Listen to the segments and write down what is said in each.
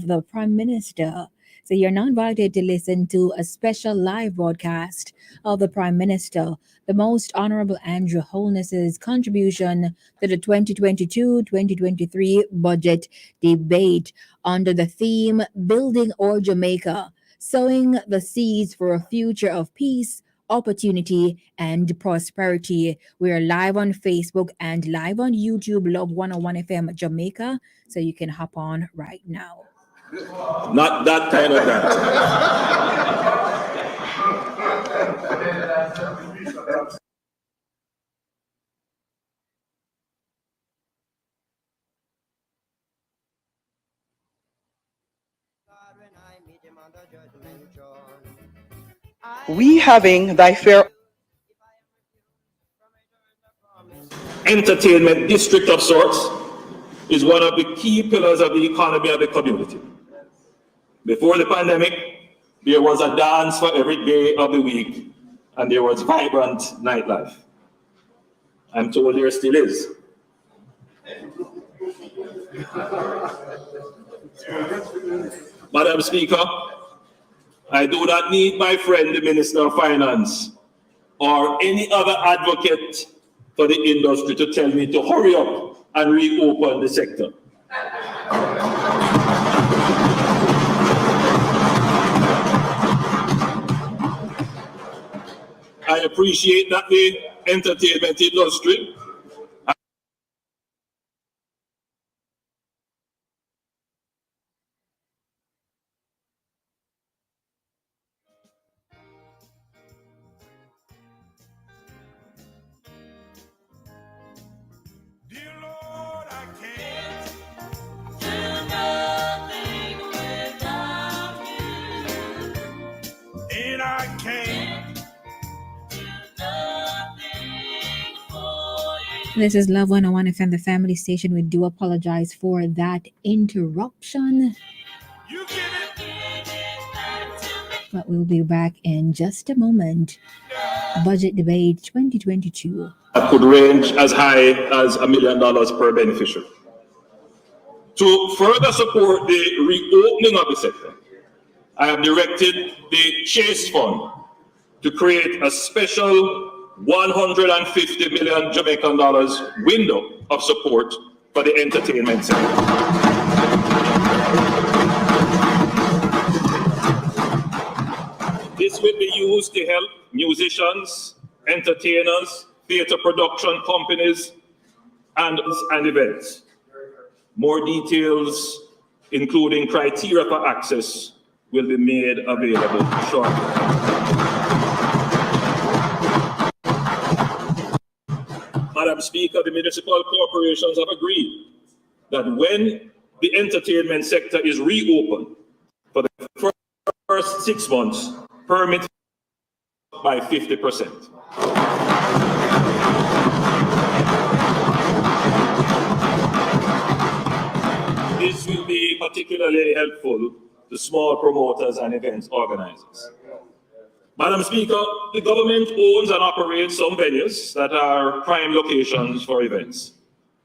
the Prime Minister. So you're now invited to listen to a special live broadcast of the Prime Minister, the Most Honourable Andrew Holness's contribution to the 2022-2023 budget debate under the theme Building or Jamaica, sowing the seeds for a future of peace, opportunity, and prosperity. We are live on Facebook and live on YouTube, Love 101 FM Jamaica, so you can hop on right now. Not that kind of dance. We having thy fair Entertainment district of sorts is one of the key pillars of the economy of the community. Before the pandemic, there was a dance for every day of the week, and there was vibrant nightlife. I'm told there still is. Madam Speaker, I do not need my friend, the Minister of Finance, or any other advocate for the industry to tell me to hurry up and reopen the sector. I appreciate that the entertainment industry This is Love 101 FM, the family station. We do apologize for that interruption. But we'll be back in just a moment. Budget debate 2022. that could range as high as $1 million per beneficiary. To further support the reopening of the sector, I have directed the Chase Fund to create a special 150 million Jamaican dollars window of support for the entertainment sector. This will be used to help musicians, entertainers, theater production companies, and events. More details, including criteria for access, will be made available shortly. Madam Speaker, the municipal corporations have agreed that when the entertainment sector is reopened for the first 6 months, permits by 50%. This will be particularly helpful to small promoters and events organizers. Madam Speaker, the government owns and operates some venues that are prime locations for events.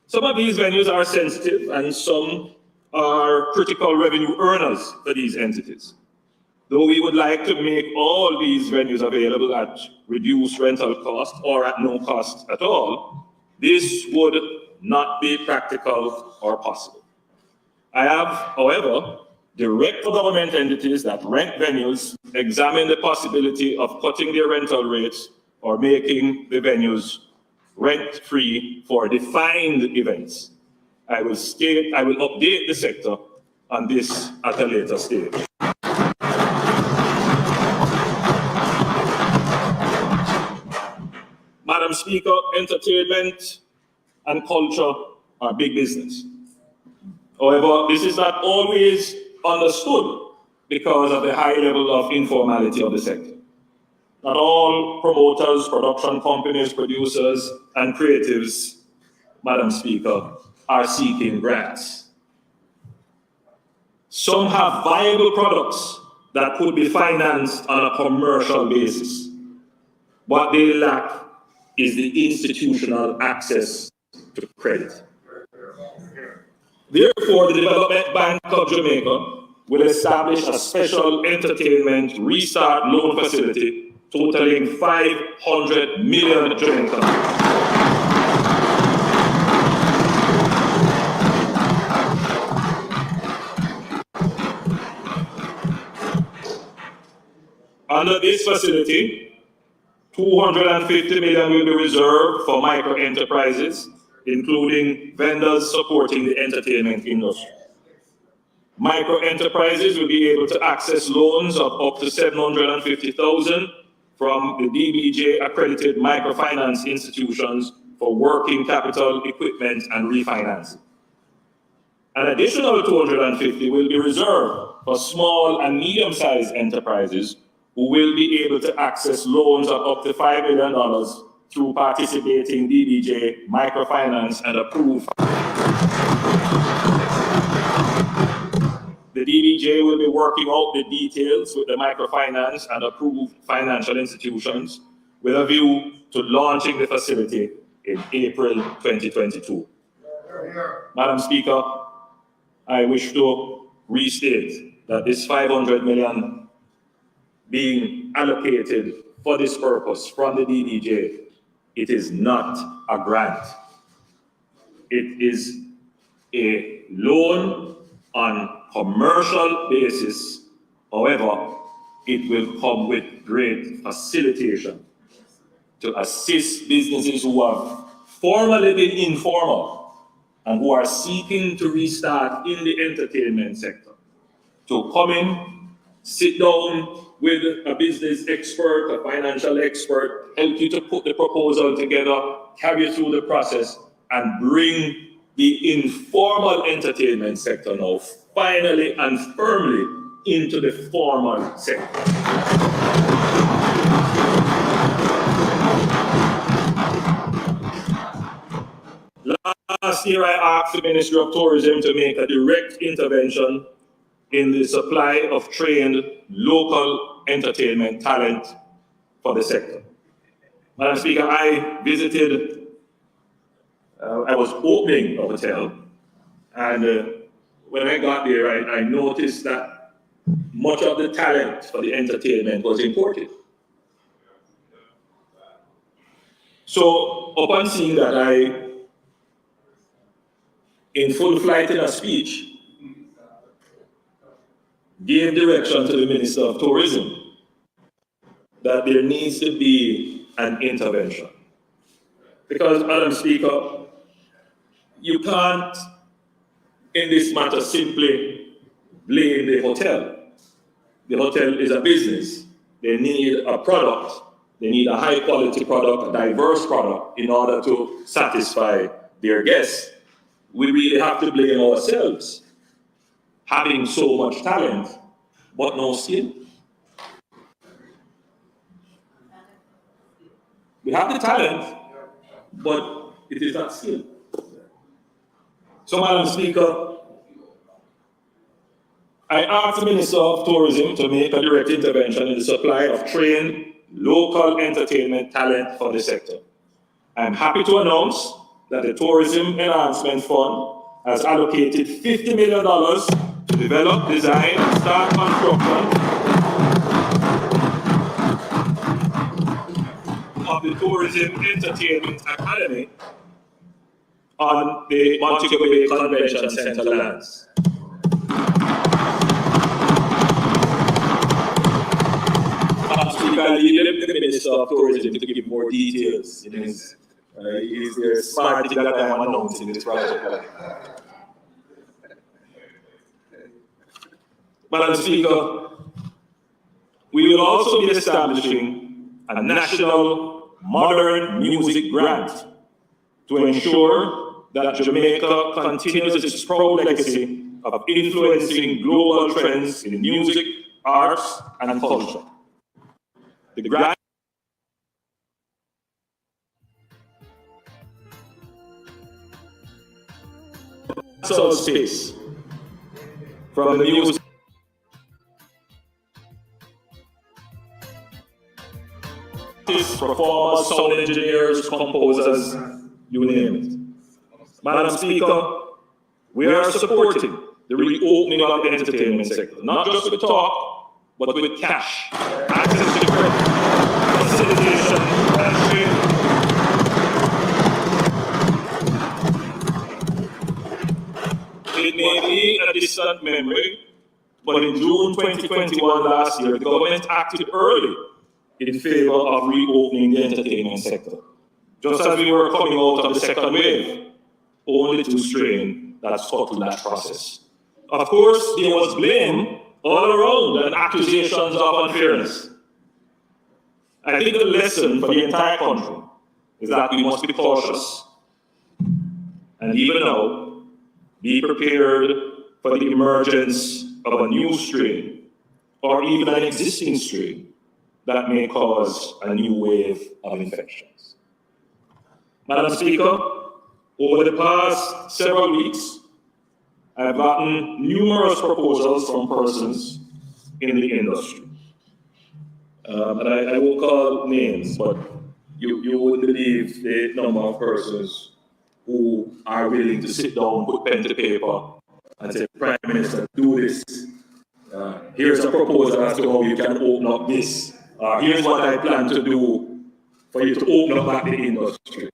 Some of these venues are sensitive and some are critical revenue earners for these entities. Though we would like to make all these venues available at reduced rental cost or at no cost at all, this would not be practical or possible. I have, however, direct government entities that rent venues examine the possibility of cutting their rental rates or making the venues rent-free for defined events. I will update the sector on this at a later stage. Madam Speaker, entertainment and culture are big business. However, this is not always understood because of the high level of informality of the sector. Not all promoters, production companies, producers, and creatives, Madam Speaker, are seeking grants. Some have viable products that could be financed on a commercial basis. What they lack is the institutional access to credit. Therefore, the Development Bank of Jamaica will establish a special entertainment restart loan facility totaling 500 million Jamaican. Under this facility, 250 million will be reserved for micro enterprises, including vendors supporting the entertainment industry. Micro enterprises will be able to access loans of up to 750,000 from the DBJ accredited microfinance institutions for working capital, equipment, and refinancing. An additional 250 will be reserved for small and medium-sized enterprises who will be able to access loans of up to $5 million through participating DBJ microfinance and approved. The DBJ will be working out the details with the microfinance and approved financial institutions with a view to launching the facility in April 2022. Madam Speaker, I wish to restate that this 500 million being allocated for this purpose from the DBJ, it is not a grant. It is a loan on commercial basis. However, it will come with great facilitation to assist businesses who have formerly been informal and who are seeking to restart in the entertainment sector, to come in, sit down with a business expert, a financial expert, help you to put the proposal together, carry you through the process, and bring the informal entertainment sector now finally and firmly into the formal sector. Last year, I asked the Ministry of Tourism to make a direct intervention in the supply of trained local entertainment talent for the sector. Madam Speaker, I visited, I was opening a hotel, and when I got there, I noticed that much of the talent for the entertainment was imported. So upon seeing that, I, in full flight in a speech, gave direction to the Minister of Tourism that there needs to be an intervention. Because, Madam Speaker, you can't, in this matter, simply blame the hotel. The hotel is a business. They need a product. They need a high-quality product, a diverse product, in order to satisfy their guests. We really have to blame ourselves, having so much talent, but no skill. We have the talent, but it is not skill. So, Madam Speaker, I asked the Minister of Tourism to make a direct intervention in the supply of trained local entertainment talent for the sector. I'm happy to announce that the Tourism Enhancement Fund has allocated $50 million to develop, design, and start construction of the Tourism Entertainment Academy on the Montego Bay Convention Center lands. I leave the Minister of Tourism to give more details in his smart thing that I am announcing this project. Madam Speaker, we will also be establishing a national modern music grant to ensure that Jamaica continues its proud legacy of influencing global trends in music, arts, and culture. The grant space from the music performers, sound engineers, composers, you name it. Madam Speaker, we are supporting the reopening of the entertainment sector, not just with talk, but with cash, access to credit, facilitation, and training. It may be a distant memory, but in June 2021 last year, the government acted early in favor of reopening the entertainment sector. Just as we were coming out of the second wave, only to strain that scuttled that process. Of course, there was blame all around and accusations of unfairness. I think the lesson for the entire country is that we must be cautious and even now be prepared for the emergence of a new strain or even an existing strain that may cause a new wave of infections. Madam Speaker, over the past several weeks, I've gotten numerous proposals from persons in the industry. And I won't call names, but you would believe the number of persons who are willing to sit down, put pen to paper, and say, Prime Minister, do this. Here's a proposal as to how you can open up this. Here's what I plan to do for you to open up back the industry.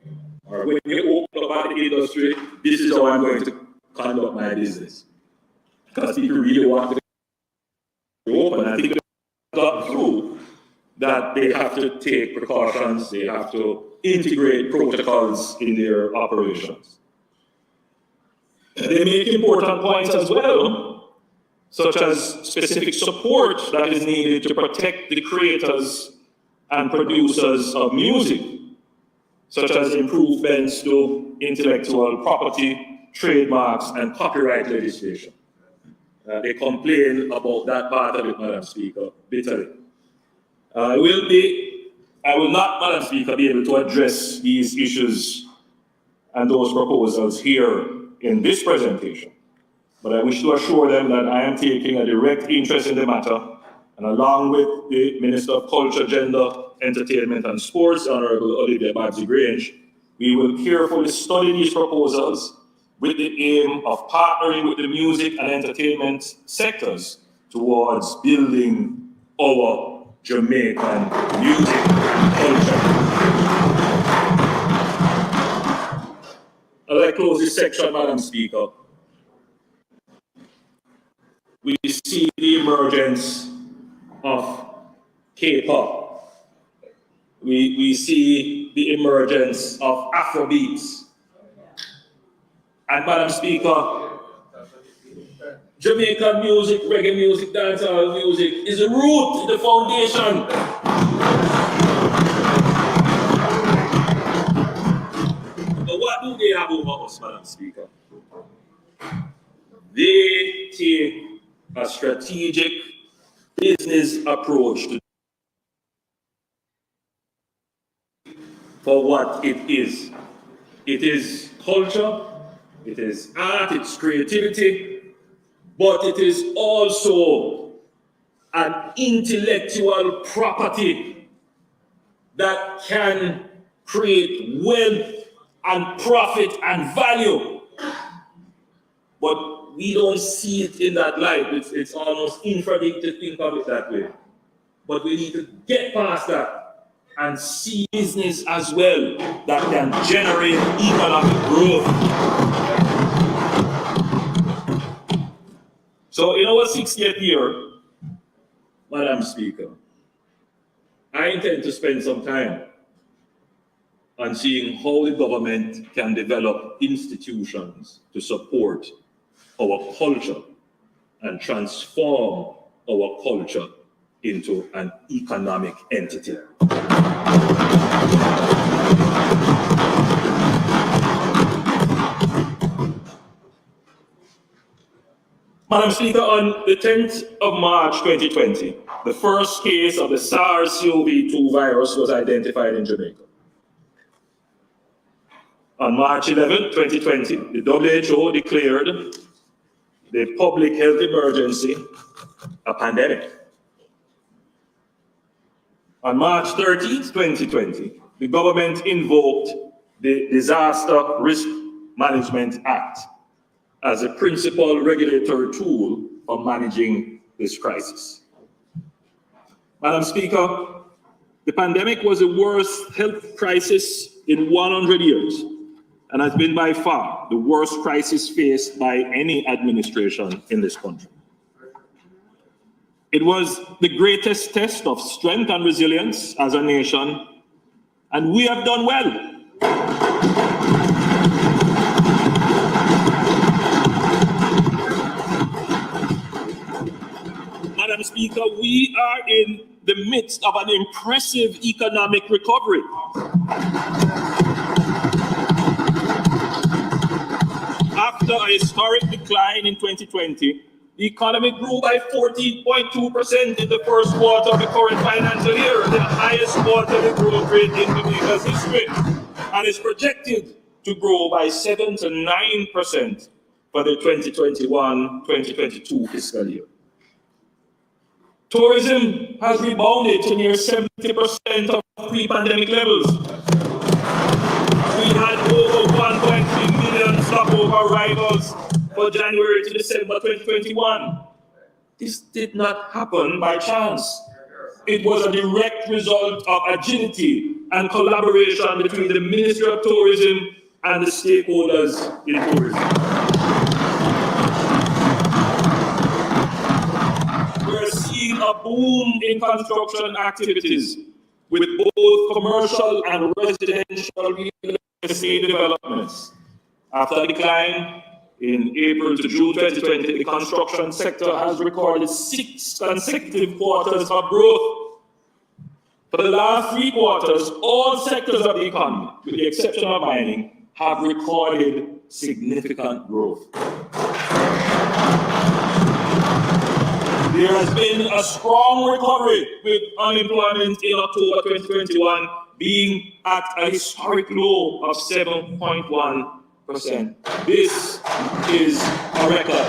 Or when you open up back the industry, this is how I'm going to conduct my business. Because people really want to open. I think they got through that they have to take precautions, they have to integrate protocols in their operations. They make important points as well, such as specific support that is needed to protect the creators and producers of music, such as improvements to intellectual property, trademarks, and copyright legislation. They complain about that part of it, Madam Speaker, bitterly. I will not, Madam Speaker, be able to address these issues and those proposals here in this presentation, but I wish to assure them that I am taking a direct interest in the matter, and along with the Minister of Culture, Gender, Entertainment and Sports, Honourable Olivia Babsy-Grange, we will carefully study these proposals with the aim of partnering with the music and entertainment sectors towards building our Jamaican music and culture. As I close this section, Madam Speaker, we see the emergence of K-pop. We see the emergence of Afrobeats. And Madam Speaker, Jamaican music, reggae music, dancehall music is the root, the foundation. But what do they have over us, Madam Speaker? They take a strategic business approach to for what it is. It is culture, it is art, it's creativity, but it is also an intellectual property that can create wealth and profit and value. But we don't see it in that light. It's almost infradig to think of it that way. But we need to get past that and see business as well that can generate economic growth. So in our 60th year, Madam Speaker, I intend to spend some time on seeing how the government can develop institutions to support our culture and transform our culture into an economic entity. Madam Speaker, on the 10th of March 2020, the first case of the SARS-CoV-2 virus was identified in Jamaica. On March 11, 2020, the WHO declared the public health emergency a pandemic. On March 13, 2020, the government invoked the Disaster Risk Management Act as a principal regulatory tool for managing this crisis. Madam Speaker, the pandemic was the worst health crisis in 100 years and has been by far the worst crisis faced by any administration in this country. It was the greatest test of strength and resilience as a nation, and we have done well. Madam Speaker, we are in the midst of an impressive economic recovery. After a historic decline in 2020, the economy grew by 14.2% in the first quarter of the current financial year, the highest quarterly growth rate in Jamaica's history, and is projected to grow by 7 to 9% for the 2021-2022 fiscal year. Tourism has rebounded to near 70% of pre-pandemic levels. We had over 1.3 million stopover arrivals for January to December 2021. This did not happen by chance. It was a direct result of agility and collaboration between the Ministry of Tourism and the stakeholders in tourism. We're seeing a boom in construction activities with both commercial and residential real estate developments. After a decline in April to June 2020, the construction sector has recorded 6 consecutive quarters of growth. For the last 3 quarters, all sectors of the economy, with the exception of mining, have recorded significant growth. There has been a strong recovery, with unemployment in October 2021 being at a historic low of 7.1%. This is a record.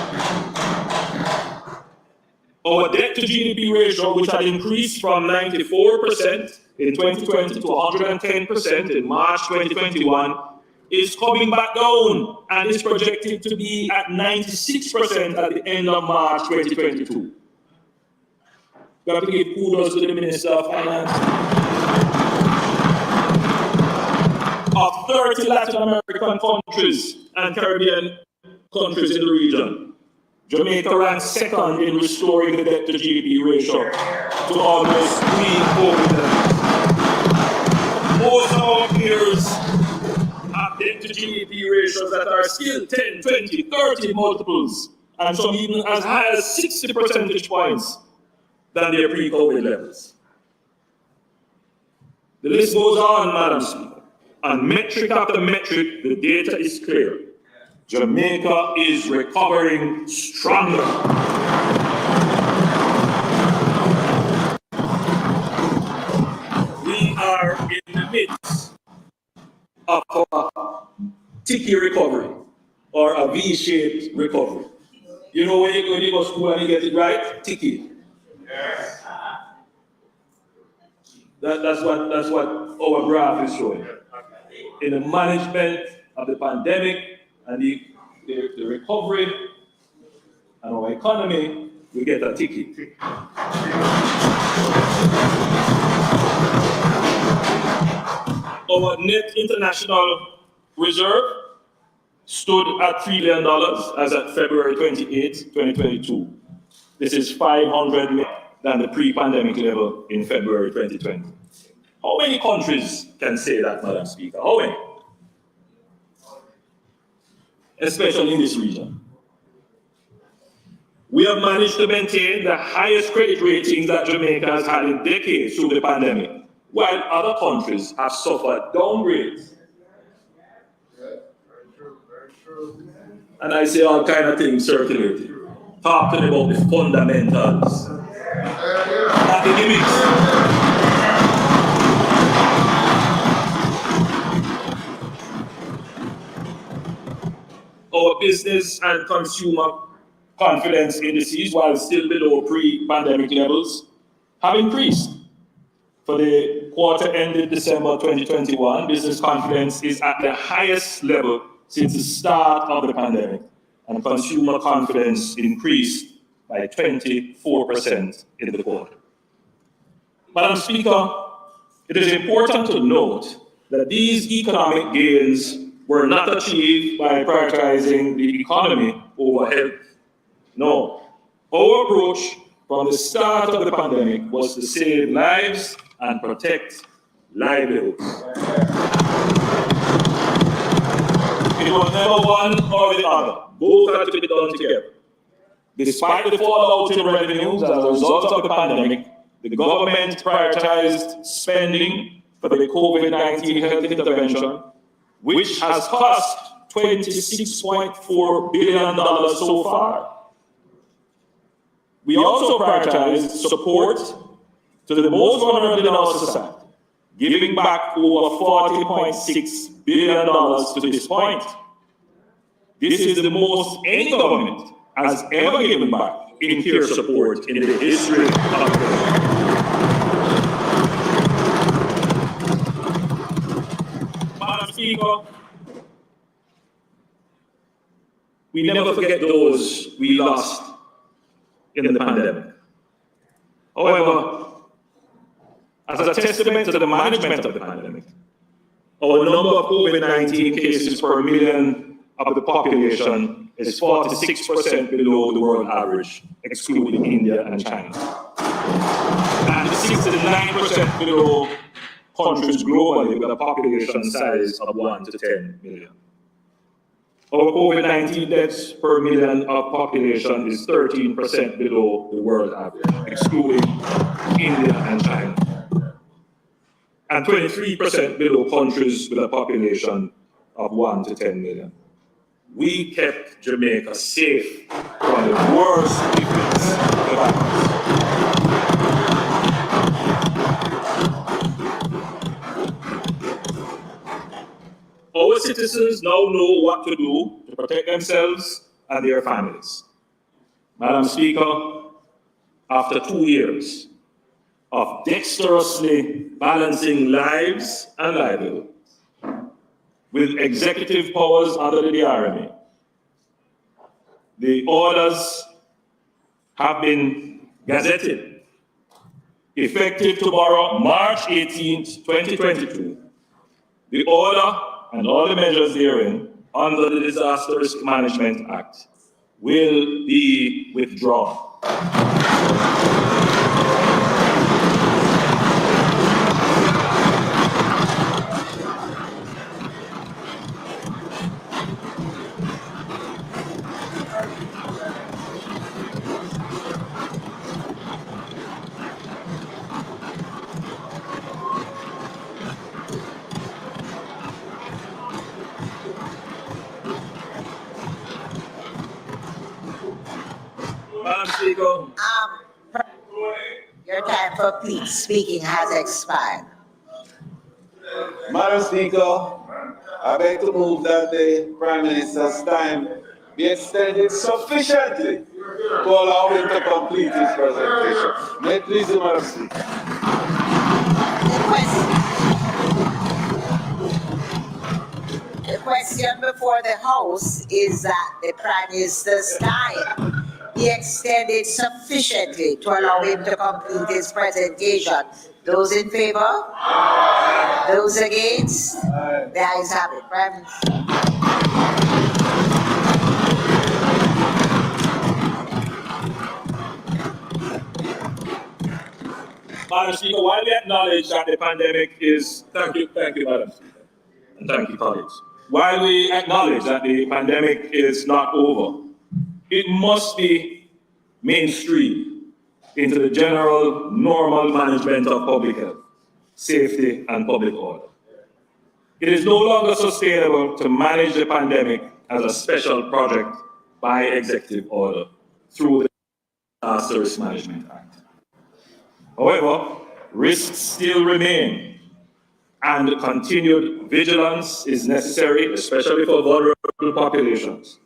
Our debt to GDP ratio, which had increased from 94% in 2020 to 110% in March 2021, is coming back down and is projected to be at 96% at the end of March 2022. We have to give kudos to the Minister of Finance. Of 30 Latin American countries and Caribbean countries in the region, Jamaica ranks second in restoring the debt to GDP ratio to almost pre-COVID levels. Most of our peers have debt to GDP ratios that are still 10, 20, 30 multiples, and some even as high as 60 percentage points than their pre-COVID levels. The list goes on, Madam Speaker. And metric after metric, the data is clear. Jamaica is recovering stronger. We are in the midst of a ticky recovery or a V-shaped recovery. You know when you go to school and you get it right? Ticky. Yes. That's what our graph is showing. In the management of the pandemic and the recovery and our economy, we get a ticky. Our net international reserve stood at $3 billion as at February 28, 2022. This is 500 million than the pre-pandemic level in February 2020. How many countries can say that, Madam Speaker? How many? Especially in this region. We have managed to maintain the highest credit ratings that Jamaica has had in decades through the pandemic, while other countries have suffered downgrades. Very true. And I say all kind of things circulating, talking about the fundamentals, not the gimmicks. Our business and consumer confidence indices, while still below pre-pandemic levels, have increased. For the quarter ended December 2021, business confidence is at the highest level since the start of the pandemic and consumer confidence increased by 24% in the quarter. Madam Speaker, it is important to note that these economic gains were not achieved by prioritizing the economy over health. No, our approach from the start of the pandemic was to save lives and protect livelihoods. It was never one or the other. Both had to be done together. Despite the fallout in revenues as a result of the pandemic, the government prioritized spending for the COVID-19 health intervention, which has cost $26.4 billion so far. We also prioritized support to the most vulnerable in our society, giving back over $40.6 billion to this point. This is the most any government has ever given back in care support in the history of the country. Madam Speaker, we never forget those we lost in the pandemic. However, as a testament to the management of the pandemic, our number of COVID-19 cases per million of the population is 46% below the world average, excluding India and China, and 69% below countries globally with a population size of 1 to 10 million. Our COVID-19 deaths per million of population is 13% below the world average, excluding India and China, and 23% below countries with a population of 1 to 10 million. We kept Jamaica safe from the worst effects of the virus. Our citizens now know what to do to protect themselves and their families. Madam Speaker, after 2 years of dexterously balancing lives and livelihoods with executive powers under the DRMA, the orders have been gazetted. Effective tomorrow, March 18th, 2022, the order and all the measures therein under the Disaster Risk Management Act will be withdrawn. Madam Speaker, your time for speaking has expired. Madam Speaker, I beg to move that the Prime Minister's time be extended sufficiently to allow him to complete his presentation. May it please you, Madam Speaker. The question before the House is that the Prime Minister's time be extended sufficiently to allow him to complete his presentation. Those in favor? Aye. Those against? Aye. The ayes have it. Prime Minister. Madam Speaker, while we acknowledge that the pandemic is, thank you, Madam Speaker, and thank you, colleagues. While we acknowledge that the pandemic is not over, it must be mainstreamed into the general normal management of public health, safety, and public order. It is no longer sustainable to manage the pandemic as a special project by executive order through the Disaster Risk Management Act. However, risks still remain, and continued vigilance is necessary, especially for vulnerable populations.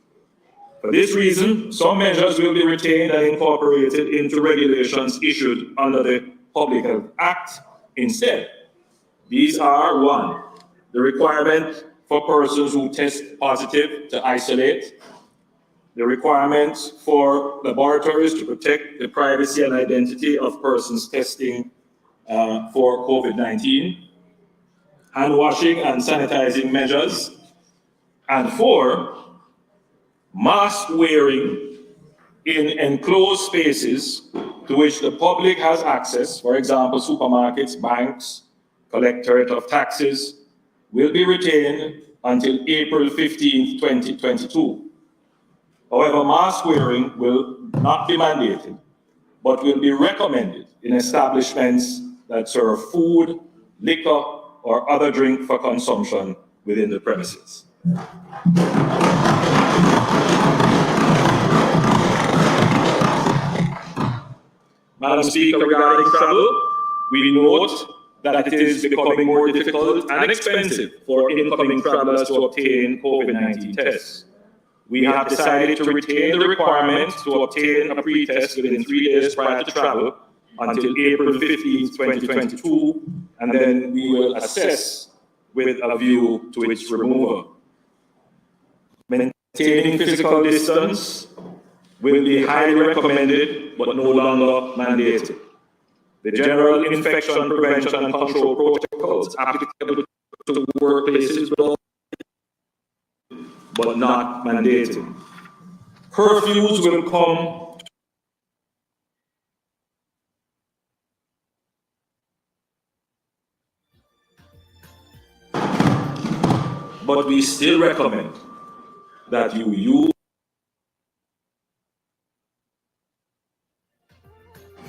For this reason, some measures will be retained and incorporated into regulations issued under the Public Health Act instead. These are: 1, the requirement for persons who test positive to isolate, the requirements for laboratories to protect the privacy and identity of persons testing for COVID-19, hand washing and sanitizing measures, and 4, mask wearing in enclosed spaces to which the public has access, for example, supermarkets, banks, collectorate of taxes, will be retained until April 15, 2022. However, mask wearing will not be mandated, but will be recommended in establishments that serve food, liquor, or other drink for consumption within the premises. Madam Speaker, regarding travel, we note that it is becoming more difficult and expensive for incoming travelers to obtain COVID-19 tests. We have decided to retain the requirement to obtain a pre-test within 3 days prior to travel until April 15, 2022, and then we will assess with a view to its removal. Maintaining physical distance will be highly recommended but no longer mandated. The general infection prevention and control protocols applicable to workplaces will but not mandated. Curfews will come but we still recommend that you use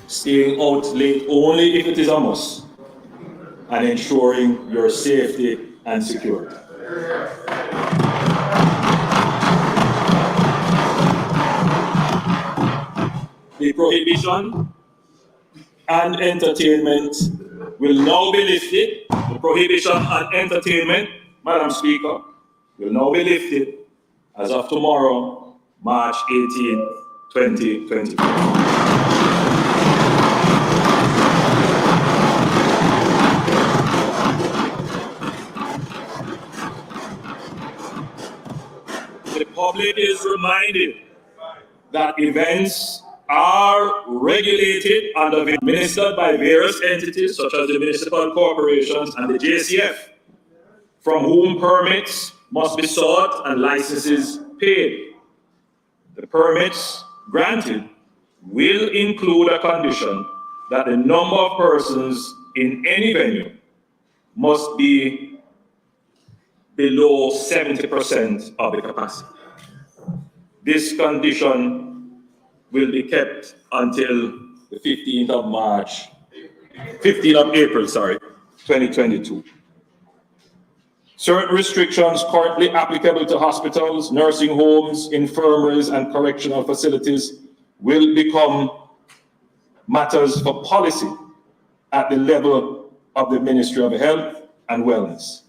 staying out late only if it is a must and ensuring your safety and security. The prohibition and entertainment will now be lifted. The prohibition on entertainment, Madam Speaker, will now be lifted as of tomorrow, March 18, 2020. The public is reminded that events are regulated and administered by various entities such as the municipal corporations and the JCF, from whom permits must be sought and licenses paid. The permits granted will include a condition that the number of persons in any venue must be below 70% of the capacity. This condition will be kept until the 15th of April, 2022. Certain restrictions currently applicable to hospitals, nursing homes, infirmaries, and correctional facilities will become matters for policy at the level of the Ministry of Health and Wellness,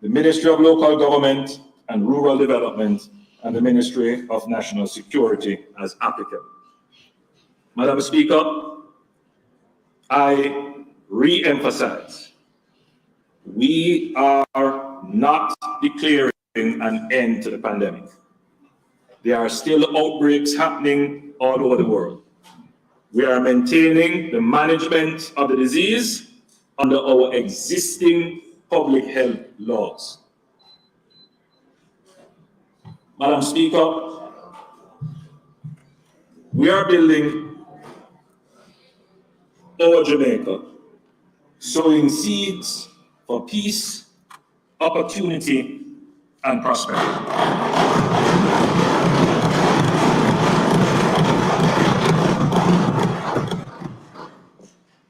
the Ministry of Local Government and Rural Development, and the Ministry of National Security as applicable. Madam Speaker, I re-emphasize, we are not declaring an end to the pandemic. There are still outbreaks happening all over the world. We are maintaining the management of the disease under our existing public health laws. Madam Speaker, we are building our Jamaica, sowing seeds for peace, opportunity, and prosperity.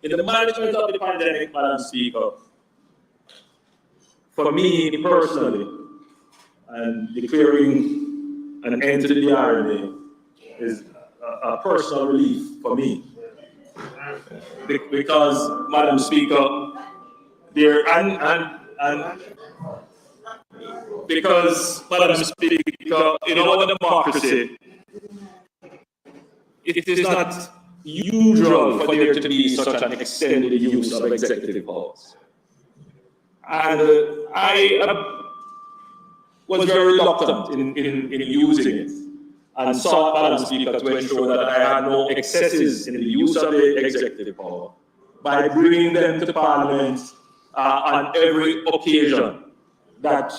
In the management of the pandemic, Madam Speaker, for me personally, and declaring an end to the DRNA is a personal relief for me. Because, Madam Speaker, because, Madam Speaker, in our democracy, it is not usual for there to be such an extended use of executive powers. And I was very reluctant in using it. and sought, Madam Speaker, to ensure that I had no excesses in the use of the executive power by bringing them to Parliament on every occasion that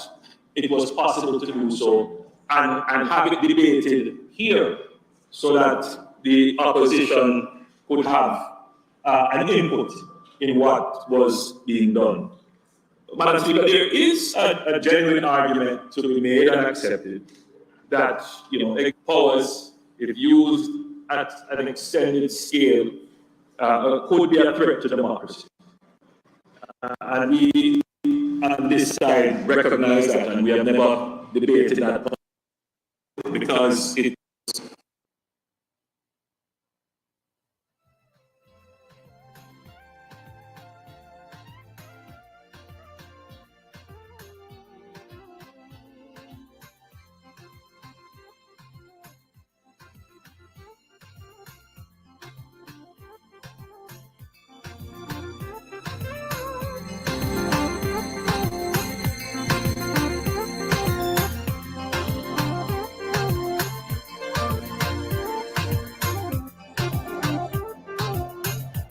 it was possible to do so, and have it debated here so that the opposition could have an input in what was being done. Madam Speaker, there is a genuine argument to be made and accepted that, powers, if used at an extended scale, could be a threat to democracy. And we on this side recognize that, and we have never debated that because it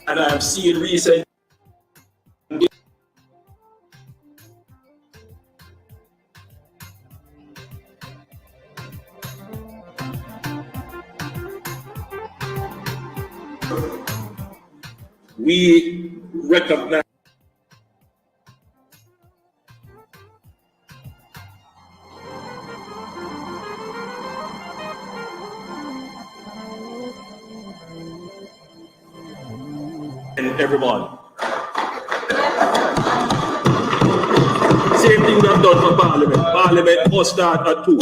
and I have seen recent we recognize everyone. Same thing we have done for Parliament. Parliament must start at 2.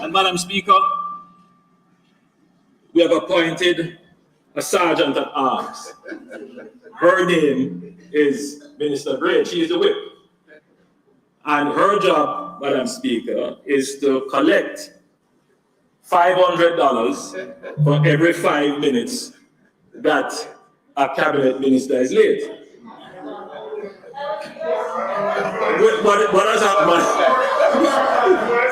And Madam Speaker, we have appointed a sergeant at arms. Her name is Minister Gray. She is the whip. And her job, Madam Speaker, is to collect $500 for every 5 minutes that a cabinet minister is late. What has happened?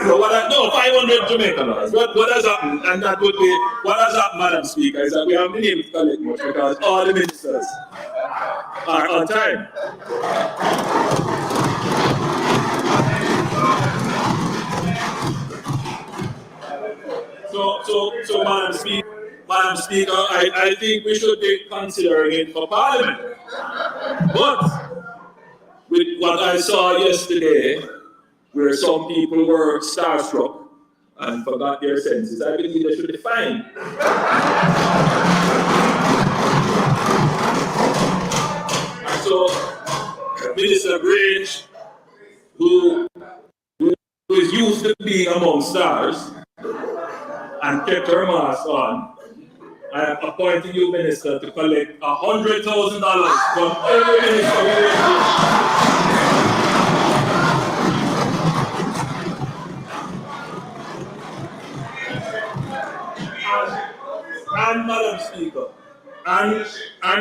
No, 500 Jamaican dollars. What has happened? And that would be what has happened, Madam Speaker, is that we haven't been able to collect much because all the ministers are on time. So Madam Speaker, I think we should be considering it for Parliament. But with what I saw yesterday, where some people were starstruck and forgot their senses, I believe they should be fined. So, Minister Grange, who is used to being among stars and kept her mask on, I am appointing you, Minister, to collect $100,000 from every minister. And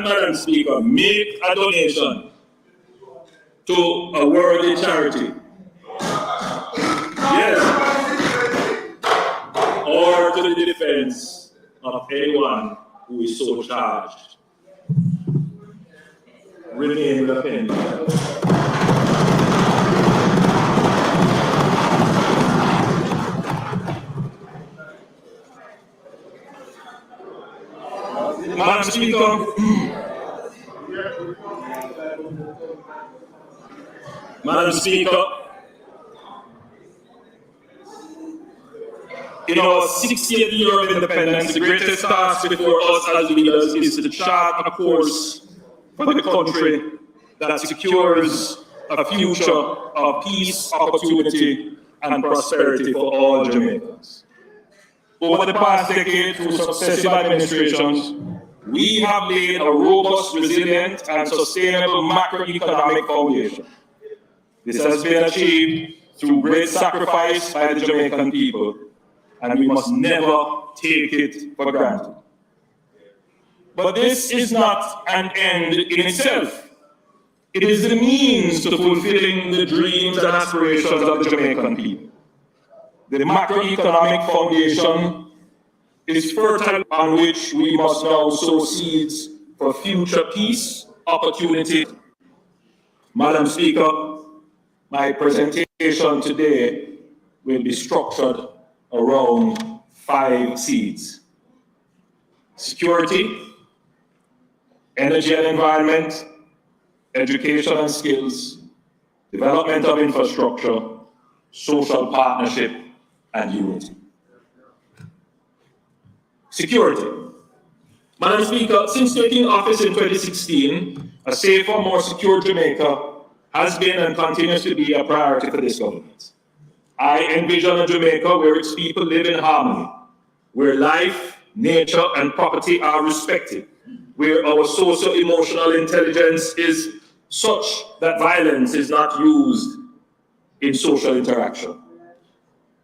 Madam Speaker, make a donation to a worthy charity. Yes. Or to the defense of anyone who is so charged. Rename the pen. Madam Speaker, Madam Speaker, in our 60th year of independence, the greatest task before us as leaders is to chart a course for the country that secures a future of peace, opportunity, and prosperity for all Jamaicans. Over the past decade, through successive administrations, we have laid a robust, resilient, and sustainable macroeconomic foundation. This has been achieved through great sacrifice by the Jamaican people, and we must never take it for granted. But this is not an end in itself. It is the means to fulfilling the dreams and aspirations of the Jamaican people. The macroeconomic foundation is fertile on which we must now sow seeds for future peace, opportunity. Madam Speaker, my presentation today will be structured around 5 seeds: security, energy and environment, education and skills, development of infrastructure, social partnership, and unity. Security. Madam Speaker, since taking office in 2016, a safer, more secure Jamaica has been and continues to be a priority for this government. I envision a Jamaica where its people live in harmony, where life, nature, and property are respected, where our socio-emotional intelligence is such that violence is not used in social interaction.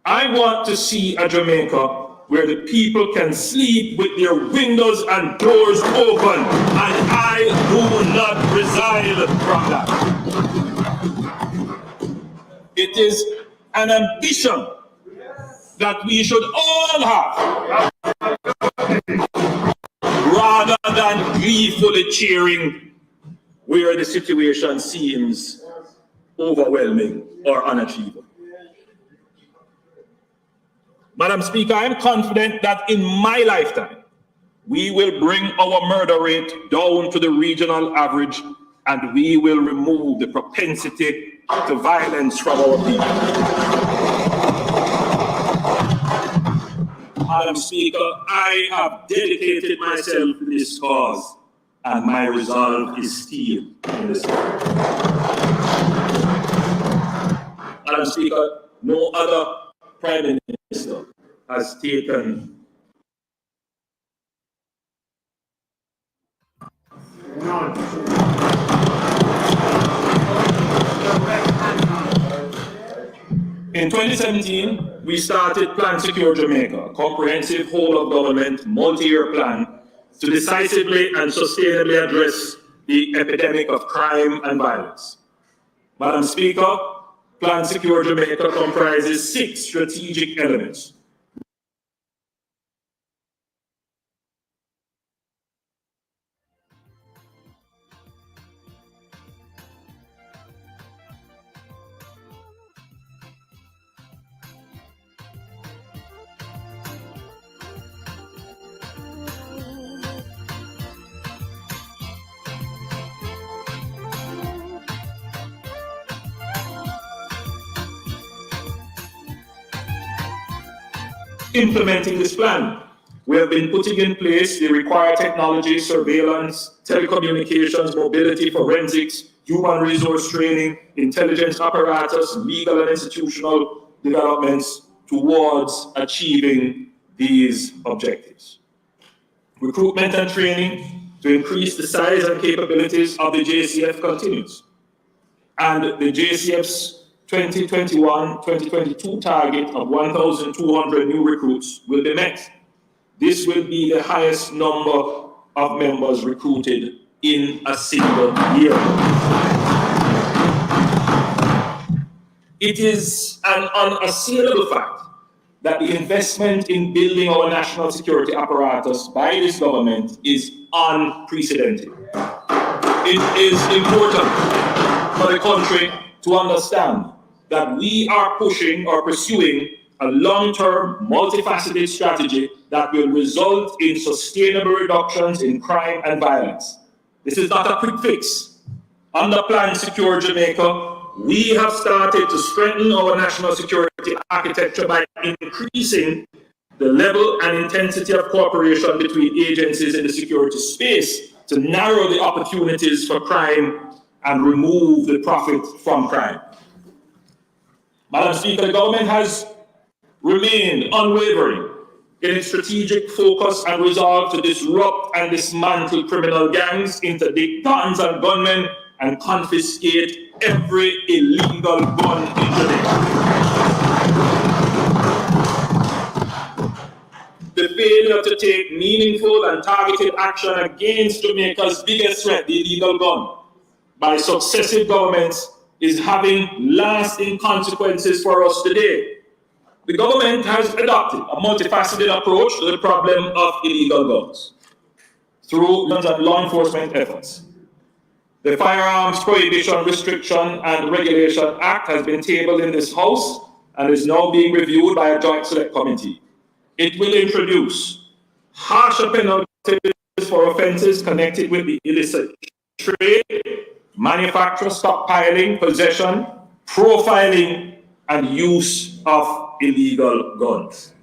I want to see a Jamaica where the people can sleep with their windows and doors open, and I do not resile from that. It is an ambition that we should all have, rather than gleefully cheering where the situation seems overwhelming or unachievable. Madam Speaker, I am confident that in my lifetime, we will bring our murder rate down to the regional average, and we will remove the propensity to violence from our people. Madam Speaker, I have dedicated myself to this cause, and my resolve is still in this cause. Madam Speaker, no other Prime Minister has taken In 2017, we started Plan Secure Jamaica, a comprehensive whole-of-government, multi-year plan to decisively and sustainably address the epidemic of crime and violence. Madam Speaker, Plan Secure Jamaica comprises 6 strategic elements. Implementing this plan, we have been putting in place the required technology, surveillance, telecommunications, mobility, forensics, human resource training, intelligence apparatus, legal and institutional developments towards achieving these objectives. Recruitment and training to increase the size and capabilities of the JCF continues. And the JCF's 2021-2022 target of 1,200 new recruits will be met. This will be the highest number of members recruited in a single year. It is an unassailable fact that the investment in building our national security apparatus by this government is unprecedented. It is important for the country to understand that we are pushing or pursuing a long-term, multifaceted strategy that will result in sustainable reductions in crime and violence. This is not a quick fix. Under Plan Secure Jamaica, we have started to strengthen our national security architecture by increasing the level and intensity of cooperation between agencies in the security space to narrow the opportunities for crime and remove the profit from crime. Madam Speaker, the government has remained unwavering in its strategic focus and resolve to disrupt and dismantle criminal gangs, interdict guns and gunmen, and confiscate every illegal gun in Jamaica. The failure to take meaningful and targeted action against Jamaica's biggest threat, the illegal gun, by successive governments is having lasting consequences for us today. The government has adopted a multifaceted approach to the problem of illegal guns through guns and law enforcement efforts. The Firearms Prohibition, Restriction and Regulation Act has been tabled in this House and is now being reviewed by a joint select committee. It will introduce harsher penalties for offences connected with the illicit trade, manufacture, stockpiling, possession, profiling, and use of illegal guns.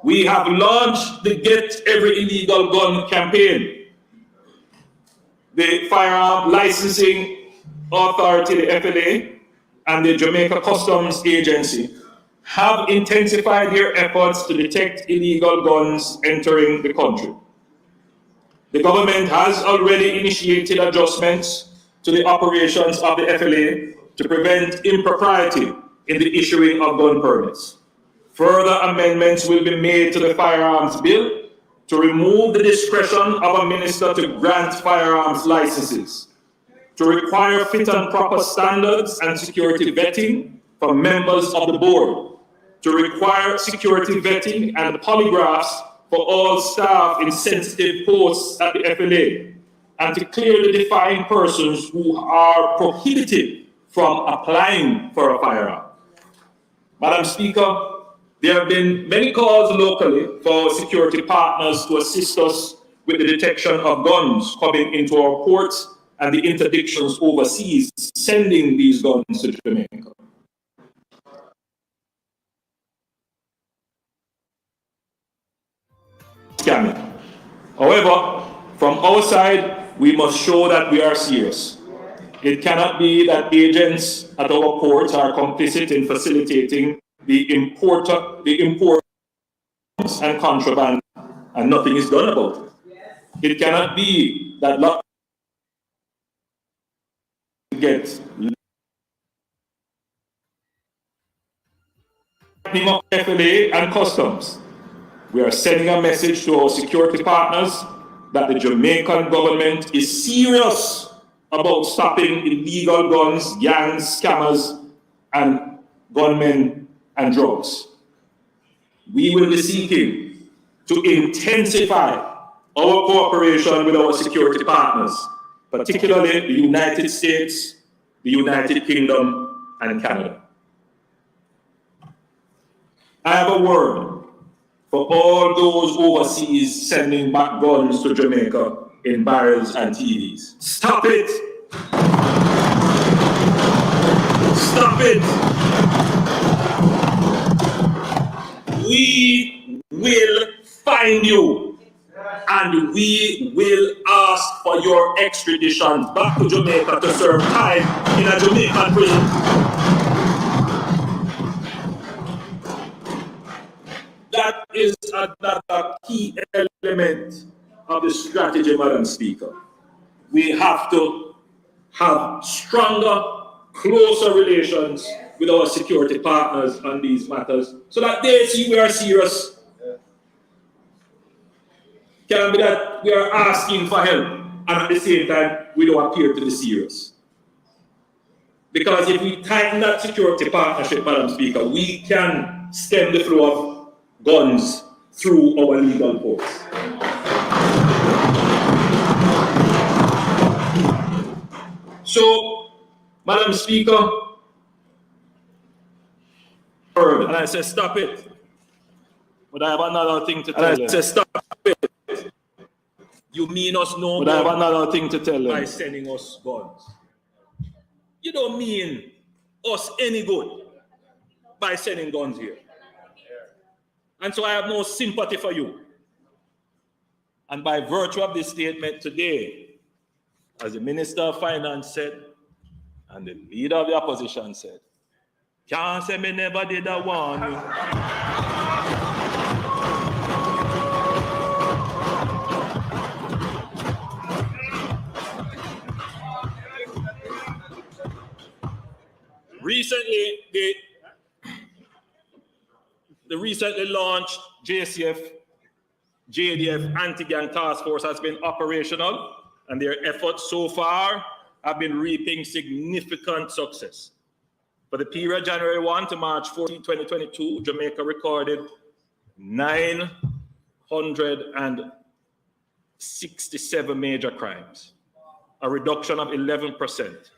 We have launched the Get Every Illegal Gun campaign. The Firearm Licensing Authority, the FLA, and the Jamaica Customs Agency have intensified their efforts to detect illegal guns entering the country. The government has already initiated adjustments to the operations of the FLA to prevent impropriety in the issuing of gun permits. Further amendments will be made to the Firearms Bill to remove the discretion of a minister to grant firearms licenses, to require fit and proper standards and security vetting for members of the board, to require security vetting and polygraphs for all staff in sensitive posts at the FLA, and to clearly define persons who are prohibited from applying for a firearm. Madam Speaker, there have been many calls locally for security partners to assist us with the detection of guns coming into our ports and the interdictions overseas sending these guns to Jamaica. Scamming. However, from our side, we must show that we are serious. It cannot be that agents at our ports are complicit in facilitating the import and contraband, and nothing is done about it. It cannot be that get FLA and customs. We are sending a message to our security partners that the Jamaican government is serious about stopping illegal guns, gangs, scammers, and gunmen and drugs. We will be seeking to intensify our cooperation with our security partners, particularly the United States, the United Kingdom, and Canada. I have a word for all those overseas sending back guns to Jamaica in barrels and TVs. Stop it! Stop it! We will find you and we will ask for your extradition back to Jamaica to serve time in a Jamaican prison. That is another key element of the strategy, Madam Speaker. We have to have stronger, closer relations with our security partners on these matters so that they see we are serious. Can't be that we are asking for help and at the same time we don't appear to be serious. Because if we tighten that security partnership, Madam Speaker, we can stem the flow of guns through our legal ports. So, Madam Speaker, and I say stop it. But I have another thing to tell you. I say stop it. You mean us no more. But I have another thing to tell you. By sending us guns. You don't mean us any good by sending guns here. And so I have no sympathy for you. And by virtue of this statement today, as the Minister of Finance said, and the leader of the opposition said, can't say me never did a warn you. Recently, the recently launched JCF, JDF anti-gang task force has been operational, and their efforts so far have been reaping significant success. For the period January 1 to March 14, 2022, Jamaica recorded 967 major crimes, a reduction of 11%.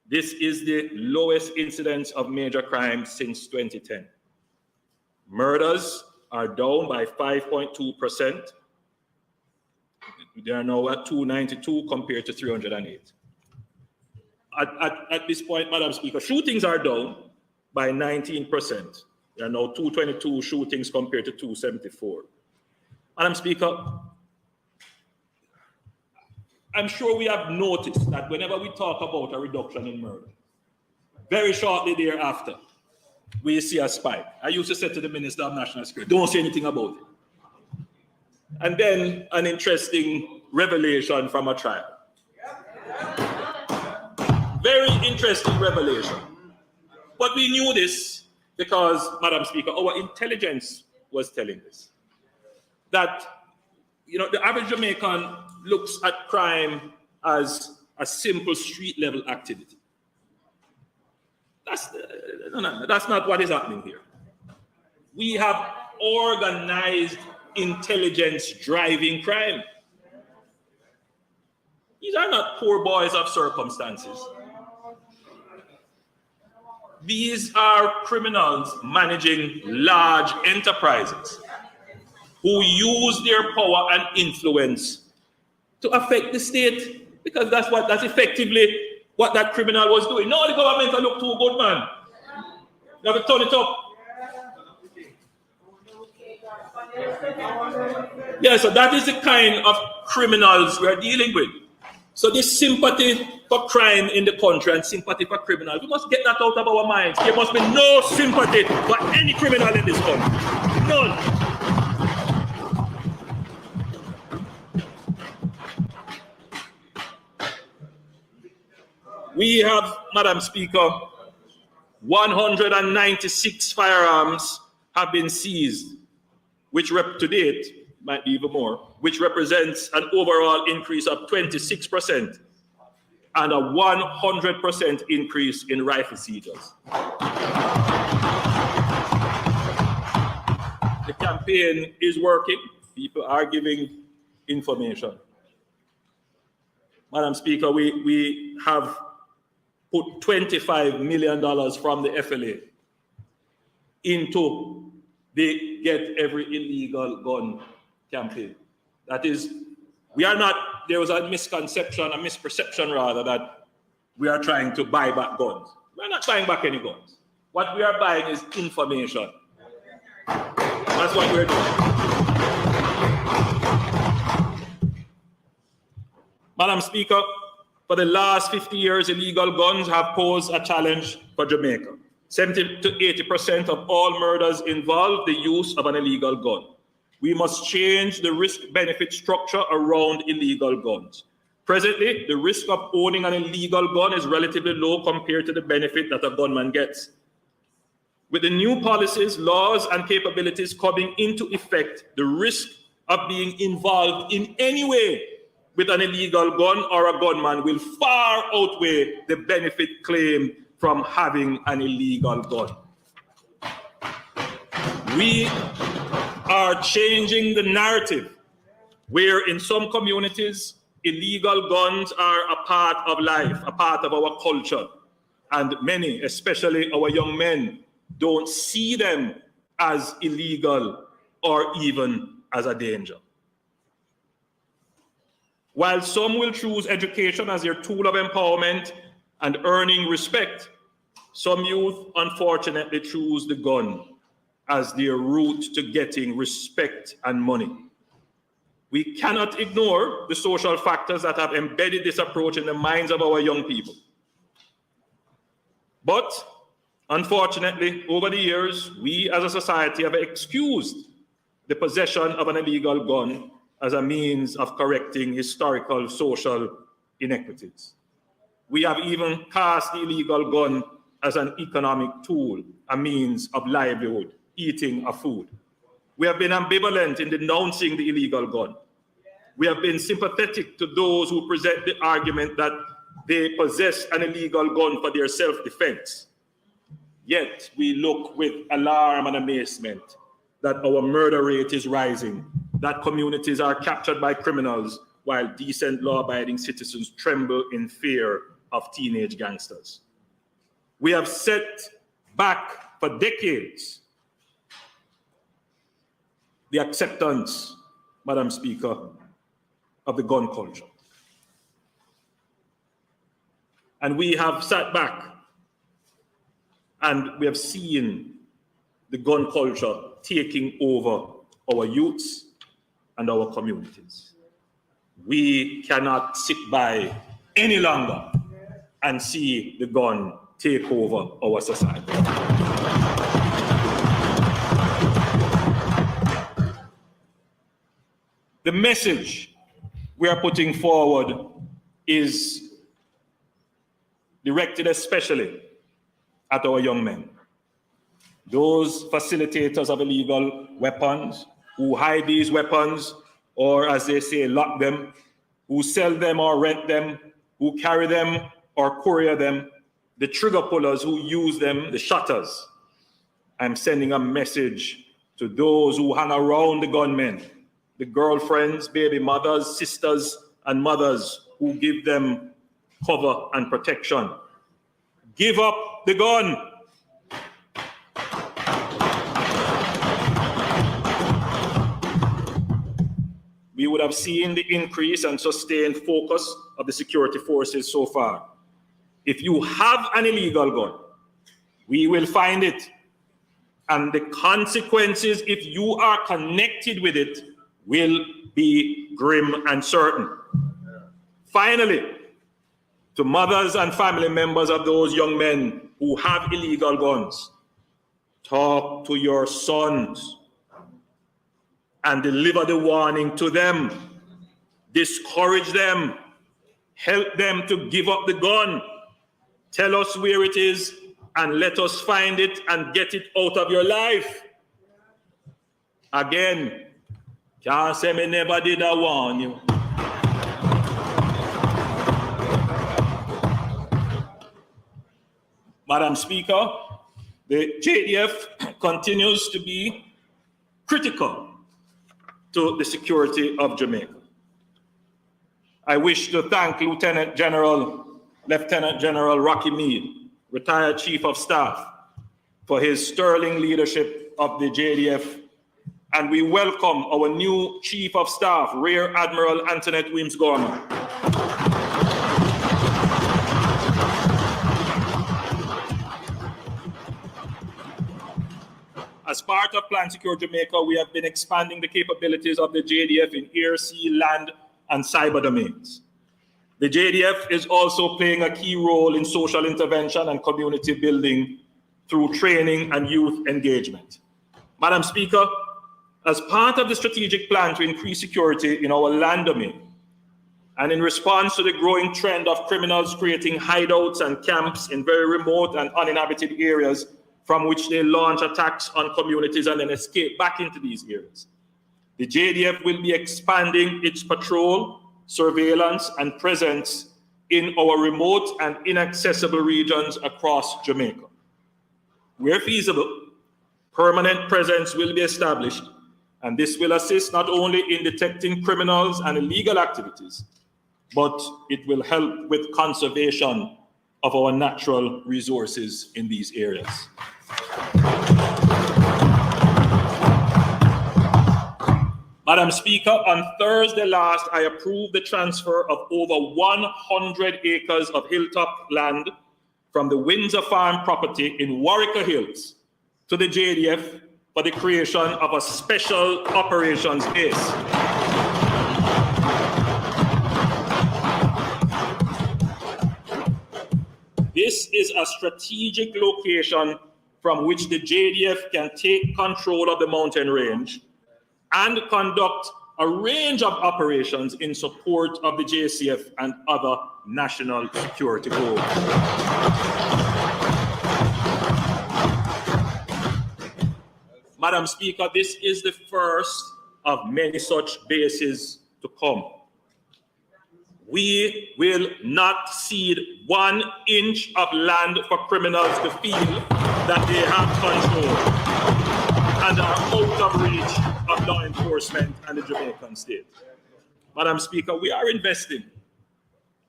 This is the lowest incidence of major crimes since 2010. Murders are down by 5.2%. They are now at 292 compared to 308. At this point, Madam Speaker, shootings are down by 19%. There are now 222 shootings compared to 274. Madam Speaker, I'm sure we have noticed that whenever we talk about a reduction in murder, very shortly thereafter, we see a spike. I used to say to the Minister of National Security, don't say anything about it. And then an interesting revelation from a trial. Very interesting revelation. But we knew this because, Madam Speaker, our intelligence was telling us that, the average Jamaican looks at crime as a simple street level activity. That's not what is happening here. We have organized intelligence driving crime. These are not poor boys of circumstances. These are criminals managing large enterprises who use their power and influence to affect the state, because that's effectively what that criminal was doing. No, the government will look too good, man. You have to turn it up. Yeah, so that is the kind of criminals we are dealing with. So this sympathy for crime in the country and sympathy for criminals, we must get that out of our minds. There must be no sympathy for any criminal in this country. None. We have, Madam Speaker, 196 firearms have been seized, which to date might be even more, which represents an overall increase of 26% and a 100% increase in rifle seizures. The campaign is working. People are giving information. Madam Speaker, we have put $25 million from the FLA into the Get Every Illegal Gun campaign. That is, there was a misconception, a misperception rather, that we are trying to buy back guns. We're not buying back any guns. What we are buying is information. That's what we're doing. Madam Speaker, for the last 50 years, illegal guns have posed a challenge for Jamaica. 70 to 80% of all murders involve the use of an illegal gun. We must change the risk-benefit structure around illegal guns. Presently, the risk of owning an illegal gun is relatively low compared to the benefit that a gunman gets. With the new policies, laws, and capabilities coming into effect, the risk of being involved in any way with an illegal gun or a gunman will far outweigh the benefit claimed from having an illegal gun. We are changing the narrative where in some communities, illegal guns are a part of life, a part of our culture. And many, especially our young men, don't see them as illegal or even as a danger. While some will choose education as their tool of empowerment and earning respect, some youth unfortunately choose the gun as their route to getting respect and money. We cannot ignore the social factors that have embedded this approach in the minds of our young people. But unfortunately, over the years, we as a society have excused the possession of an illegal gun as a means of correcting historical social inequities. We have even cast the illegal gun as an economic tool, a means of livelihood, eating of food. We have been ambivalent in denouncing the illegal gun. We have been sympathetic to those who present the argument that they possess an illegal gun for their self-defense. Yet we look with alarm and amazement that our murder rate is rising, that communities are captured by criminals while decent law-abiding citizens tremble in fear of teenage gangsters. We have set back for decades the acceptance, Madam Speaker, of the gun culture. And we have sat back and we have seen the gun culture taking over our youths and our communities. We cannot sit by any longer and see the gun take over our society. The message we are putting forward is directed especially at our young men, those facilitators of illegal weapons who hide these weapons, or as they say, lock them, who sell them or rent them, who carry them or courier them, the trigger pullers who use them, the shutters. I'm sending a message to those who hang around the gunmen, the girlfriends, baby mothers, sisters, and mothers who give them cover and protection. Give up the gun. We would have seen the increase and sustained focus of the security forces so far. If you have an illegal gun, we will find it. And the consequences, if you are connected with it, will be grim and certain. Finally, to mothers and family members of those young men who have illegal guns, talk to your sons and deliver the warning to them. Discourage them. Help them to give up the gun. Tell us where it is and let us find it and get it out of your life. Again, can't say me never did I warn you. Madam Speaker, the JDF continues to be critical to the security of Jamaica. I wish to thank Lieutenant General Rocky Meade, retired Chief of Staff, for his sterling leadership of the JDF, and we welcome our new Chief of Staff, Rear Admiral Antoinette Weems-Gorman. As part of Plan Secure Jamaica, we have been expanding the capabilities of the JDF in air, sea, land, and cyber domains. The JDF is also playing a key role in social intervention and community building through training and youth engagement. Madam Speaker, as part of the strategic plan to increase security in our land domain, and in response to the growing trend of criminals creating hideouts and camps in very remote and uninhabited areas from which they launch attacks on communities and then escape back into these areas, the JDF will be expanding its patrol, surveillance, and presence in our remote and inaccessible regions across Jamaica. Where feasible, permanent presence will be established, and this will assist not only in detecting criminals and illegal activities, but it will help with conservation of our natural resources in these areas. Madam Speaker, on Thursday last, I approved the transfer of over 100 acres of hilltop land from the Windsor Farm property in Warwicker Hills to the JDF for the creation of a special operations base. This is a strategic location from which the JDF can take control of the mountain range and conduct a range of operations in support of the JCF and other national security goals. Madam Speaker, this is the first of many such bases to come. We will not cede 1 inch of land for criminals to feel that they have control and are out of reach of law enforcement and the Jamaican state. Madam Speaker, we are investing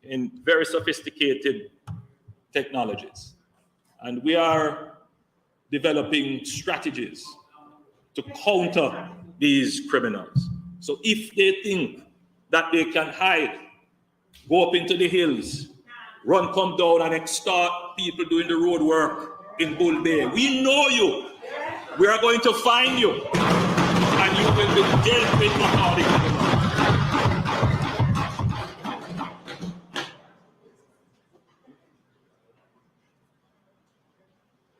in very sophisticated technologies, and we are developing strategies to counter these criminals. So if they think that they can hide, go up into the hills, run, come down and extort people doing the road work in Bull Bay, we know you. We are going to find you, and you will be dealt with according to the law.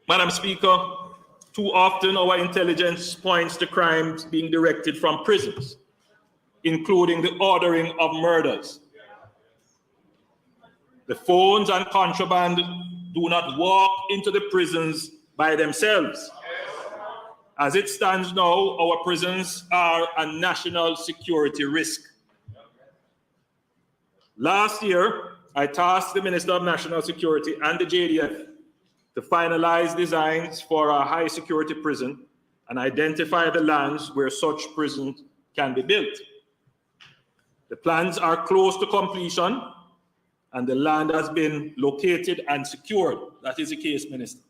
Madam Speaker, too often our intelligence points to crimes being directed from prisons, including the ordering of murders. The phones and contraband do not walk into the prisons by themselves. As it stands now, our prisons are a national security risk. Last year, I tasked the Minister of National Security and the JDF to finalize designs for a high security prison and identify the lands where such prisons can be built. The plans are close to completion and the land has been located and secured. That is the case, Minister.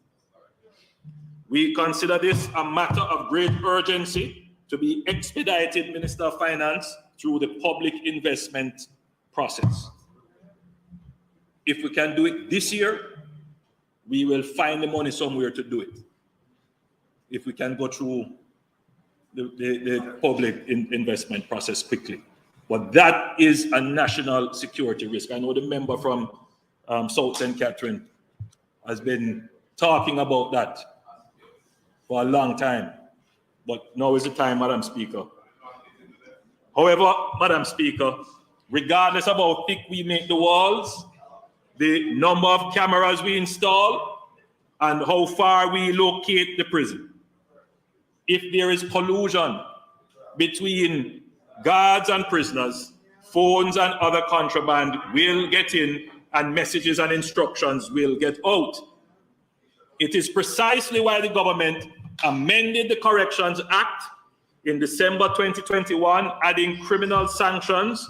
We consider this a matter of great urgency to be expedited, Minister of Finance, through the public investment process. If we can do it this year, we will find the money somewhere to do it. If we can go through the public investment process quickly. But that is a national security risk. I know the member from South St. Catherine has been talking about that for a long time. But now is the time, Madam Speaker. However, Madam Speaker, regardless of how thick we make the walls, the number of cameras we install, and how far we locate the prison, if there is collusion between guards and prisoners, phones and other contraband will get in and messages and instructions will get out. It is precisely why the government amended the Corrections Act in December 2021, adding criminal sanctions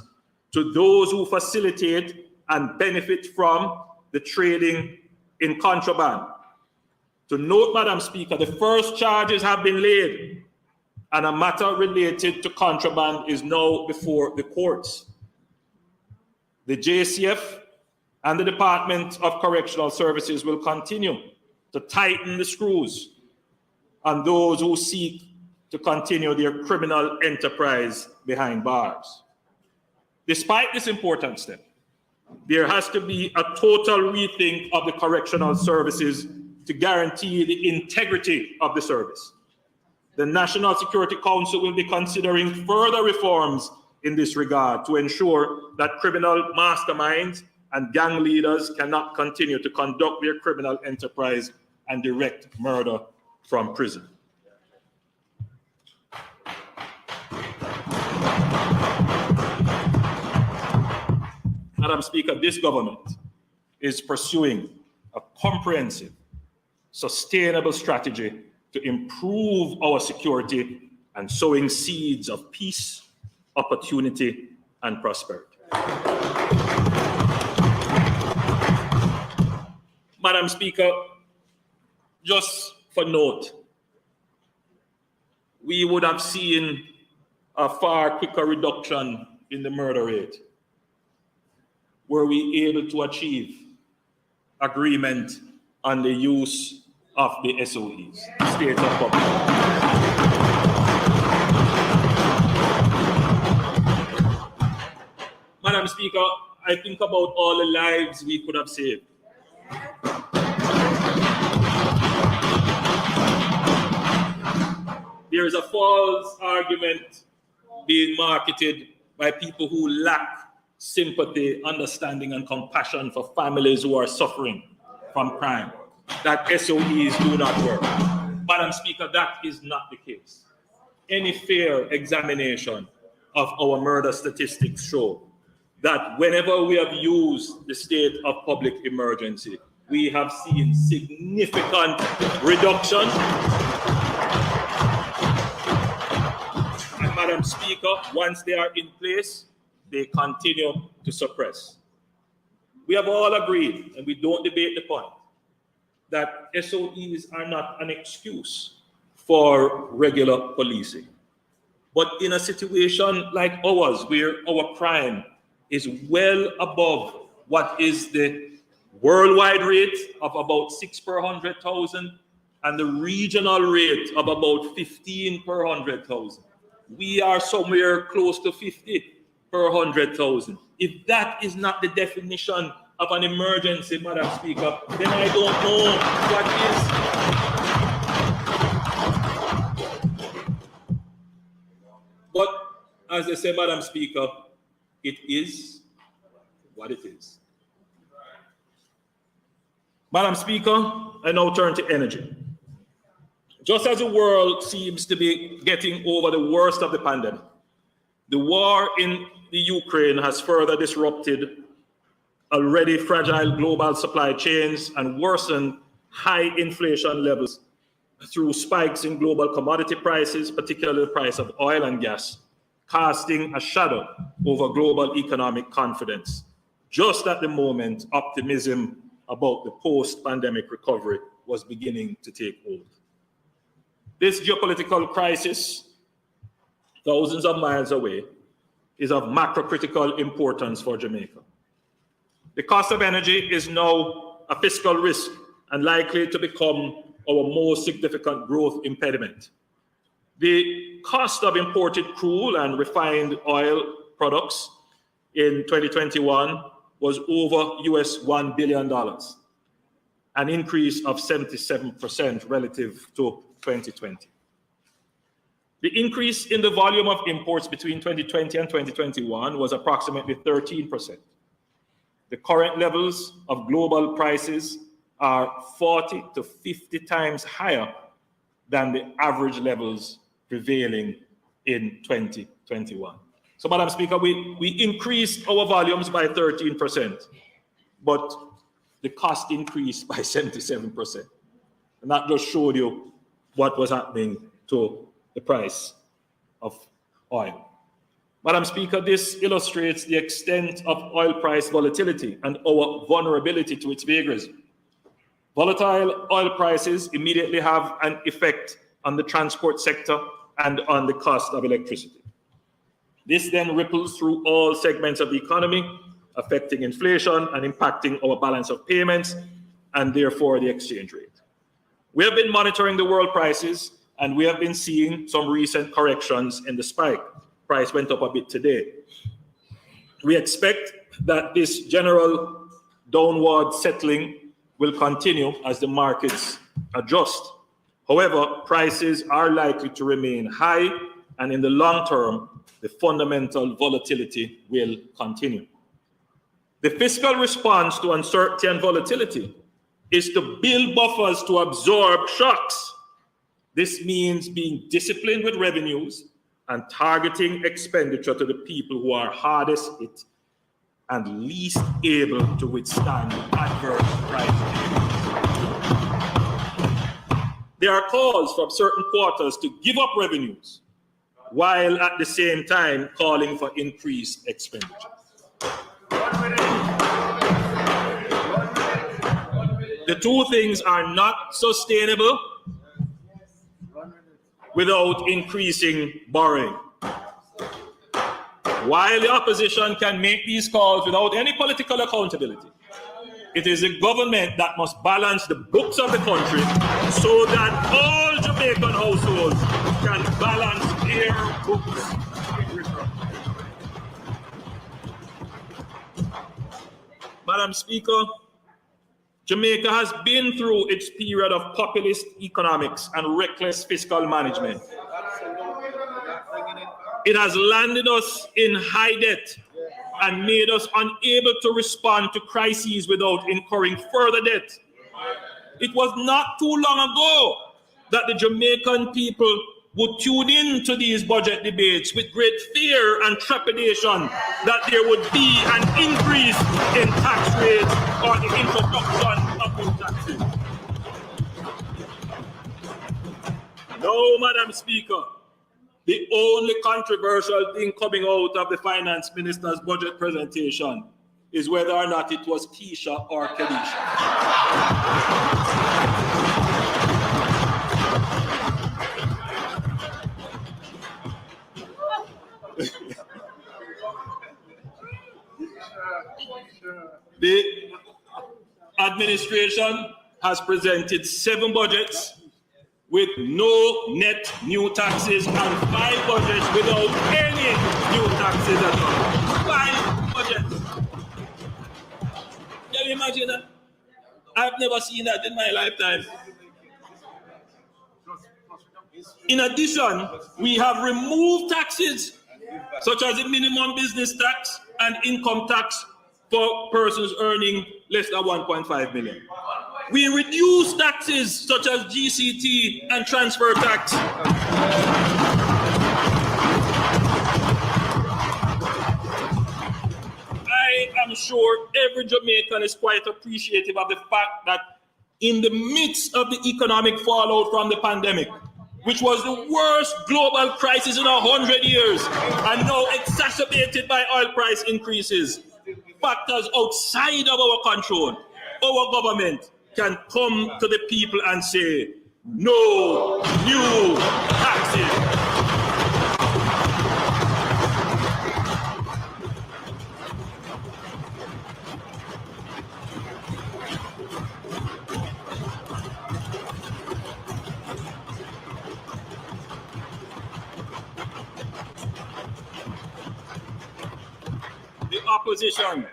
to those who facilitate and benefit from the trading in contraband. To note, Madam Speaker, the first charges have been laid and a matter related to contraband is now before the courts. The JCF and the Department of Correctional Services will continue to tighten the screws on those who seek to continue their criminal enterprise behind bars. Despite this important step, there has to be a total rethink of the correctional services to guarantee the integrity of the service. The National Security Council will be considering further reforms in this regard to ensure that criminal masterminds and gang leaders cannot continue to conduct their criminal enterprise and direct murder from prison. Madam Speaker, this government is pursuing a comprehensive, sustainable strategy to improve our security and sowing seeds of peace, opportunity, and prosperity. Madam Speaker, just for note, we would have seen a far quicker reduction in the murder rate were we able to achieve agreement on the use of the SOEs, state of public. Madam Speaker, I think about all the lives we could have saved. There is a false argument being marketed by people who lack sympathy, understanding, and compassion for families who are suffering from crime, that SOEs do not work. Madam Speaker, that is not the case. Any fair examination of our murder statistics show that whenever we have used the state of public emergency, we have seen significant reduction. And Madam Speaker, once they are in place, they continue to suppress. We have all agreed, and we don't debate the point, that SOEs are not an excuse for regular policing. But in a situation like ours, where our crime is well above what is the worldwide rate of about 6 per 100,000 and the regional rate of about 15 per 100,000, we are somewhere close to 50 per 100,000. If that is not the definition of an emergency, Madam Speaker, then I don't know what is. But as I say, Madam Speaker, it is what it is. Madam Speaker, I now turn to energy. Just as the world seems to be getting over the worst of the pandemic, the war in the Ukraine has further disrupted already fragile global supply chains and worsened high inflation levels through spikes in global commodity prices, particularly the price of oil and gas, casting a shadow over global economic confidence. Just at the moment, optimism about the post-pandemic recovery was beginning to take hold. This geopolitical crisis, thousands of miles away, is of macro-critical importance for Jamaica. The cost of energy is now a fiscal risk and likely to become our most significant growth impediment. The cost of imported crude and refined oil products in 2021 was over $1 billion, an increase of 77% relative to 2020. The increase in the volume of imports between 2020 and 2021 was approximately 13%. The current levels of global prices are 40 to 50 times higher than the average levels prevailing in 2021. So, Madam Speaker, we increased our volumes by 13%, but the cost increased by 77%. And that just showed you what was happening to the price of oil. Madam Speaker, this illustrates the extent of oil price volatility and our vulnerability to its vagaries. Volatile oil prices immediately have an effect on the transport sector and on the cost of electricity. This then ripples through all segments of the economy, affecting inflation and impacting our balance of payments and therefore the exchange rate. We have been monitoring the world prices and we have been seeing some recent corrections in the spike. Price went up a bit today. We expect that this general downward settling will continue as the markets adjust. However, prices are likely to remain high, and in the long term, the fundamental volatility will continue. The fiscal response to uncertainty and volatility is to build buffers to absorb shocks. This means being disciplined with revenues and targeting expenditure to the people who are hardest hit and least able to withstand adverse prices. There are calls from certain quarters to give up revenues, while at the same time calling for increased expenditure. The two things are not sustainable without increasing borrowing. While the opposition can make these calls without any political accountability, it is the government that must balance the books of the country so that all Jamaican households can balance their books. Madam Speaker, Jamaica has been through its period of populist economics and reckless fiscal management. It has landed us in high debt and made us unable to respond to crises without incurring further debt. It was not too long ago that the Jamaican people would tune in to these budget debates with great fear and trepidation that there would be an increase in tax rates or the introduction of new taxes. No, Madam Speaker, the only controversial thing coming out of the Finance Minister's budget presentation is whether or not it was Keisha or Kelisha. The administration has presented 7 budgets with no net new taxes and 5 budgets without any new taxes at all. 5 budgets. Can you imagine that? I've never seen that in my lifetime. In addition, we have removed taxes such as the minimum business tax and income tax for persons earning less than 1.5 million. We reduce taxes such as GCT and transfer tax. I am sure every Jamaican is quite appreciative of the fact that in the midst of the economic fallout from the pandemic, which was the worst global crisis in 100 years, and now exacerbated by oil price increases, factors outside of our control, our government can come to the people and say, no new taxes. The opposition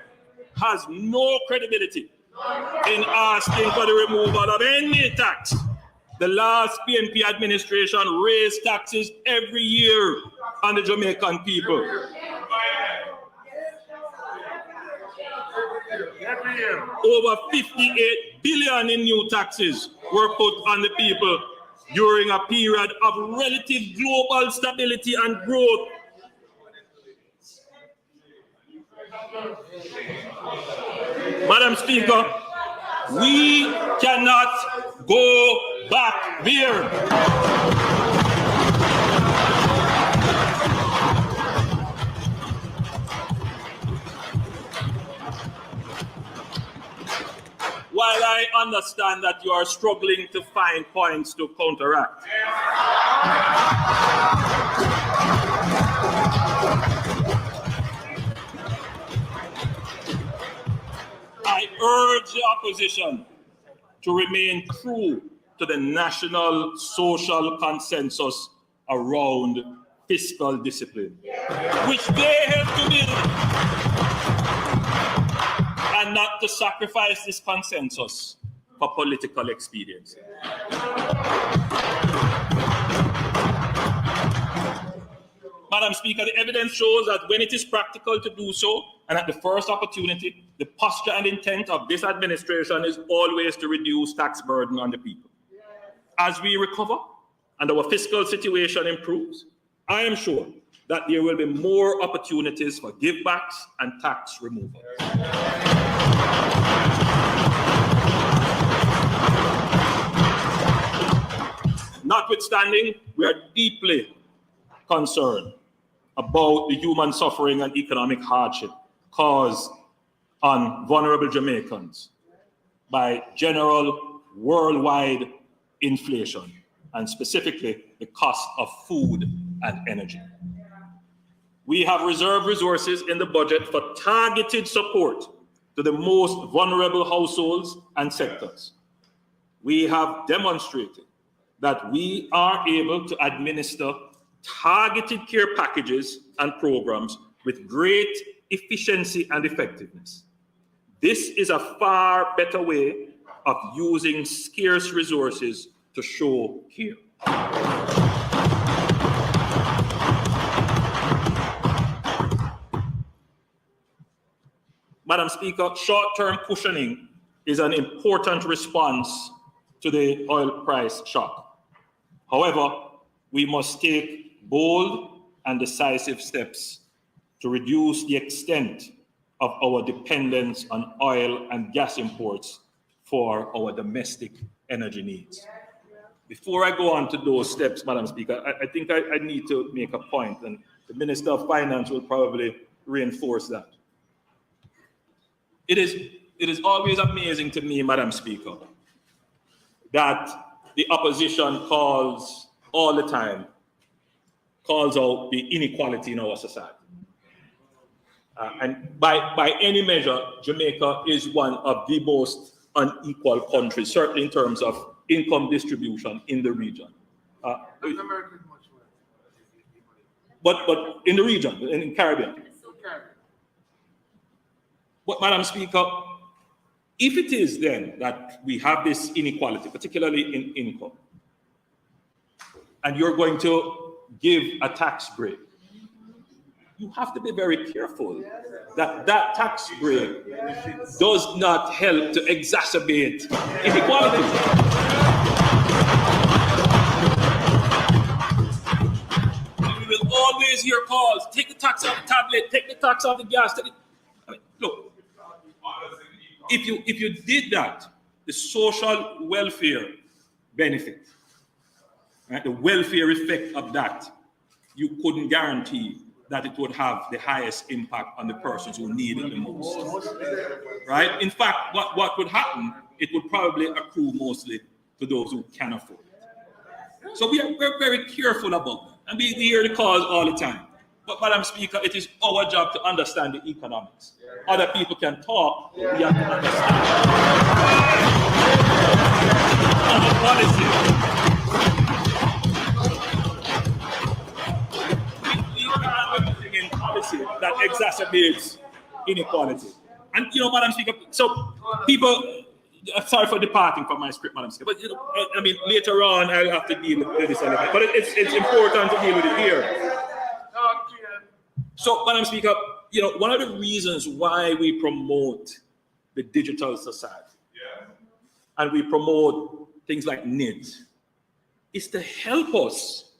has no credibility in asking for the removal of any tax. The last PNP administration raised taxes every year on the Jamaican people. Over 58 billion in new taxes were put on the people during a period of relative global stability and growth. Madam Speaker, we cannot go back there. While I understand that you are struggling to find points to counteract, I urge the opposition to remain true to the national social consensus around fiscal discipline, which they helped to build, and not to sacrifice this consensus for political expediency. Madam Speaker, the evidence shows that when it is practical to do so, and at the first opportunity, the posture and intent of this administration is always to reduce tax burden on the people. As we recover and our fiscal situation improves, I am sure that there will be more opportunities for givebacks and tax removal. Notwithstanding, we are deeply concerned about the human suffering and economic hardship caused on vulnerable Jamaicans by general worldwide inflation, and specifically the cost of food and energy. We have reserved resources in the budget for targeted support to the most vulnerable households and sectors. We have demonstrated that we are able to administer targeted care packages and programs with great efficiency and effectiveness. This is a far better way of using scarce resources to show care. Madam Speaker, short-term cushioning is an important response to the oil price shock. However, we must take bold and decisive steps to reduce the extent of our dependence on oil and gas imports for our domestic energy needs. Before I go on to those steps, Madam Speaker, I think I need to make a point, and the Minister of Finance will probably reinforce that. It is always amazing to me, Madam Speaker, that the opposition calls all the time, calls out the inequality in our society. And by any measure, Jamaica is one of the most unequal countries, certainly in terms of income distribution in the region. But in the region, in Caribbean. But Madam Speaker, if it is then that we have this inequality, particularly in income, and you're going to give a tax break, you have to be very careful that that tax break does not help to exacerbate inequality. We will always hear calls, take the tax off the tablet, take the tax off the gas. Look, if you did that, the social welfare benefit, right, the welfare effect of that, you couldn't guarantee that it would have the highest impact on the persons who need it the most. Right? In fact, what would happen, it would probably accrue mostly to those who can afford it. So we're very careful about that. And we hear the calls all the time. But Madam Speaker, it is our job to understand the economics. Other people can talk, but we have to understand. Our policy. That exacerbates inequality. And Madam Speaker, so people, sorry for departing from my script, Madam Speaker, but I mean, later on I'll have to deal with this element, but it's important to deal with it here. So, Madam Speaker, one of the reasons why we promote the digital society and we promote things like NID is to help us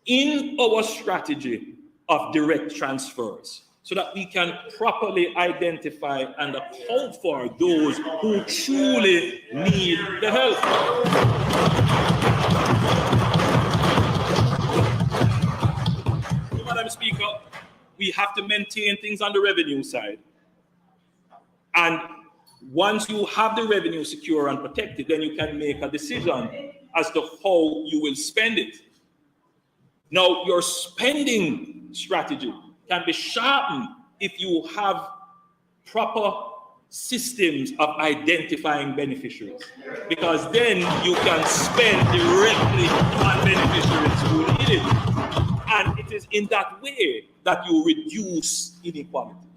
in our strategy of direct transfers so that we can properly identify and account for those who truly need the help. Madam Speaker, we have to maintain things on the revenue side. And once you have the revenue secure and protected, then you can make a decision as to how you will spend it. Now, your spending strategy can be sharpened if you have proper systems of identifying beneficiaries, because then you can spend directly on beneficiaries who need it. And it is in that way that you reduce inequality.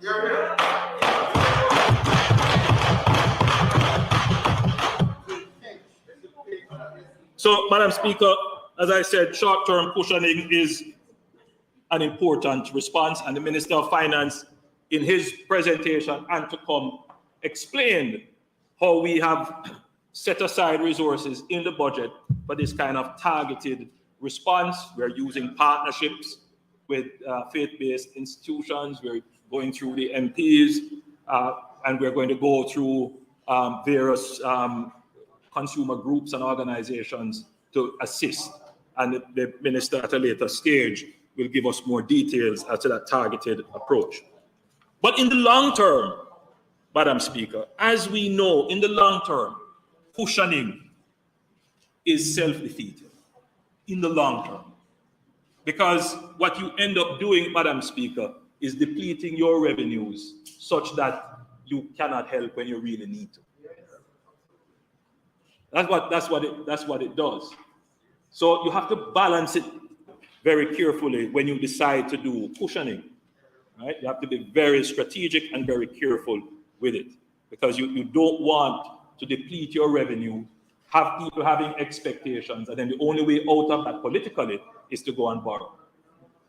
So, Madam Speaker, as I said, short-term cushioning is an important response, and the Minister of Finance, in his presentation and to come, explained how we have set aside resources in the budget for this kind of targeted response. We're using partnerships with faith-based institutions. We're going through the MPs, and we're going to go through various consumer groups and organizations to assist. And the minister at a later stage will give us more details as to that targeted approach. But in the long term, Madam Speaker, as we know, in the long term, cushioning is self-defeating in the long term. Because what you end up doing, Madam Speaker, is depleting your revenues such that you cannot help when you really need to. That's what it does. So you have to balance it very carefully when you decide to do cushioning, right? You have to be very strategic and very careful with it, because you don't want to deplete your revenue, have people having expectations, and then the only way out of that politically is to go and borrow.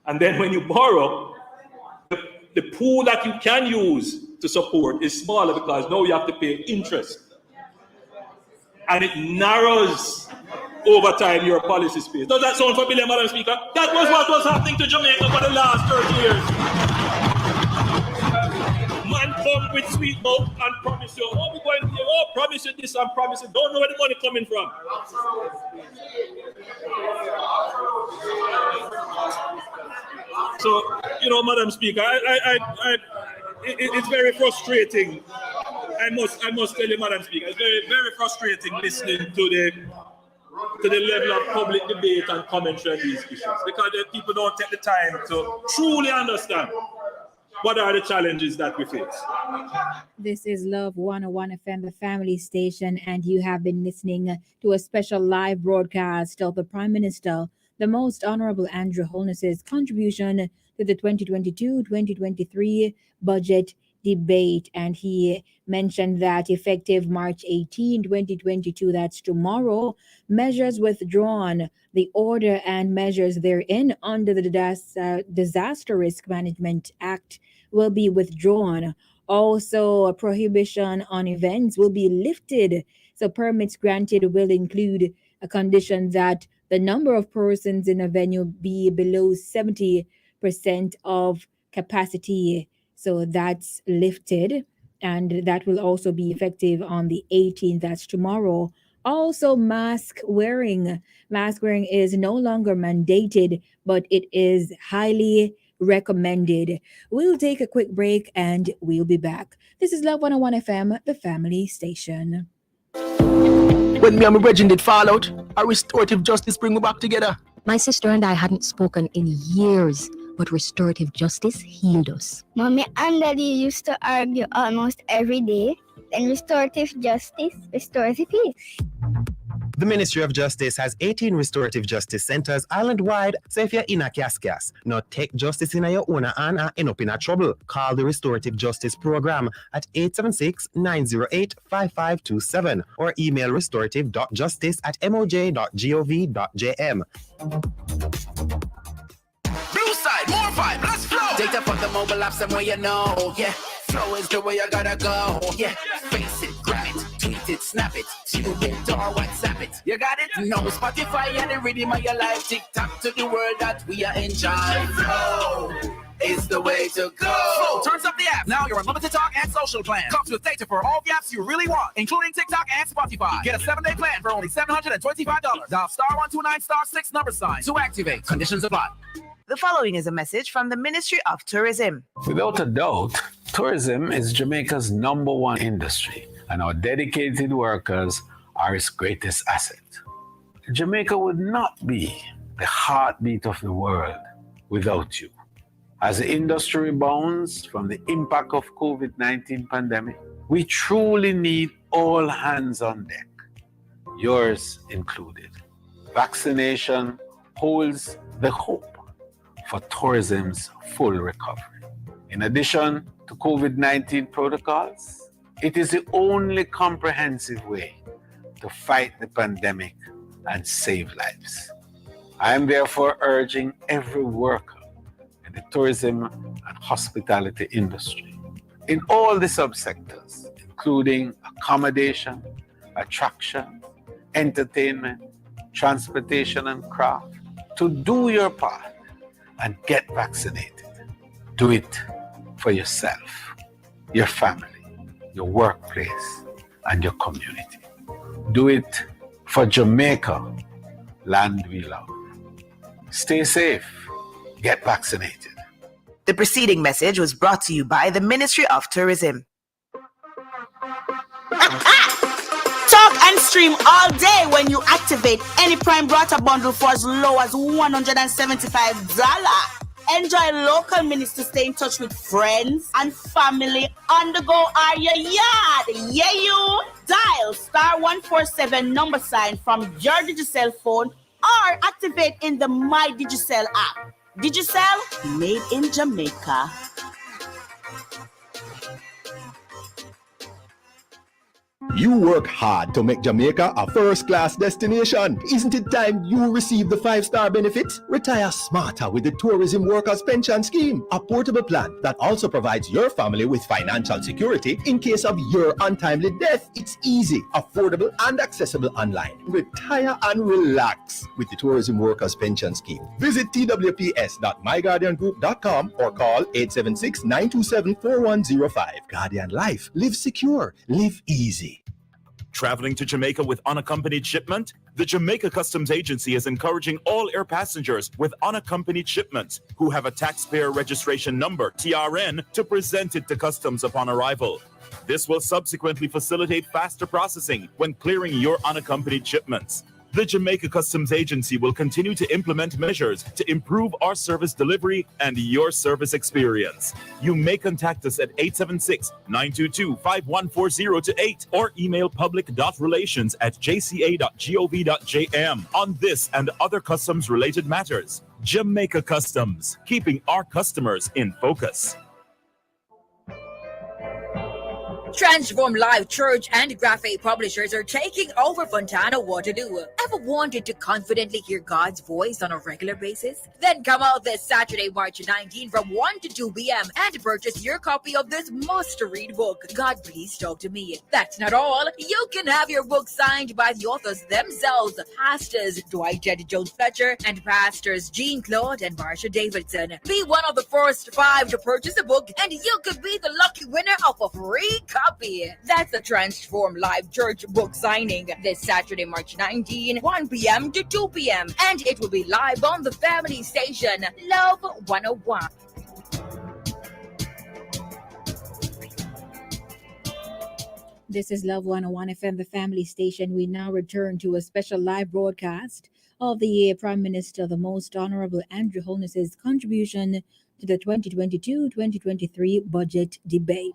And then when you borrow, the pool that you can use to support is smaller because now you have to pay interest. And it narrows over time your policy space. Does that sound familiar, Madam Speaker? That was what was happening to Jamaica for the last 30 years. Man come with sweet mouth and promise you, oh, we're going to promise you this and promise you, don't know where the money coming from. So, Madam Speaker, it's very frustrating. I must tell you, Madam Speaker, it's very, very frustrating listening to the level of public debate and commentary on these issues, because the people don't take the time to truly understand what are the challenges that we face. This is Love 101 FM, the family station, and you have been listening to a special live broadcast of the Prime Minister, the Most Honourable Andrew Holness's contribution to the 2022-2023 budget debate. And he mentioned that effective March 18, 2022, that's tomorrow, measures withdrawn, the order and measures therein under the Disaster Risk Management Act will be withdrawn. Also, a prohibition on events will be lifted. So permits granted will include a condition that the number of persons in a venue be below 70% of capacity. So that's lifted, and that will also be effective on the 18th, that's tomorrow. Also, mask wearing. Mask wearing is no longer mandated, but it is highly recommended. We'll take a quick break and we'll be back. This is Love 101 FM, the family station. When me and my brethren did fall out, our restorative justice bring me back together. My sister and I hadn't spoken in years, but restorative justice healed us. Mommy and Daddy used to argue almost every day. Then restorative justice restores the peace. The Ministry of Justice has 18 restorative justice centers island-wide, so if you're in a cascas, now take justice in your own hand and end up in a trouble. Call the Restorative Justice Program at 876-908-5527 or email restorative.justice@moj.gov.jm. Blue side, more vibe, let's flow. Data from the mobile apps and where you know, yeah. Flow is the way you gotta go, yeah. Face it, grab it, tweet it, snap it, tune it, or WhatsApp it. You got it? No, Spotify and the rhythm of your life. TikTok to the world that we are enjoying. Flow is the way to go. Flow turns up the app. Now your unlimited talk and social plan comes with data for all the apps you really want, including TikTok and Spotify. Get a 7-day plan for only $725. Dial *129*6 to activate. Conditions apply. The following is a message from the Ministry of Tourism. Without a doubt, tourism is Jamaica's #1 industry, and our dedicated workers are its greatest asset. Jamaica would not be the heartbeat of the world without you. As the industry rebounds from the impact of COVID-19 pandemic, we truly need all hands on deck, yours included. Vaccination holds the hope for tourism's full recovery. In addition to COVID-19 protocols, it is the only comprehensive way to fight the pandemic and save lives. I am therefore urging every worker in the tourism and hospitality industry, in all the subsectors, including accommodation, attraction, entertainment, transportation, and craft, to do your part and get vaccinated. Do it for yourself, your family, your workplace, and your community. Do it for Jamaica, land we love. Stay safe. Get vaccinated. The preceding message was brought to you by the Ministry of Tourism. Talk and stream all day when you activate any Prime Brata bundle for as low as $175. Enjoy local minutes to stay in touch with friends and family on the go or your yard. Yeah, you dial *147 from your Digicel phone or activate in the My Digicel app. Digicel, made in Jamaica. You work hard to make Jamaica a first-class destination. Isn't it time you receive the 5-star benefits? Retire smarter with the Tourism Workers Pension Scheme, a portable plan that also provides your family with financial security in case of your untimely death. It's easy, affordable, and accessible online. Retire and relax with the Tourism Workers Pension Scheme. Visit twps.myguardiangroup.com or call 876-927-4105. Guardian Life. Live secure. Live easy. Traveling to Jamaica with unaccompanied shipment? The Jamaica Customs Agency is encouraging all air passengers with unaccompanied shipments who have a taxpayer registration number, TRN, to present it to customs upon arrival. This will subsequently facilitate faster processing when clearing your unaccompanied shipments. The Jamaica Customs Agency will continue to implement measures to improve our service delivery and your service experience. You may contact us at 876-922-5140-8 or email public.relations@jca.gov.jm on this and other customs-related matters. Jamaica Customs, keeping our customers in focus. Transform Live Church and Graphic Publishers are taking over Fontana Waterloo. Ever wanted to confidently hear God's voice on a regular basis? Then come out this Saturday, March 19 from 1 to 2 p.m. and purchase your copy of this must-read book, God Please Talk to Me. That's not all. You can have your book signed by the authors themselves, Pastors Dwight J. Jones Fletcher and Pastors Jean Claude and Marsha Davidson. Be one of the first 5 to purchase a book and you could be the lucky winner of a free copy. That's the Transform Live Church book signing this Saturday, March 19, 1 p.m. to 2 p.m. And it will be live on the family station, Love 101. This is Love 101 FM, the family station. We now return to a special live broadcast of the Prime Minister, the Most Honourable Andrew Holness's contribution to the 2022-2023 budget debate.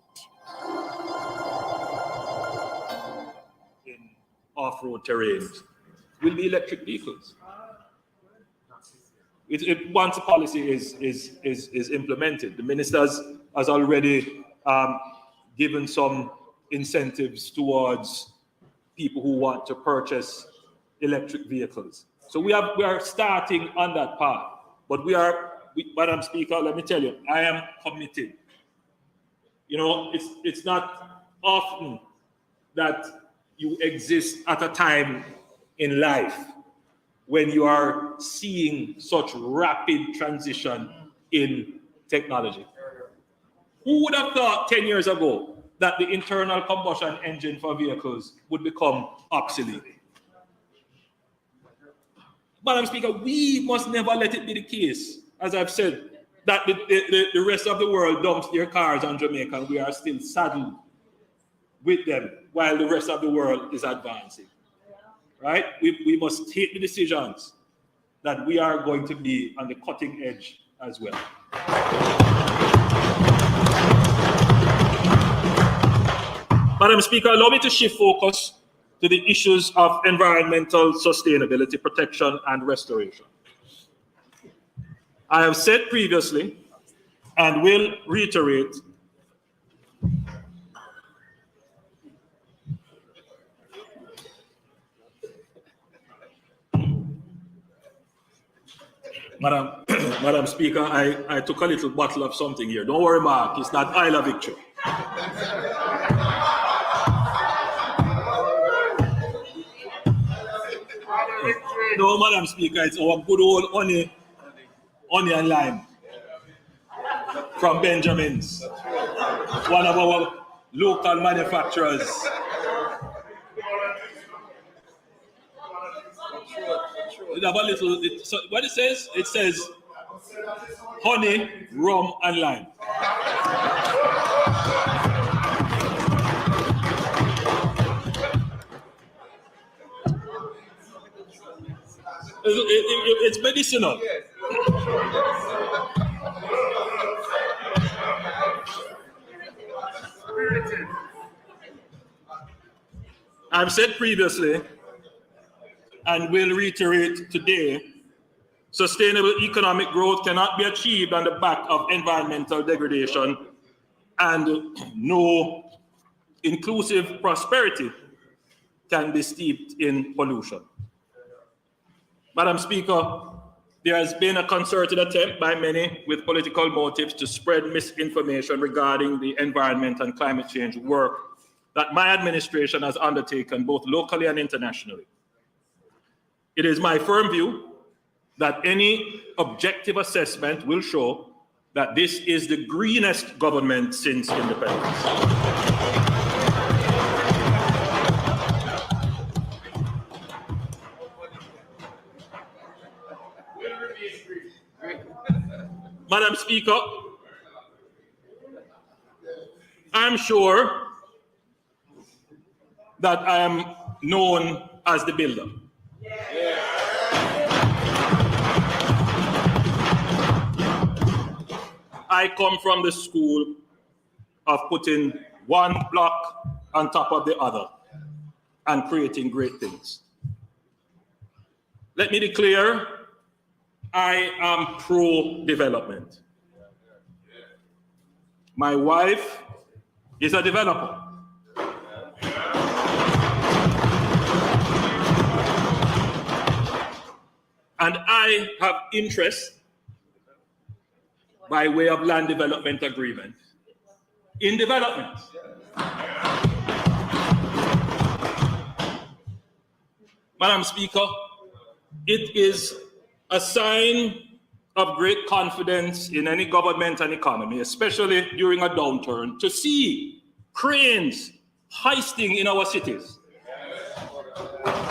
Off-road terrains will be electric vehicles. Once the policy is implemented, the minister has already given some incentives towards people who want to purchase electric vehicles. So we are starting on that path. But Madam Speaker, let me tell you, I am committed. You know, it's not often that you exist at a time in life when you are seeing such rapid transition in technology. Who would have thought 10 years ago that the internal combustion engine for vehicles would become obsolete? Madam Speaker, we must never let it be the case, as I've said, that the rest of the world dumps their cars on Jamaica and we are still saddled with them while the rest of the world is advancing, right? We must take the decisions that we are going to be on the cutting edge as well. Madam Speaker, allow me to shift focus to the issues of environmental sustainability, protection, and restoration. I have said previously and will reiterate Madam Speaker, I took a little bottle of something here. Don't worry, Mark. It's not Isla Victory. No, Madam Speaker, it's our good old honey and lime from Benjamin's, one of our local manufacturers. It have a little, so what it says? It says honey, rum, and lime. It's medicinal. I've said previously and will reiterate today, sustainable economic growth cannot be achieved on the back of environmental degradation, and no inclusive prosperity can be steeped in pollution. Madam Speaker, there has been a concerted attempt by many with political motives to spread misinformation regarding the environment and climate change work that my administration has undertaken both locally and internationally. It is my firm view that any objective assessment will show that this is the greenest government since independence. Madam Speaker, I'm sure that I am known as the builder. I come from the school of putting one block on top of the other and creating great things. Let me declare, I am pro-development. My wife is a developer. And I have interest by way of land development agreement in development. Madam Speaker, it is a sign of great confidence in any government and economy, especially during a downturn, to see cranes hoisting in our cities.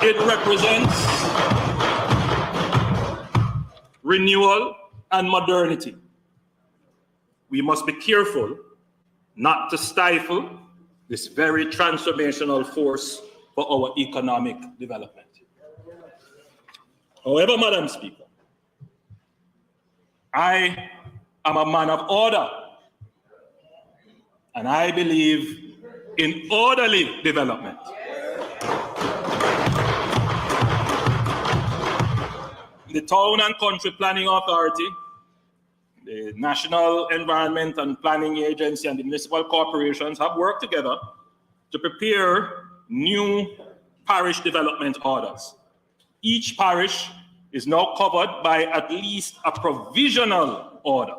It represents renewal and modernity. We must be careful not to stifle this very transformational force for our economic development. However, Madam Speaker, I am a man of order, and I believe in orderly development. The Town and Country Planning Authority, the National Environment and Planning Agency, and the municipal corporations have worked together to prepare new parish development orders. Each parish is now covered by at least a provisional order.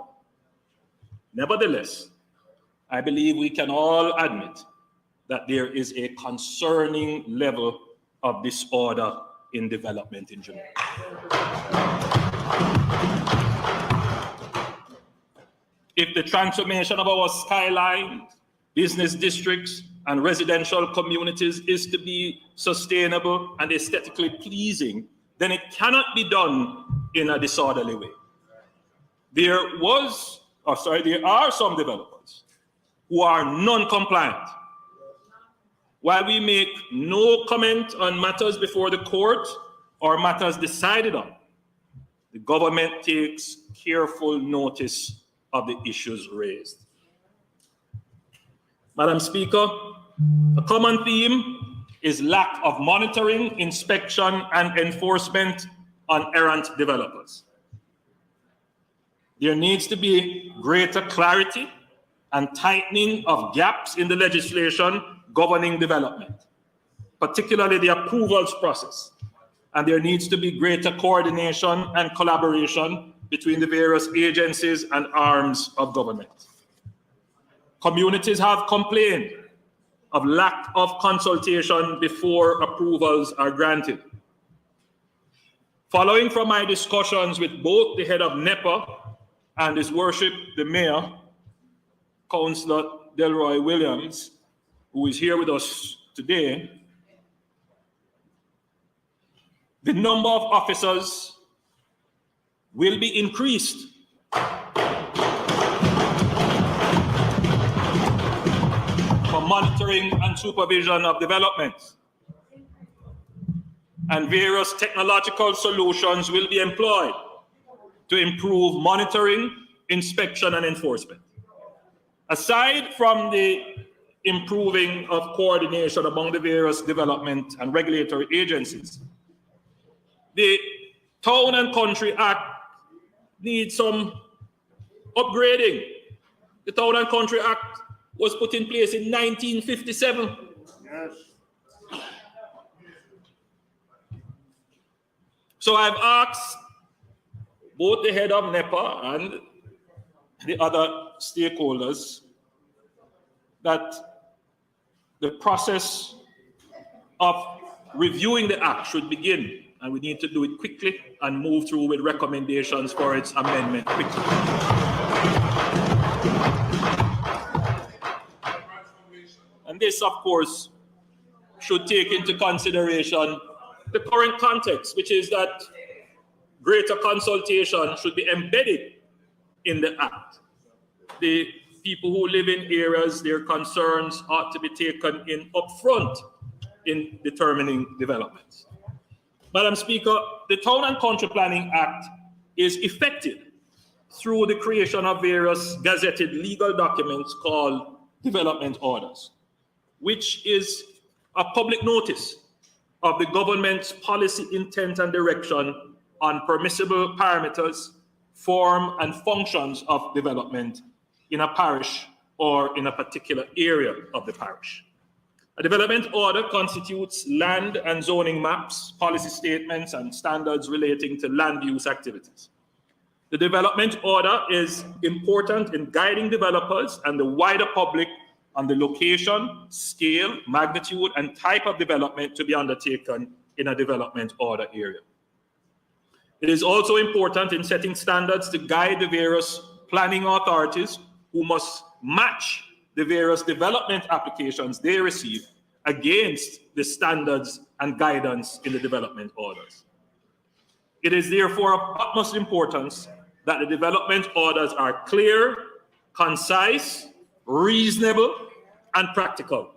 Nevertheless, I believe we can all admit that there is a concerning level of disorder in development in Jamaica. If the transformation of our skyline, business districts, and residential communities is to be sustainable and aesthetically pleasing, then it cannot be done in a disorderly way. There are some developers who are non-compliant. While we make no comment on matters before the court or matters decided on, the government takes careful notice of the issues raised. Madam Speaker, a common theme is lack of monitoring, inspection, and enforcement on errant developers. There needs to be greater clarity and tightening of gaps in the legislation governing development, particularly the approvals process. And there needs to be greater coordination and collaboration between the various agencies and arms of government. Communities have complained of lack of consultation before approvals are granted. Following from my discussions with both the head of NEPA and His Worship the Mayor, Councillor Delroy Williams, who is here with us today, the number of officers will be increased for monitoring and supervision of development. And various technological solutions will be employed to improve monitoring, inspection, and enforcement. Aside from the improving of coordination among the various development and regulatory agencies, the Town and Country Act needs some upgrading. The Town and Country Act was put in place in 1957. Yes. So I've asked both the head of NEPA and the other stakeholders that the process of reviewing the act should begin, and we need to do it quickly and move through with recommendations for its amendment quickly. And this, of course, should take into consideration the current context, which is that greater consultation should be embedded in the act. The people who live in areas, their concerns ought to be taken in upfront in determining developments. Madam Speaker, the Town and Country Planning Act is effected through the creation of various gazetted legal documents called development orders, which is a public notice of the government's policy intent and direction on permissible parameters, form, and functions of development in a parish or in a particular area of the parish. A development order constitutes land and zoning maps, policy statements, and standards relating to land use activities. The development order is important in guiding developers and the wider public on the location, scale, magnitude, and type of development to be undertaken in a development order area. It is also important in setting standards to guide the various planning authorities who must match the various development applications they receive against the standards and guidance in the development orders. It is therefore of utmost importance that the development orders are clear, concise, reasonable, and practical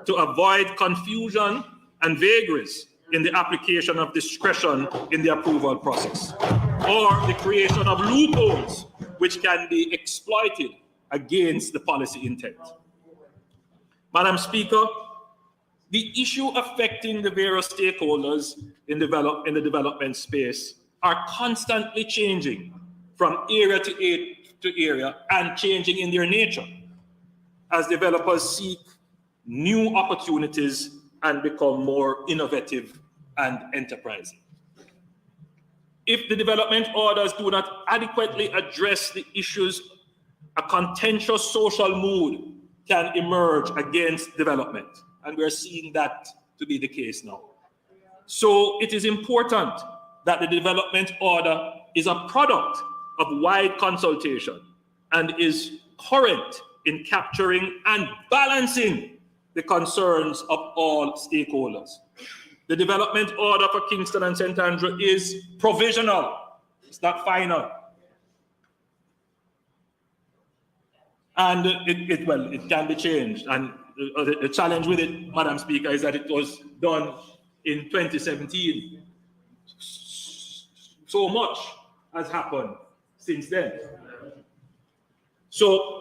to avoid confusion and vagaries in the application of discretion in the approval process, or the creation of loopholes which can be exploited against the policy intent. Madam Speaker, the issue affecting the various stakeholders in the development space are constantly changing from area to area and changing in their nature as developers seek new opportunities and become more innovative and enterprising. If the development orders do not adequately address the issues, a contentious social mood can emerge against development, and we're seeing that to be the case now. So it is important that the development order is a product of wide consultation and is current in capturing and balancing the concerns of all stakeholders. The development order for Kingston and St. Andrew is provisional. It's not final. And it can be changed. And the challenge with it, Madam Speaker, is that it was done in 2017. So much has happened since then. So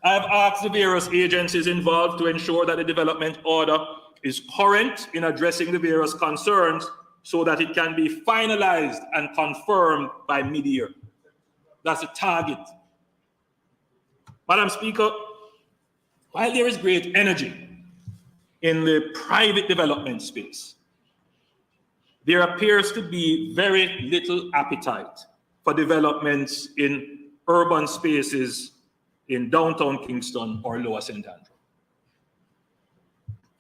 I've asked the various agencies involved to ensure that the development order is current in addressing the various concerns so that it can be finalized and confirmed by mid-year. That's the target. Madam Speaker, while there is great energy in the private development space, there appears to be very little appetite for developments in urban spaces in downtown Kingston or Lower St. Andrew.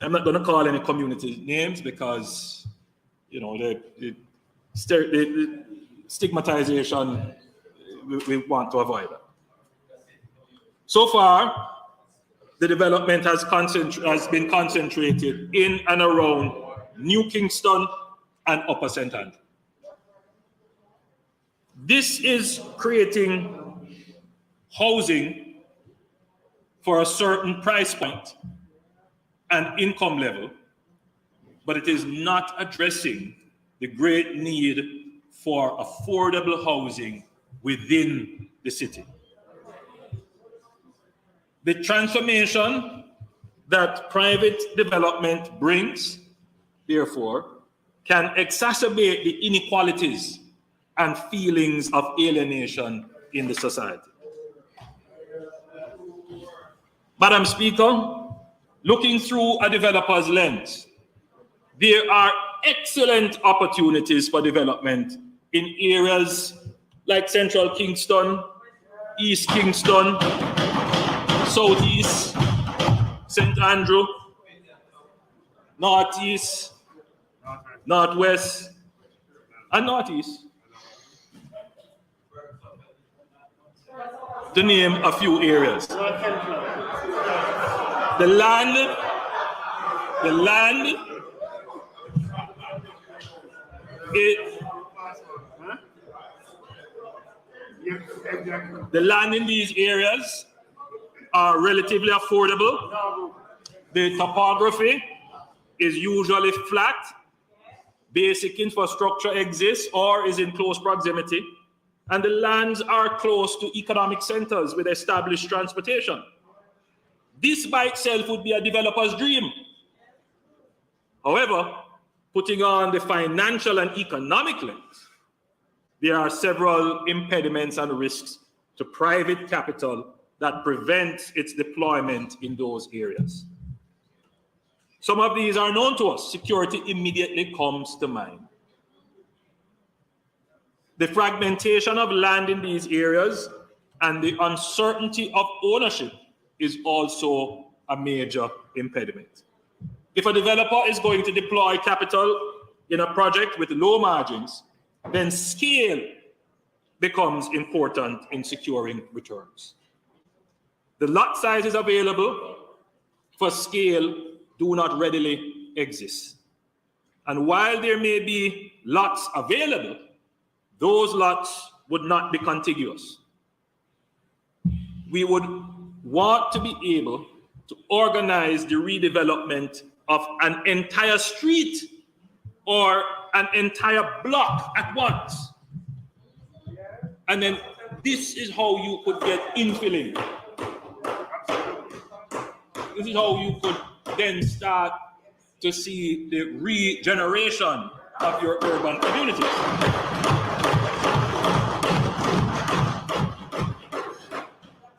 I'm not going to call any community names because, you know, the stigmatization, we want to avoid that. So far, the development has been concentrated in and around New Kingston and Upper St. Andrew. This is creating housing for a certain price point and income level, but it is not addressing the great need for affordable housing within the city. The transformation that private development brings, therefore, can exacerbate the inequalities and feelings of alienation in the society. Madam Speaker, looking through a developer's lens, there are excellent opportunities for development in areas like Central Kingston, East Kingston, Southeast, St. Andrew, Northeast, Northwest, and Northeast, to name a few areas. The land in these areas are relatively affordable. The topography is usually flat. Basic infrastructure exists or is in close proximity. And the lands are close to economic centers with established transportation. This by itself would be a developer's dream. However, putting on the financial and economic lens, there are several impediments and risks to private capital that prevent its deployment in those areas. Some of these are known to us. Security immediately comes to mind. The fragmentation of land in these areas and the uncertainty of ownership is also a major impediment. If a developer is going to deploy capital in a project with low margins, then scale becomes important in securing returns. The lot sizes available for scale do not readily exist. And while there may be lots available, those lots would not be contiguous. We would want to be able to organize the redevelopment of an entire street or an entire block at once. And then this is how you could get infilling. This is how you could then start to see the regeneration of your urban communities.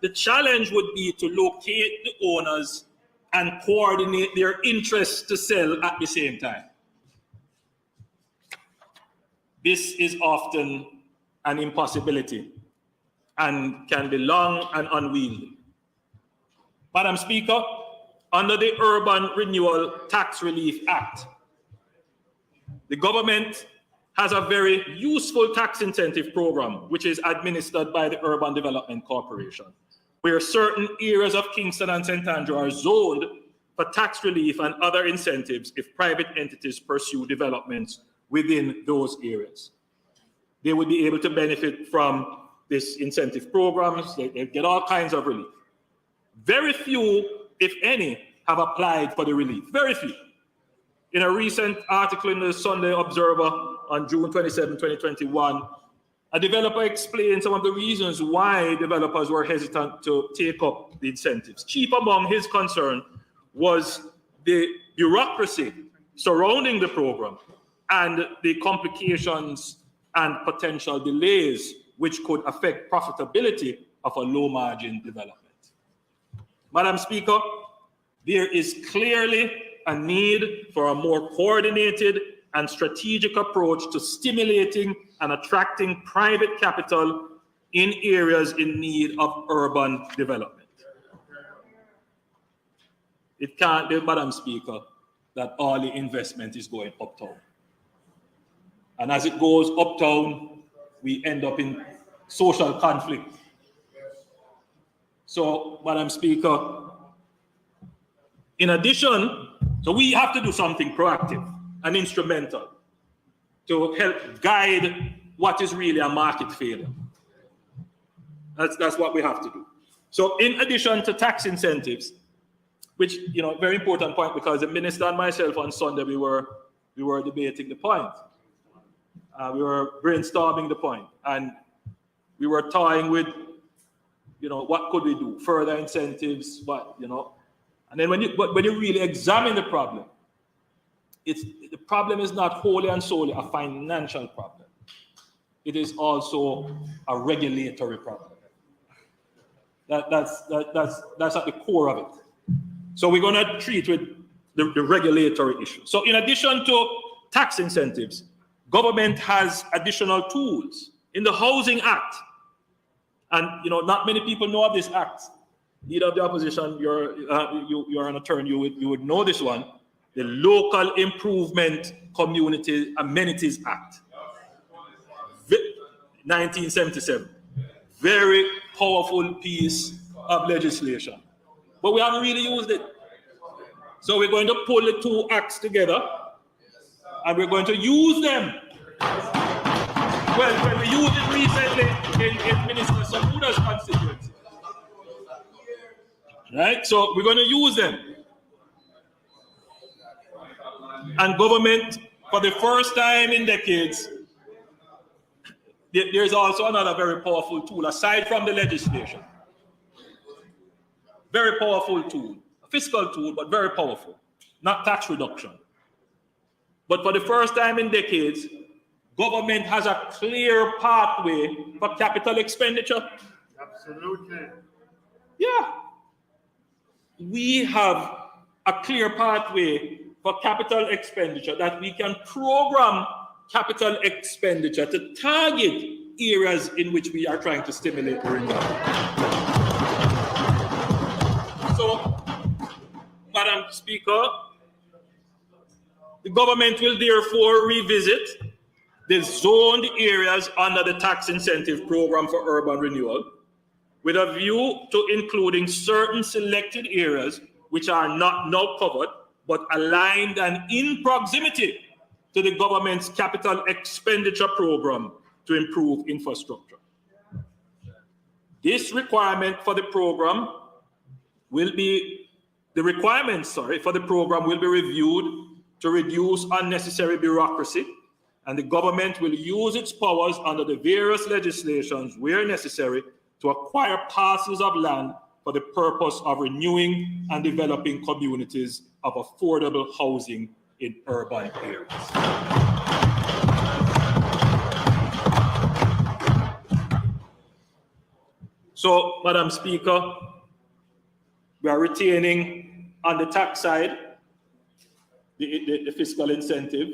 The challenge would be to locate the owners and coordinate their interests to sell at the same time. This is often an impossibility and can be long and unwieldy. Madam Speaker, under the Urban Renewal Tax Relief Act, the government has a very useful tax incentive program, which is administered by the Urban Development Corporation, where certain areas of Kingston and St. Andrew are zoned for tax relief and other incentives if private entities pursue developments within those areas. They would be able to benefit from this incentive programs. They get all kinds of relief. Very few, if any, have applied for the relief. Very few. In a recent article in the Sunday Observer on June 27, 2021, a developer explained some of the reasons why developers were hesitant to take up the incentives. Chief among his concern was the bureaucracy surrounding the program and the complications and potential delays which could affect profitability of a low-margin development. Madam Speaker, there is clearly a need for a more coordinated and strategic approach to stimulating and attracting private capital in areas in need of urban development. It can't be, Madam Speaker, that all the investment is going uptown. And as it goes uptown, we end up in social conflict. So, Madam Speaker, in addition, so we have to do something proactive and instrumental to help guide what is really a market failure. That's what we have to do. So in addition to tax incentives, which, you know, very important point, because the minister and myself on Sunday, we were debating the point. We were brainstorming the point, and we were toying with, you know, what could we do? Further incentives, what, you know? And then when you really examine the problem, the problem is not wholly and solely a financial problem. It is also a regulatory problem. That's at the core of it. So we're going to treat with the regulatory issue. So in addition to tax incentives, government has additional tools in the Housing Act. And not many people know of this act. Leader of the opposition, you're an attorney, you would know this one. The Local Improvement Community Amenities Act, 1977. Very powerful piece of legislation. But we haven't really used it. So we're going to pull the two acts together and we're going to use them. Well, when we used it recently in Minister Samuda's constituency. Right? So we're going to use them. And government, for the first time in decades, there's also another very powerful tool, aside from the legislation. Very powerful tool. A fiscal tool, but very powerful. Not tax reduction. But for the first time in decades, government has a clear pathway for capital expenditure. Absolutely. Yeah. We have a clear pathway for capital expenditure that we can program capital expenditure to target areas in which we are trying to stimulate the renewal. So, Madam Speaker, the government will therefore revisit the zoned areas under the tax incentive program for urban renewal with a view to including certain selected areas which are not now covered but aligned and in proximity to the government's capital expenditure program to improve infrastructure. This requirement for the program will be, the requirements, for the program will be reviewed to reduce unnecessary bureaucracy, and the government will use its powers under the various legislations where necessary to acquire parcels of land for the purpose of renewing and developing communities of affordable housing in urban areas. So, Madam Speaker, we are retaining on the tax side the fiscal incentive.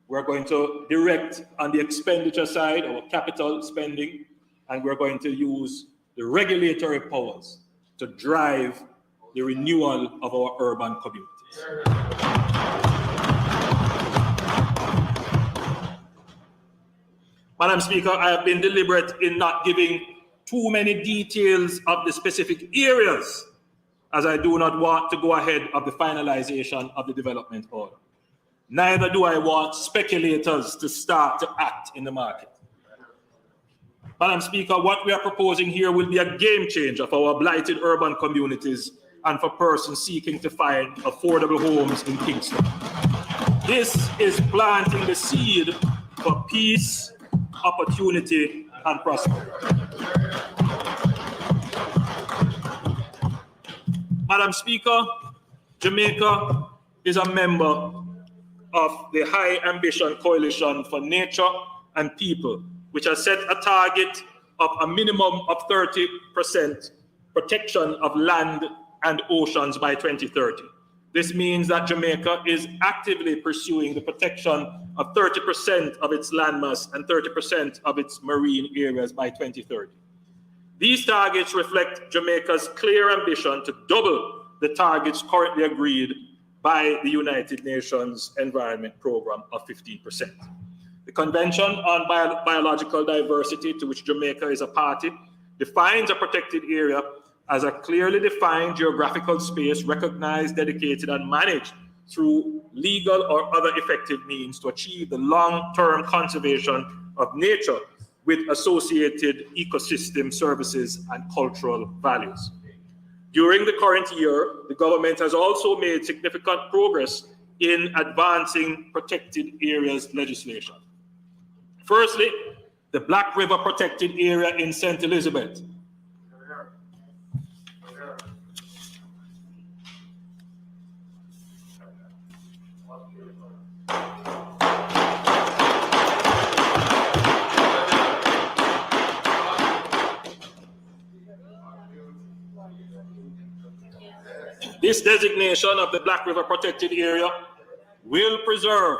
We're going to direct on the expenditure side our capital spending, and we're going to use the regulatory powers to drive the renewal of our urban communities. Madam Speaker, I have been deliberate in not giving too many details of the specific areas, as I do not want to go ahead of the finalization of the development order. Neither do I want speculators to start to act in the market. Madam Speaker, what we are proposing here will be a game changer for our blighted urban communities and for persons seeking to find affordable homes in Kingston. This is planting the seed for peace, opportunity, and prosperity. Madam Speaker, Jamaica is a member of the High Ambition Coalition for Nature and People, which has set a target of a minimum of 30% protection of land and oceans by 2030. This means that Jamaica is actively pursuing the protection of 30% of its landmass and 30% of its marine areas by 2030. These targets reflect Jamaica's clear ambition to double the targets currently agreed by the United Nations Environment Program of 15%. The Convention on Biological Diversity, to which Jamaica is a party, defines a protected area as a clearly defined geographical space recognized, dedicated, and managed through legal or other effective means to achieve the long-term conservation of nature with associated ecosystem services and cultural values. During the current year, the government has also made significant progress in advancing protected areas legislation. Firstly, the Black River Protected Area in St. Elizabeth. This designation of the Black River Protected Area will preserve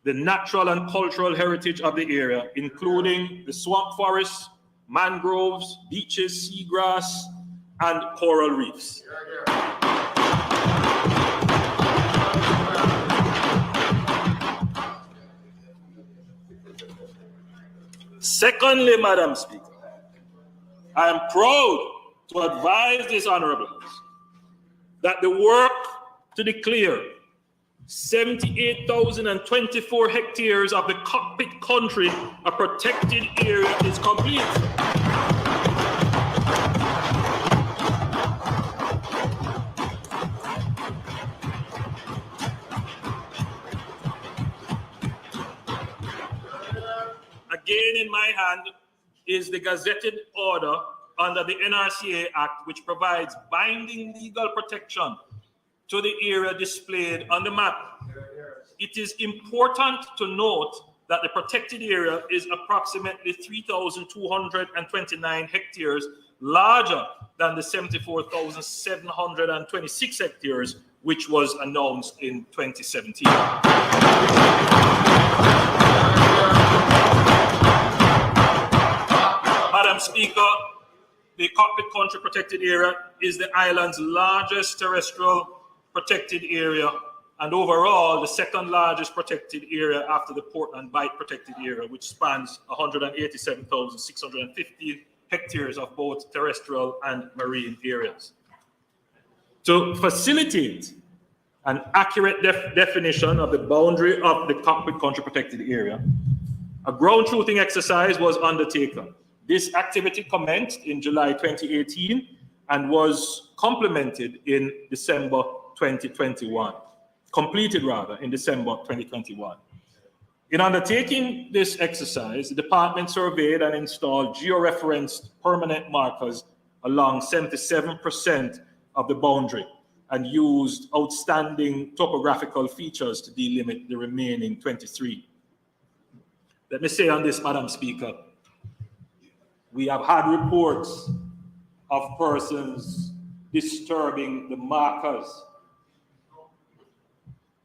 the natural and cultural heritage of the area, including the swamp forests, mangroves, beaches, seagrass, and coral reefs. Secondly, Madam Speaker, I am proud to advise this Honourable that the work to declare 78,024 hectares of the cockpit country a protected area is complete. Again in my hand is the gazetted order under the NRCA Act, which provides binding legal protection to the area displayed on the map. It is important to note that the protected area is approximately 3,229 hectares larger than the 74,726 hectares, which was announced in 2017. Madam Speaker, the Cockpit Country Protected Area is the island's largest terrestrial protected area, and overall the second largest protected area after the Portland Bight Protected Area, which spans 187,650 hectares of both terrestrial and marine areas. To facilitate an accurate definition of the boundary of the Cockpit Country Protected Area, a ground truthing exercise was undertaken. This activity commenced in July 2018 and was completed in December 2021, completed rather in December 2021. In undertaking this exercise, the department surveyed and installed georeferenced permanent markers along 77% of the boundary and used outstanding topographical features to delimit the remaining 23. Let me say on this, Madam Speaker, we have had reports of persons disturbing the markers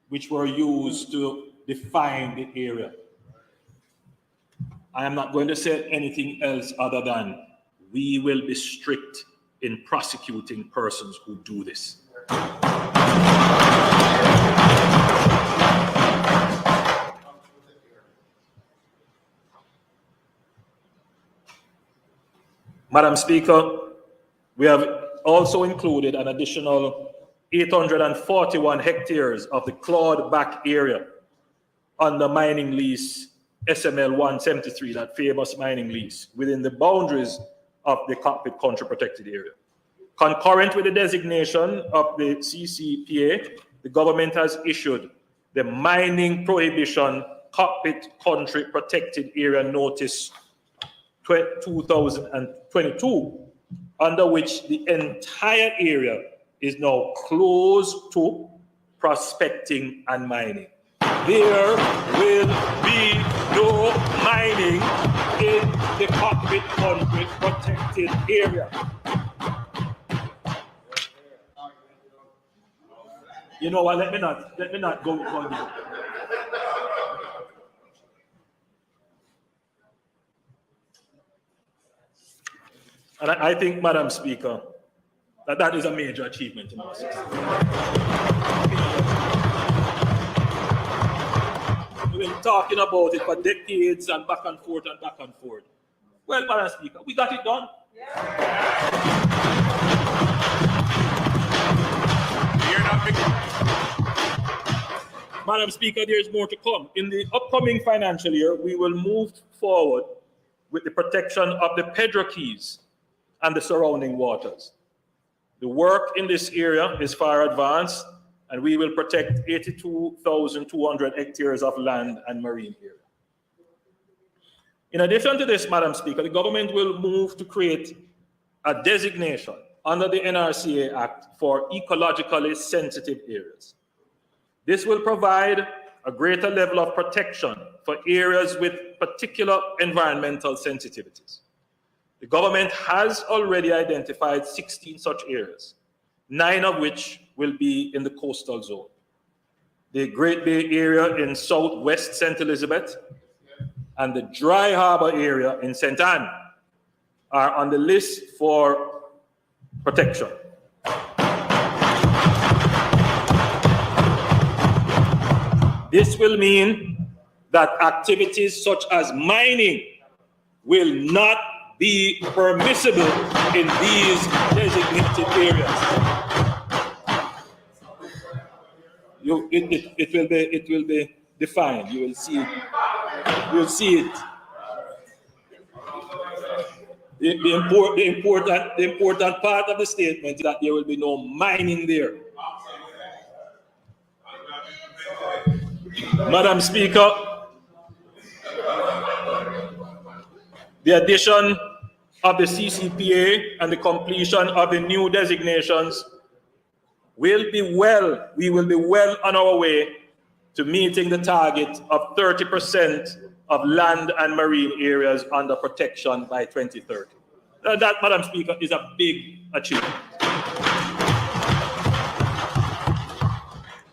which were used to define the area. I am not going to say anything else other than we will be strict in prosecuting persons who do this. Madam Speaker, we have also included an additional 841 hectares of the clawed back area under mining lease SML 173, that famous mining lease, within the boundaries of the Cockpit Country Protected Area. Concurrent with the designation of the CCPA, the government has issued the Mining Prohibition Cockpit Country Protected Area Notice 2022, under which the entire area is now closed to prospecting and mining. There will be no mining in the Cockpit Country Protected Area. You know what? Let me not go on you. And I think, Madam Speaker, that is a major achievement in our system. We've been talking about it for decades and back and forth and back and forth. Well, Madam Speaker, we got it done. Madam Speaker, there is more to come. In the upcoming financial year, we will move forward with the protection of the Pedro Keys and the surrounding waters. The work in this area is far advanced, and we will protect 82,200 hectares of land and marine area. In addition to this, Madam Speaker, the government will move to create a designation under the NRCA Act for ecologically sensitive areas. This will provide a greater level of protection for areas with particular environmental sensitivities. The government has already identified 16 such areas, 9 of which will be in the coastal zone. the Great Bay area in southwest St. Elizabeth, and the Dry Harbor area in St. Anne are on the list for protection. This will mean that activities such as mining will not be permissible in these designated areas. It will be defined. You will see it. You will see it. The important part of the statement is that there will be no mining there. Madam Speaker, the addition of the CCPA and the completion of the new designations we will be well on our way to meeting the target of 30% of land and marine areas under protection by 2030. That, Madam Speaker, is a big achievement.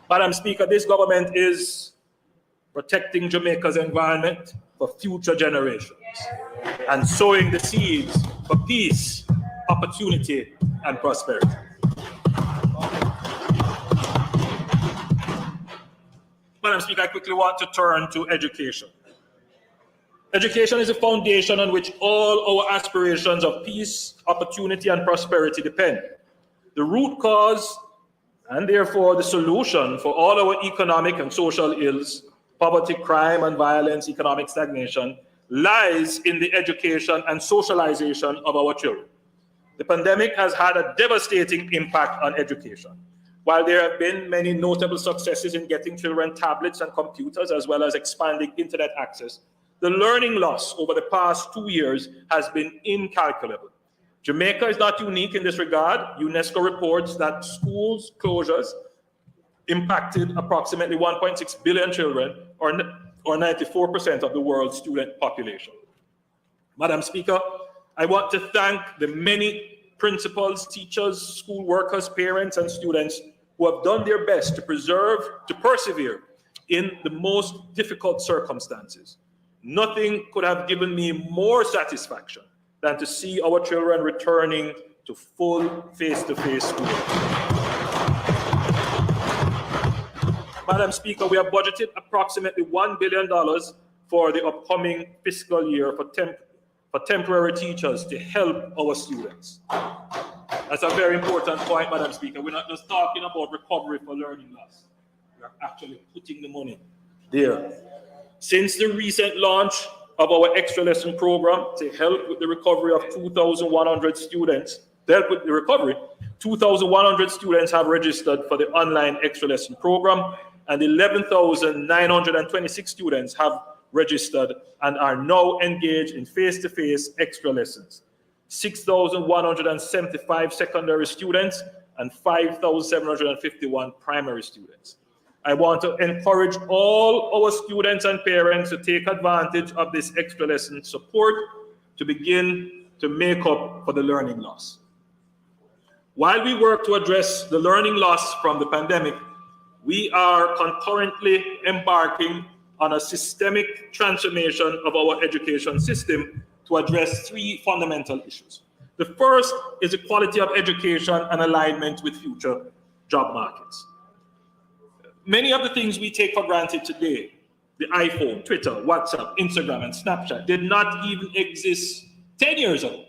Madam Speaker, this government is protecting Jamaica's environment for future generations and sowing the seeds for peace, opportunity, and prosperity. Madam Speaker, I quickly want to turn to education. Education is a foundation on which all our aspirations of peace, opportunity, and prosperity depend. The root cause, and therefore the solution for all our economic and social ills, poverty, crime and violence, economic stagnation, lies in the education and socialization of our children. The pandemic has had a devastating impact on education. While there have been many notable successes in getting children tablets and computers, as well as expanding internet access, the learning loss over the past 2 years has been incalculable. Jamaica is not unique in this regard. UNESCO reports that schools closures impacted approximately 1.6 billion children, or 94% of the world's student population. Madam Speaker, I want to thank the many principals, teachers, school workers, parents, and students who have done their best to persevere in the most difficult circumstances. Nothing could have given me more satisfaction than to see our children returning to full face-to-face school. Madam Speaker, we have budgeted approximately $1 billion for the upcoming fiscal year for temporary teachers to help our students. That's a very important point, Madam Speaker. We're not just talking about recovery for learning loss. We're actually putting the money there. Since the recent launch of our extra lesson program to help with the recovery of 2,100 students, 2,100 students have registered for the online extra lesson program, and 11,926 students have registered and are now engaged in face-to-face extra lessons. 6,175 secondary students and 5,751 primary students. I want to encourage all our students and parents to take advantage of this extra lesson support to begin to make up for the learning loss. While we work to address the learning loss from the pandemic, we are concurrently embarking on a systemic transformation of our education system to address 3 fundamental issues. The first is the quality of education and alignment with future job markets. Many of the things we take for granted today, the iPhone, Twitter, WhatsApp, Instagram, and Snapchat, did not even exist 10 years ago.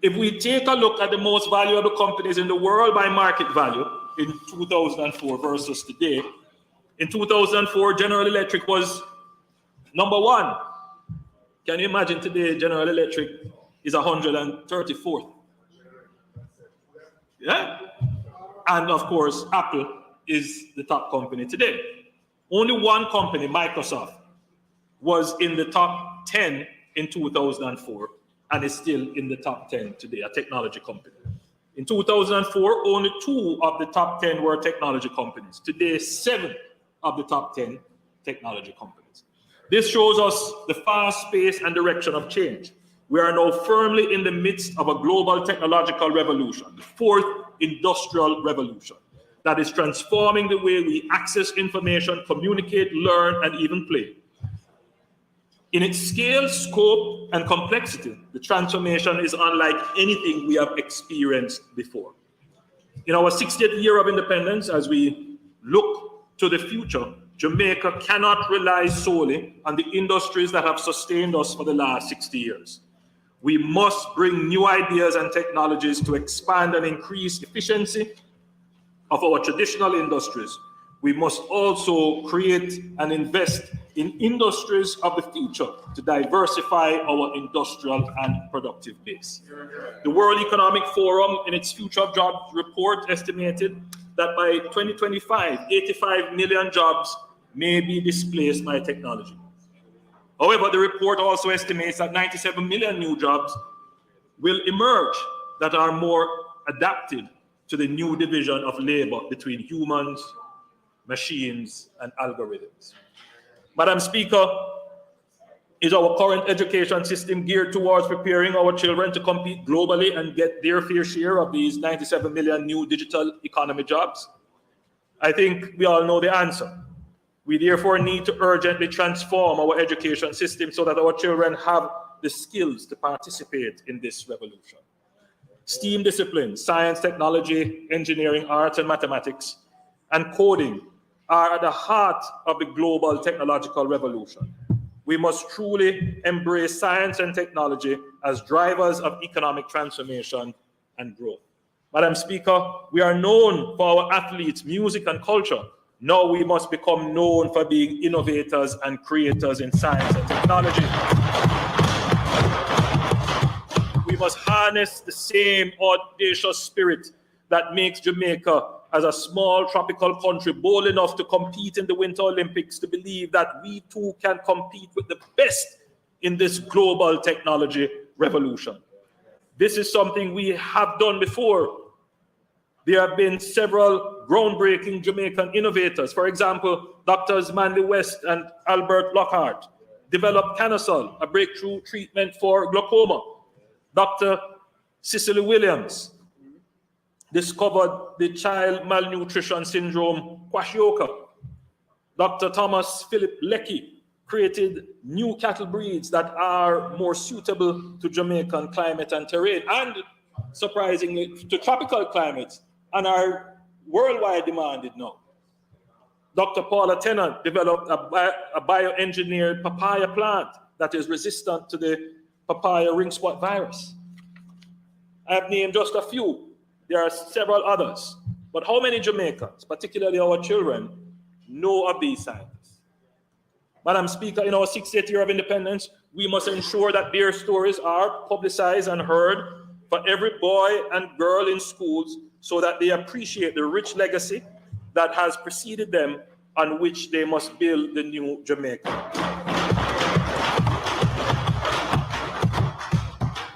If we take a look at the most valuable companies in the world by market value in 2004 versus today, in 2004, General Electric was number 1. Can you imagine today General Electric is 134th? Yeah? And of course, Apple is the top company today. Only one company, Microsoft, was in the top 10 in 2004 and is still in the top 10 today, a technology company. In 2004, only 2 of the top 10 were technology companies. Today, 7 of the top 10 technology companies. This shows us the fast pace and direction of change. We are now firmly in the midst of a global technological revolution, the 4th industrial revolution. that is transforming the way we access information, communicate, learn, and even play. In its scale, scope, and complexity, the transformation is unlike anything we have experienced before. In our 60th year of independence, as we look to the future, Jamaica cannot rely solely on the industries that have sustained us for the last 60 years. We must bring new ideas and technologies to expand and increase efficiency of our traditional industries. We must also create and invest in industries of the future to diversify our industrial and productive base. The World Economic Forum, in its Future of Jobs report, estimated that by 2025, 85 million jobs may be displaced by technology. However, the report also estimates that 97 million new jobs will emerge that are more adapted to the new division of labor between humans, machines, and algorithms. Madam Speaker, is our current education system geared towards preparing our children to compete globally and get their fair share of these 97 million new digital economy jobs? I think we all know the answer. We therefore need to urgently transform our education system so that our children have the skills to participate in this revolution. STEAM disciplines, science, technology, engineering, arts, and mathematics, and coding are at the heart of the global technological revolution. We must truly embrace science and technology as drivers of economic transformation and growth. Madam Speaker, we are known for our athletes, music, and culture. Now we must become known for being innovators and creators in science and technology. We must harness the same audacious spirit that makes Jamaica, as a small tropical country, bold enough to compete in the Winter Olympics, to believe that we too can compete with the best in this global technology revolution. This is something we have done before. There have been several groundbreaking Jamaican innovators. For example, Drs. Manley West and Albert Lockhart developed Canosol, a breakthrough treatment for glaucoma. Dr. Cicely Williams discovered the child malnutrition syndrome, kwashiorkor. Dr. Thomas Philip Leckie created new cattle breeds that are more suitable to Jamaican climate and terrain, and surprisingly, to tropical climates, and are worldwide demanded now. Dr. Paula Tennant developed a bioengineered papaya plant that is resistant to the papaya ring spot virus. I have named just a few. There are several others. But how many Jamaicans, particularly our children, know of these scientists? Madam Speaker, in our 60th year of independence, we must ensure that their stories are publicized and heard for every boy and girl in schools, so that they appreciate the rich legacy that has preceded them, on which they must build the new Jamaica.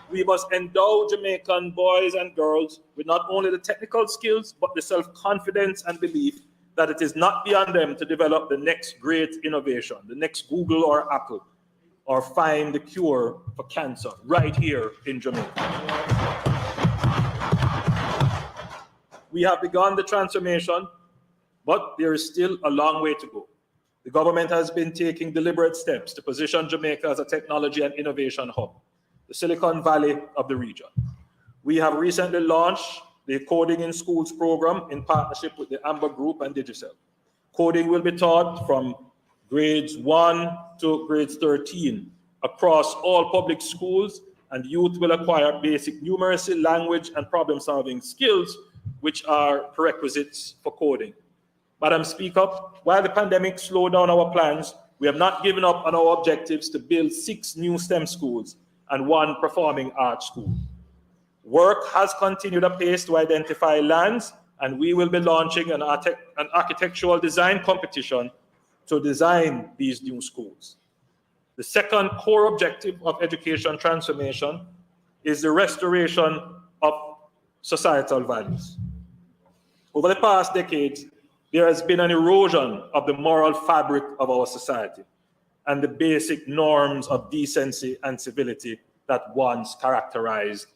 We must endow Jamaican boys and girls with not only the technical skills, but the self-confidence and belief that it is not beyond them to develop the next great innovation, the next Google or Apple, or find the cure for cancer right here in Jamaica. We have begun the transformation, but there is still a long way to go. The government has been taking deliberate steps to position Jamaica as a technology and innovation hub, the Silicon Valley of the region. We have recently launched the Coding in Schools program in partnership with the Amber Group and Digicel. Coding will be taught from grades 1 to grades 13 across all public schools, and youth will acquire basic numeracy, language, and problem-solving skills, which are prerequisites for coding. Madam Speaker, while the pandemic slowed down our plans, we have not given up on our objectives to build 6 new STEM schools and 1 performing arts school. Work has continued apace to identify lands, and we will be launching an architectural design competition to design these new schools. The second core objective of education transformation is the restoration of societal values. Over the past decades, there has been an erosion of the moral fabric of our society and the basic norms of decency and civility that once characterized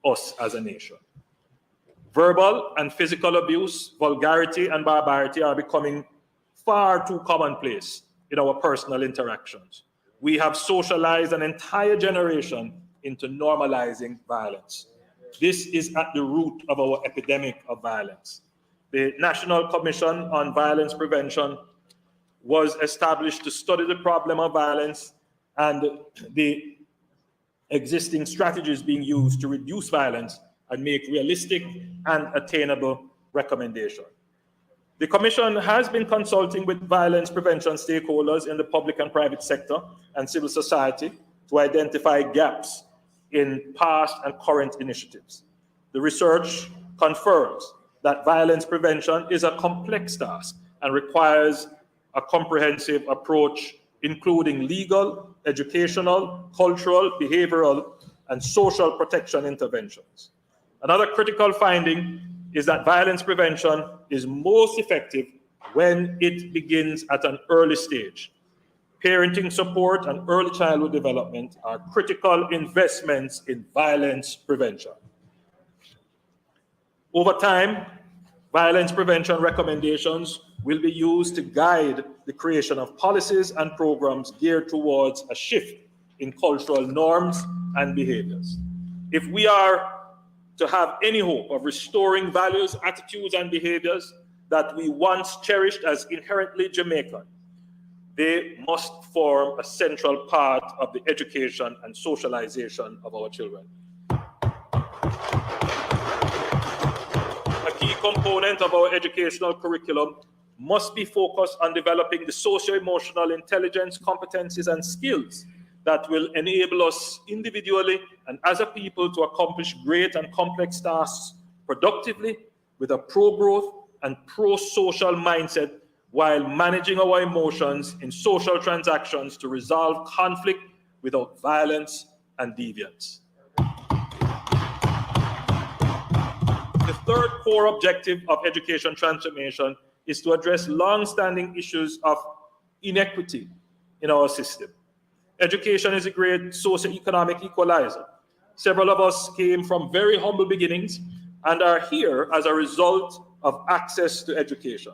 us as a nation. Verbal and physical abuse, vulgarity, and barbarity are becoming far too commonplace in our personal interactions. We have socialized an entire generation into normalizing violence. This is at the root of our epidemic of violence. The National Commission on Violence Prevention was established to study the problem of violence and the existing strategies being used to reduce violence and make realistic and attainable recommendations. The Commission has been consulting with violence prevention stakeholders in the public and private sector and civil society to identify gaps in past and current initiatives. The research confirms that violence prevention is a complex task and requires a comprehensive approach, including legal, educational, cultural, behavioral, and social protection interventions. Another critical finding is that violence prevention is most effective when it begins at an early stage. Parenting support and early childhood development are critical investments in violence prevention. Over time, violence prevention recommendations will be used to guide the creation of policies and programs geared towards a shift in cultural norms and behaviors. If we are to have any hope of restoring values, attitudes, and behaviors that we once cherished as inherently Jamaican, they must form a central part of the education and socialization of our children. A key component of our educational curriculum must be focused on developing the socio-emotional intelligence, competencies, and skills that will enable us individually and as a people to accomplish great and complex tasks productively with a pro-growth and pro-social mindset while managing our emotions in social transactions to resolve conflict without violence and deviance. The third core objective of education transformation is to address long-standing issues of inequity in our system. Education is a great socioeconomic equalizer. Several of us came from very humble beginnings and are here as a result of access to education.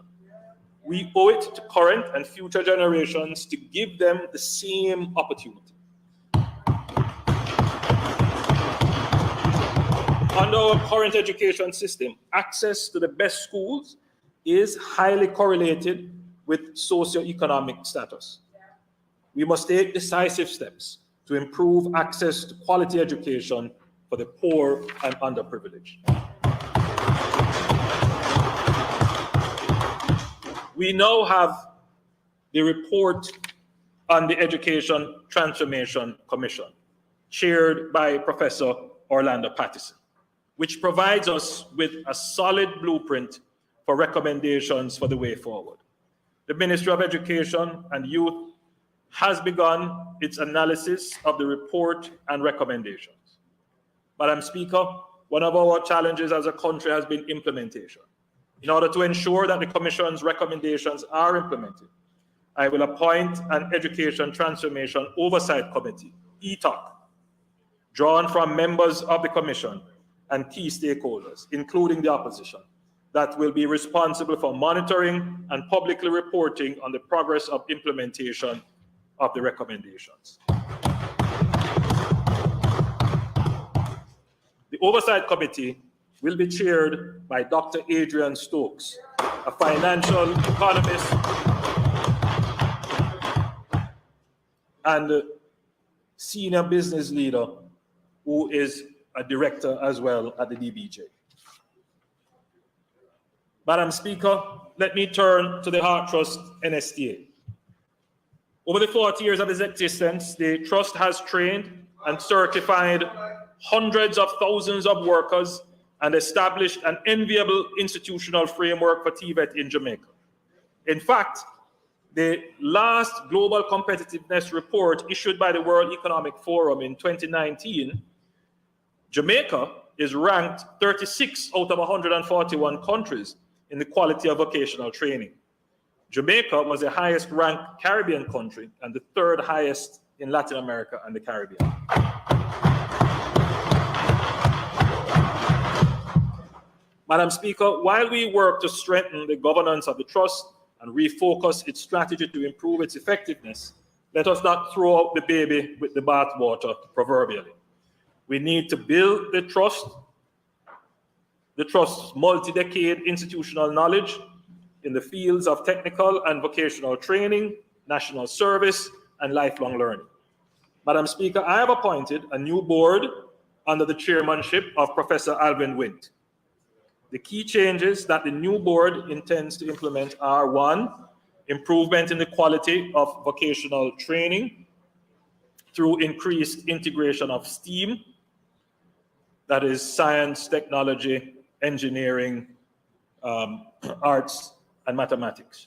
We owe it to current and future generations to give them the same opportunity. Under our current education system, access to the best schools is highly correlated with socioeconomic status. We must take decisive steps to improve access to quality education for the poor and underprivileged. We now have the report on the Education Transformation Commission, chaired by Professor Orlando Pattison, which provides us with a solid blueprint for recommendations for the way forward. The Ministry of Education and Youth has begun its analysis of the report and recommendations. Madam Speaker, one of our challenges as a country has been implementation. In order to ensure that the Commission's recommendations are implemented, I will appoint an Education Transformation Oversight Committee, ETOC, drawn from members of the Commission and key stakeholders, including the opposition, that will be responsible for monitoring and publicly reporting on the progress of implementation of the recommendations. The Oversight Committee will be chaired by Dr. Adrian Stokes, a financial economist and a senior business leader who is a director as well at the DBJ. Madam Speaker, let me turn to the Heart Trust NSTA. Over the 40 years of its existence, the Trust has trained and certified hundreds of thousands of workers and established an enviable institutional framework for T-VET in Jamaica. In fact, the last Global Competitiveness Report issued by the World Economic Forum in 2019, Jamaica is ranked 36 out of 141 countries in the quality of vocational training. Jamaica was the highest ranked Caribbean country and the third highest in Latin America and the Caribbean. Madam Speaker, while we work to strengthen the governance of the trust and refocus its strategy to improve its effectiveness, let us not throw out the baby with the bathwater, proverbially. We need to build the trust's multi-decade institutional knowledge in the fields of technical and vocational training, national service, and lifelong learning. Madam Speaker, I have appointed a new board under the chairmanship of Professor Alvin Wint. The key changes that the new board intends to implement are: 1, improvement in the quality of vocational training through increased integration of STEAM, that is science, technology, engineering, arts, and mathematics.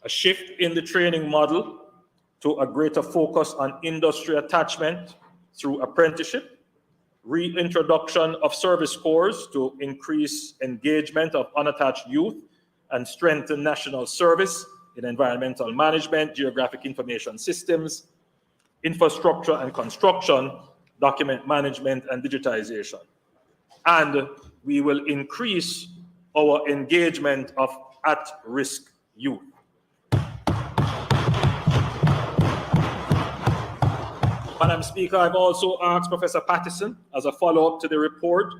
A shift in the training model to a greater focus on industry attachment through apprenticeship, reintroduction of service corps to increase engagement of unattached youth and strengthen national service in environmental management, geographic information systems, infrastructure and construction, document management and digitization. And we will increase our engagement of at-risk youth. Madam Speaker, I've also asked Professor Pattison, as a follow-up to the report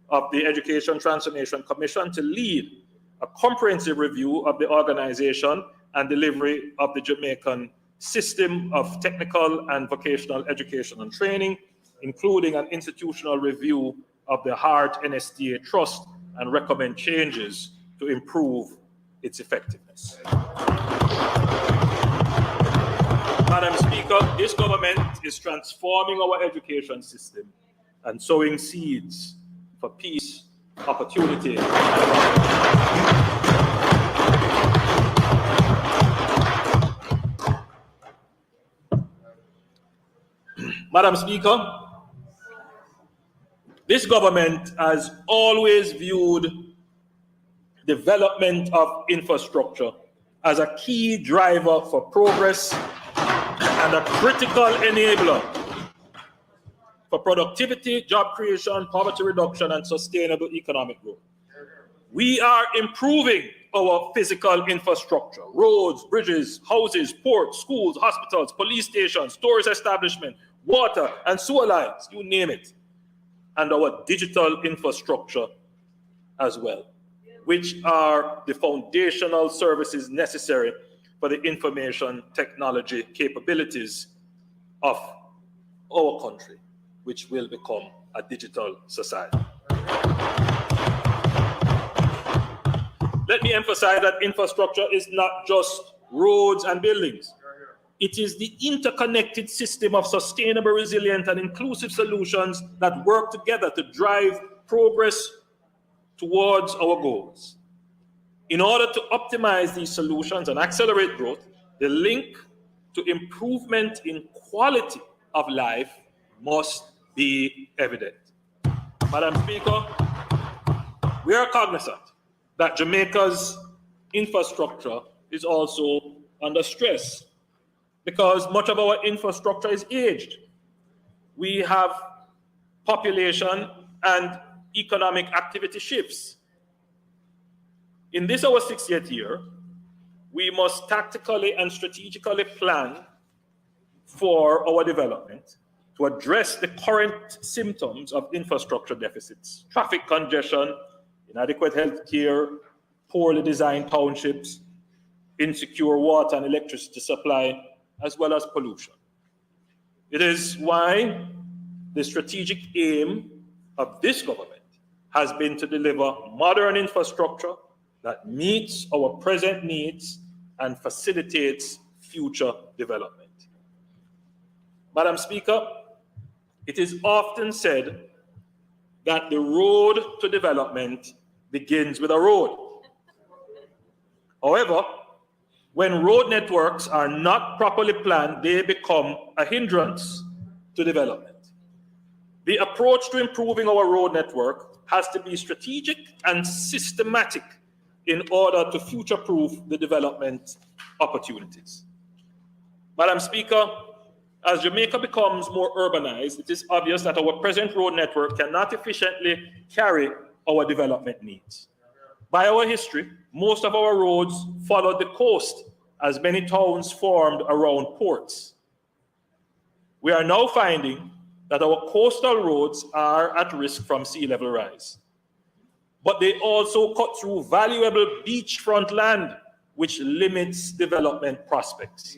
of the Education Transformation Commission, to lead a comprehensive review of the organization and delivery of the Jamaican system of technical and vocational education and training, including an institutional review of the HEART NSTA Trust, and recommend changes to improve its effectiveness. Madam Speaker, this government is transforming our education system and sowing seeds for peace, opportunity, Madam Speaker, this government has always viewed development of infrastructure as a key driver for progress and a critical enabler for productivity, job creation, poverty reduction, and sustainable economic growth. We are improving our physical infrastructure: roads, bridges, houses, ports, schools, hospitals, police stations, tourist establishments, water and sewer lines, you name it, and our digital infrastructure as well, which are the foundational services necessary for the information technology capabilities of our country, which will become a digital society. Let me emphasize that infrastructure is not just roads and buildings. It is the interconnected system of sustainable, resilient, and inclusive solutions that work together to drive progress towards our goals. In order to optimize these solutions and accelerate growth, the link to improvement in quality of life must be evident. Madam Speaker, we are cognizant that Jamaica's infrastructure is also under stress because much of our infrastructure is aged. We have population and economic activity shifts. In this, our 60th year, we must tactically and strategically plan for our development to address the current symptoms of infrastructure deficits: traffic congestion, inadequate health care, poorly designed townships, insecure water and electricity supply, as well as pollution. It is why the strategic aim of this government has been to deliver modern infrastructure that meets our present needs and facilitates future development. Madam Speaker, it is often said that the road to development begins with a road. However, when road networks are not properly planned, they become a hindrance to development. The approach to improving our road network has to be strategic and systematic in order to future-proof the development opportunities. Madam Speaker, as Jamaica becomes more urbanized, it is obvious that our present road network cannot efficiently carry our development needs. By our history, most of our roads followed the coast as many towns formed around ports. We are now finding that our coastal roads are at risk from sea level rise. But they also cut through valuable beachfront land, which limits development prospects.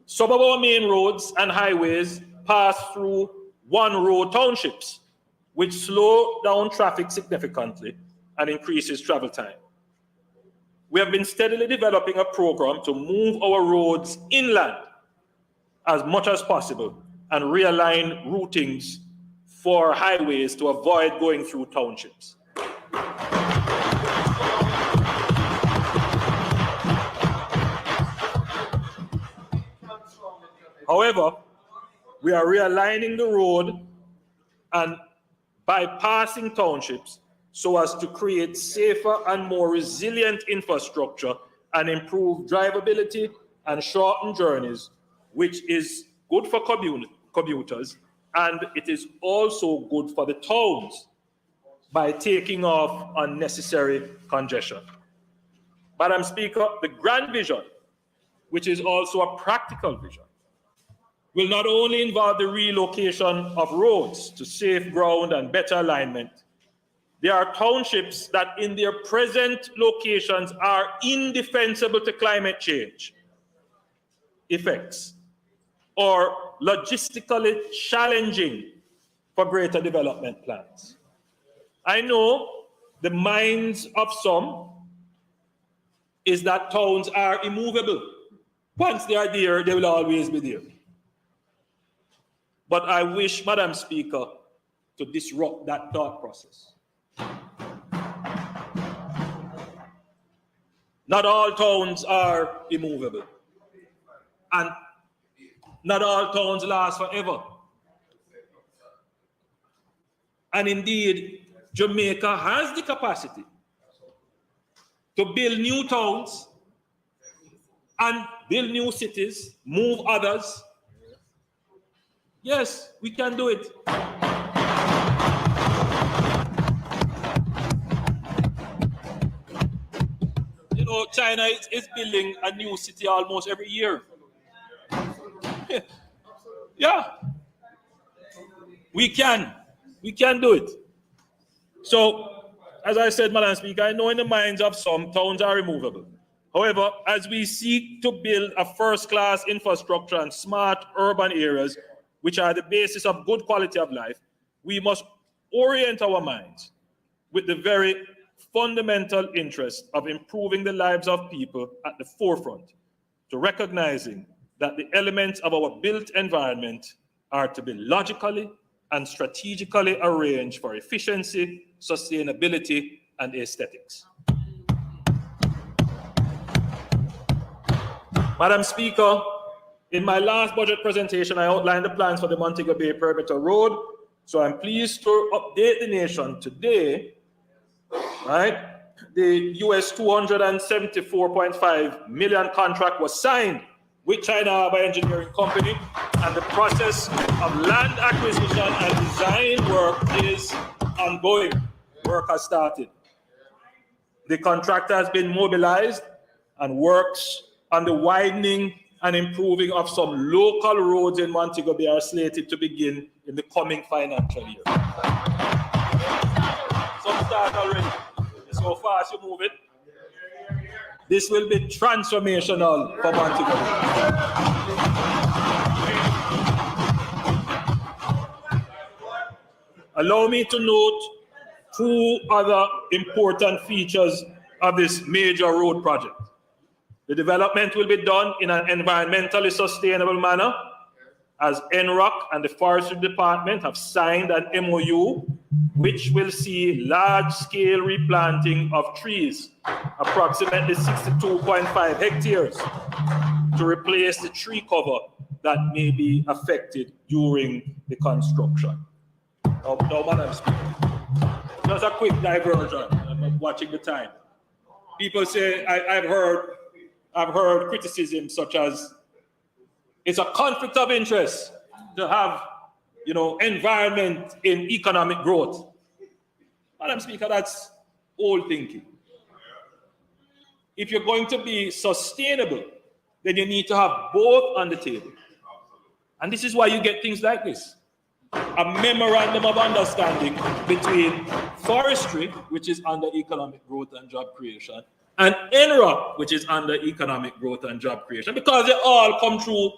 Some of our main roads and highways pass through one-road townships, which slow down traffic significantly and increases travel time. We have been steadily developing a program to move our roads inland as much as possible and realign routings for highways to avoid going through townships. However, we are realigning the road and bypassing townships so as to create safer and more resilient infrastructure and improve drivability and shorten journeys, which is good for commuters, and it is also good for the towns by taking off unnecessary congestion. Madam Speaker, the grand vision, which is also a practical vision, will not only involve the relocation of roads to safe ground and better alignment. There are townships that in their present locations are indefensible to climate change effects or logistically challenging for greater development plans. I know the minds of some is that towns are immovable. Once they are there, they will always be there. But I wish, Madam Speaker, to disrupt that thought process. Not all towns are immovable. And not all towns last forever. And indeed, Jamaica has the capacity to build new towns and build new cities, move others. Yes, we can do it. You know, China is building a new city almost every year. Yeah. We can do it. So, as I said, Madam Speaker, I know in the minds of some, towns are removable. However, as we seek to build a first-class infrastructure and smart urban areas, which are the basis of good quality of life, we must orient our minds with the very fundamental interest of improving the lives of people at the forefront, to recognizing that the elements of our built environment are to be logically and strategically arranged for efficiency, sustainability, and aesthetics. Madam Speaker, in my last budget presentation, I outlined the plans for the Montego Bay Perimeter Road. So I'm pleased to update the nation today, right? The US $274.5 million contract was signed with China Harbour Engineering Company, and the process of land acquisition and design work is ongoing. Work has started. The contractor has been mobilized and works on the widening and improving of some local roads in Montego Bay are slated to begin in the coming financial year. Some start already. So fast you move it. This will be transformational for Montego Bay. Allow me to note two other important features of this major road project. The development will be done in an environmentally sustainable manner, as NROC and the Forestry Department have signed an MOU, which will see large-scale replanting of trees, approximately 62.5 hectares, to replace the tree cover that may be affected during the construction. Now, Madam Speaker, just a quick diversion. I'm watching the time. People say, I've heard criticism such as it's a conflict of interest to have, environment in economic growth. Madam Speaker, that's old thinking. If you're going to be sustainable, then you need to have both on the table. And this is why you get things like this. A memorandum of understanding between forestry, which is under economic growth and job creation, and NROP, which is under economic growth and job creation, because they all come through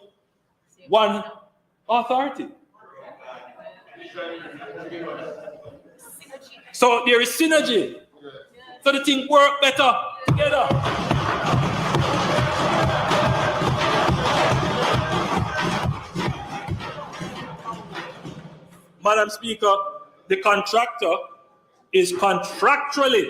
one authority. So there is synergy. So the thing work better together. Madam Speaker, the contractor is contractually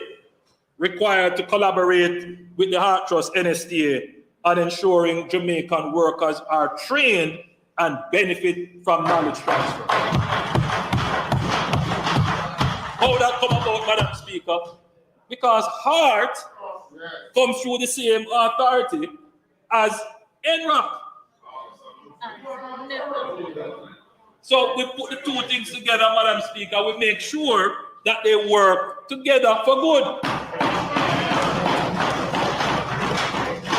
required to collaborate with the Heart Trust NSTA on ensuring Jamaican workers are trained and benefit from knowledge transfer. How that come about, Madam Speaker? Because Heart comes through the same authority as NROP. So we put the two things together, Madam Speaker. We make sure that they work together for good.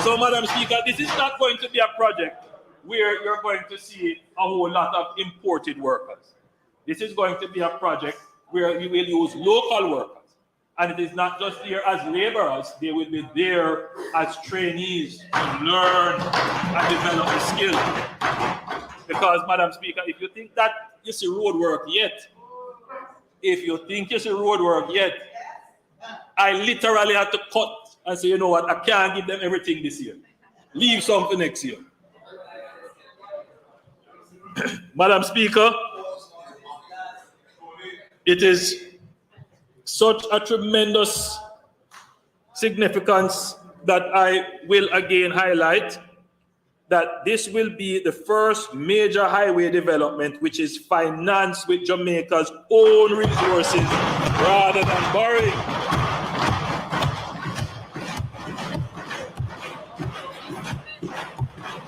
So, Madam Speaker, this is not going to be a project where you're going to see a whole lot of imported workers. This is going to be a project where you will use local workers. And it is not just there as laborers, they will be there as trainees to learn and develop the skill. Because, Madam Speaker, if you think that you see road work yet, I literally had to cut and say, you know what, I can't give them everything this year. Leave some for next year. Madam Speaker, it is such a tremendous significance that I will again highlight that this will be the first major highway development which is financed with Jamaica's own resources rather than borrowing.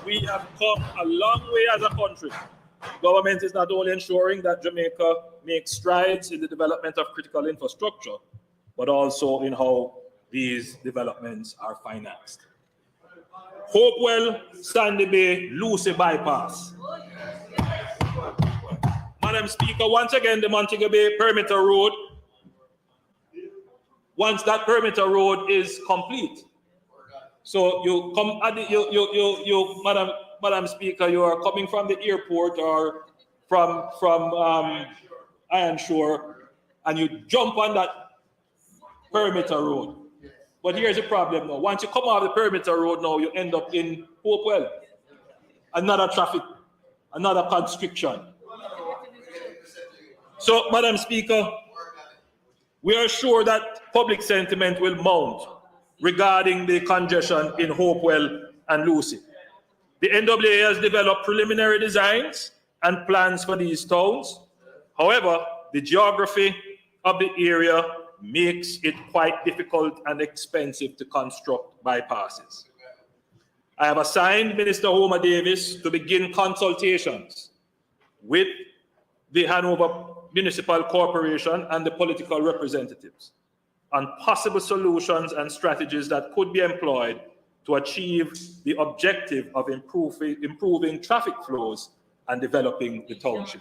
We have come a long way as a country. Government is not only ensuring that Jamaica makes strides in the development of critical infrastructure, but also in how these developments are financed. Hopewell, Sandy Bay, Lucy bypass. Madam Speaker, once again, the Montego Bay perimeter road, once that perimeter road is complete, so you come at the, Madam Speaker, you are coming from the airport or from Iron Shore, and you jump on that perimeter road. But here's the problem now. Once you come off the perimeter road now, you end up in Hopewell. Another traffic, another constriction. So, Madam Speaker, we are sure that public sentiment will mount regarding the congestion in Hopewell and Lucy. The NAA has developed preliminary designs and plans for these towns. However, the geography of the area makes it quite difficult and expensive to construct bypasses. I have assigned Minister Homer Davis to begin consultations with the Hanover Municipal Corporation and the political representatives on possible solutions and strategies that could be employed to achieve the objective of improving traffic flows and developing the township.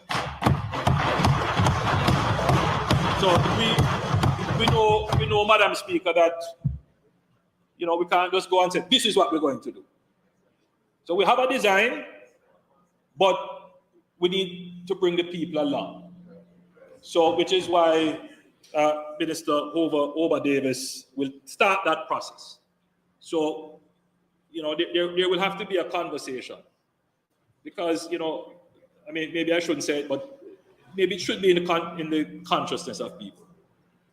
So we know, Madam Speaker, that we can't just go and say, this is what we're going to do. So we have a design, but we need to bring the people along. So, which is why Minister Homer Davis will start that process. So, there will have to be a conversation. Because, I mean, maybe I shouldn't say it, but maybe it should be in the consciousness of people.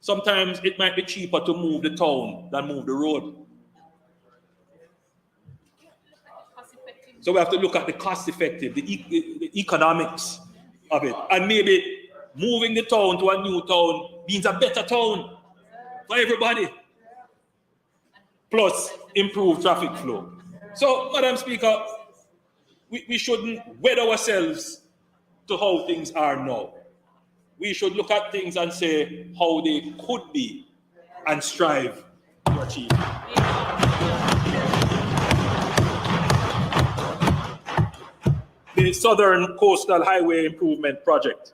Sometimes it might be cheaper to move the town than move the road. So we have to look at the cost effective, the economics of it. And maybe moving the town to a new town means a better town for everybody. Plus improved traffic flow. So, Madam Speaker, we shouldn't wed ourselves to how things are now. we should look at things and say how they could be and strive to achieve. The Southern Coastal Highway Improvement Project.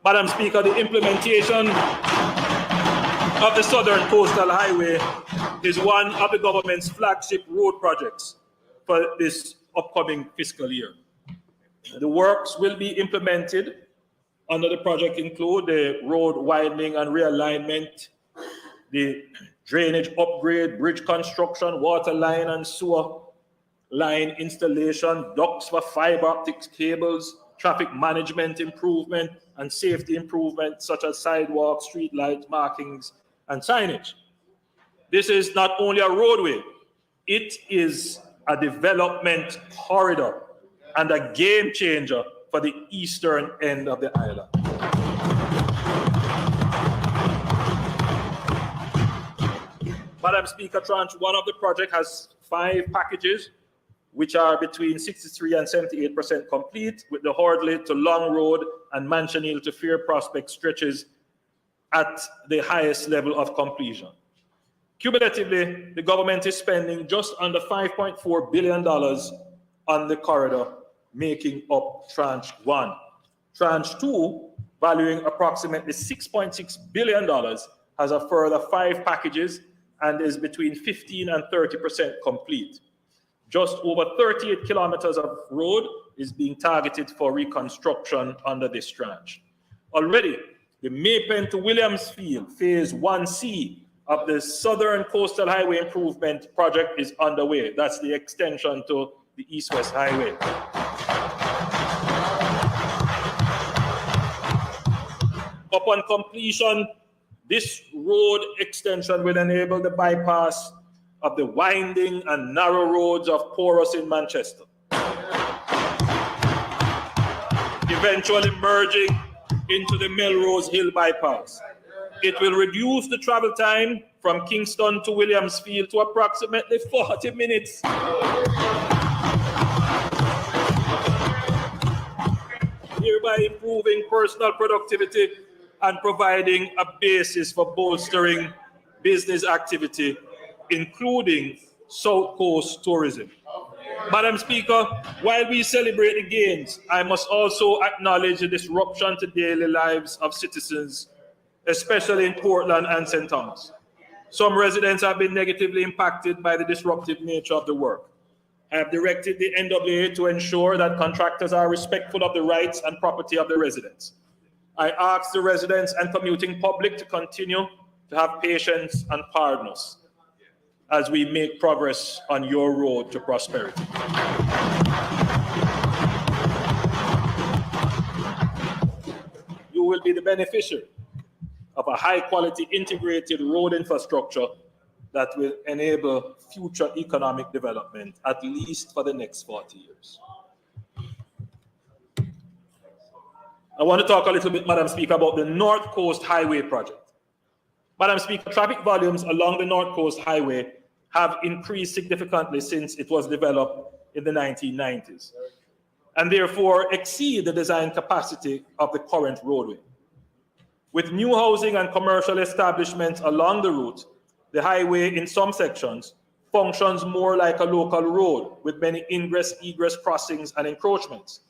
Madam Speaker, the implementation of the Southern Coastal Highway is one of the government's flagship road projects for this upcoming fiscal year. The works will be implemented under the project include the road widening and realignment, the drainage upgrade, bridge construction, water line and sewer line installation, ducts for fiber optics cables, traffic management improvement, and safety improvements such as sidewalks, street lights, markings, and signage. This is not only a roadway, it is a development corridor and a game changer for the eastern end of the island. Madam Speaker, Tranche 1 of the project has 5 packages, which are between 63 and 78% complete, with the Hordley to Long Road and Manchonil to Fair Prospect stretches at the highest level of completion. Cumulatively, the government is spending just under $5.4 billion on the corridor, making up Tranche 1. Tranche 2, valuing approximately $6.6 billion, has a further 5 packages and is between 15 and 30% complete. Just over 38 kilometers of road is being targeted for reconstruction under this tranche. Already, the Maypen to Williamsfield Phase 1C of the Southern Coastal Highway Improvement Project is underway. That's the extension to the East-West Highway. Upon completion, this road extension will enable the bypass of the winding and narrow roads of Porus in Manchester, eventually merging into the Melrose Hill bypass. It will reduce the travel time from Kingston to Williamsfield to approximately 40 minutes. Hereby improving personal productivity and providing a basis for bolstering business activity, including South Coast tourism. Madam Speaker, while we celebrate the gains, I must also acknowledge the disruption to daily lives of citizens, especially in Portland and St. Thomas. Some residents have been negatively impacted by the disruptive nature of the work. I have directed the NWA to ensure that contractors are respectful of the rights and property of the residents. I ask the residents and commuting public to continue to have patience and pardon us as we make progress on your road to prosperity. You will be the beneficiary of a high-quality integrated road infrastructure that will enable future economic development, at least for the next 40 years. I want to talk a little bit, Madam Speaker, about the North Coast Highway project. Madam Speaker, traffic volumes along the North Coast Highway have increased significantly since it was developed in the 1990s, and therefore exceed the design capacity of the current roadway. With new housing and commercial establishments along the route, the highway in some sections functions more like a local road with many ingress-egress crossings and encroachments.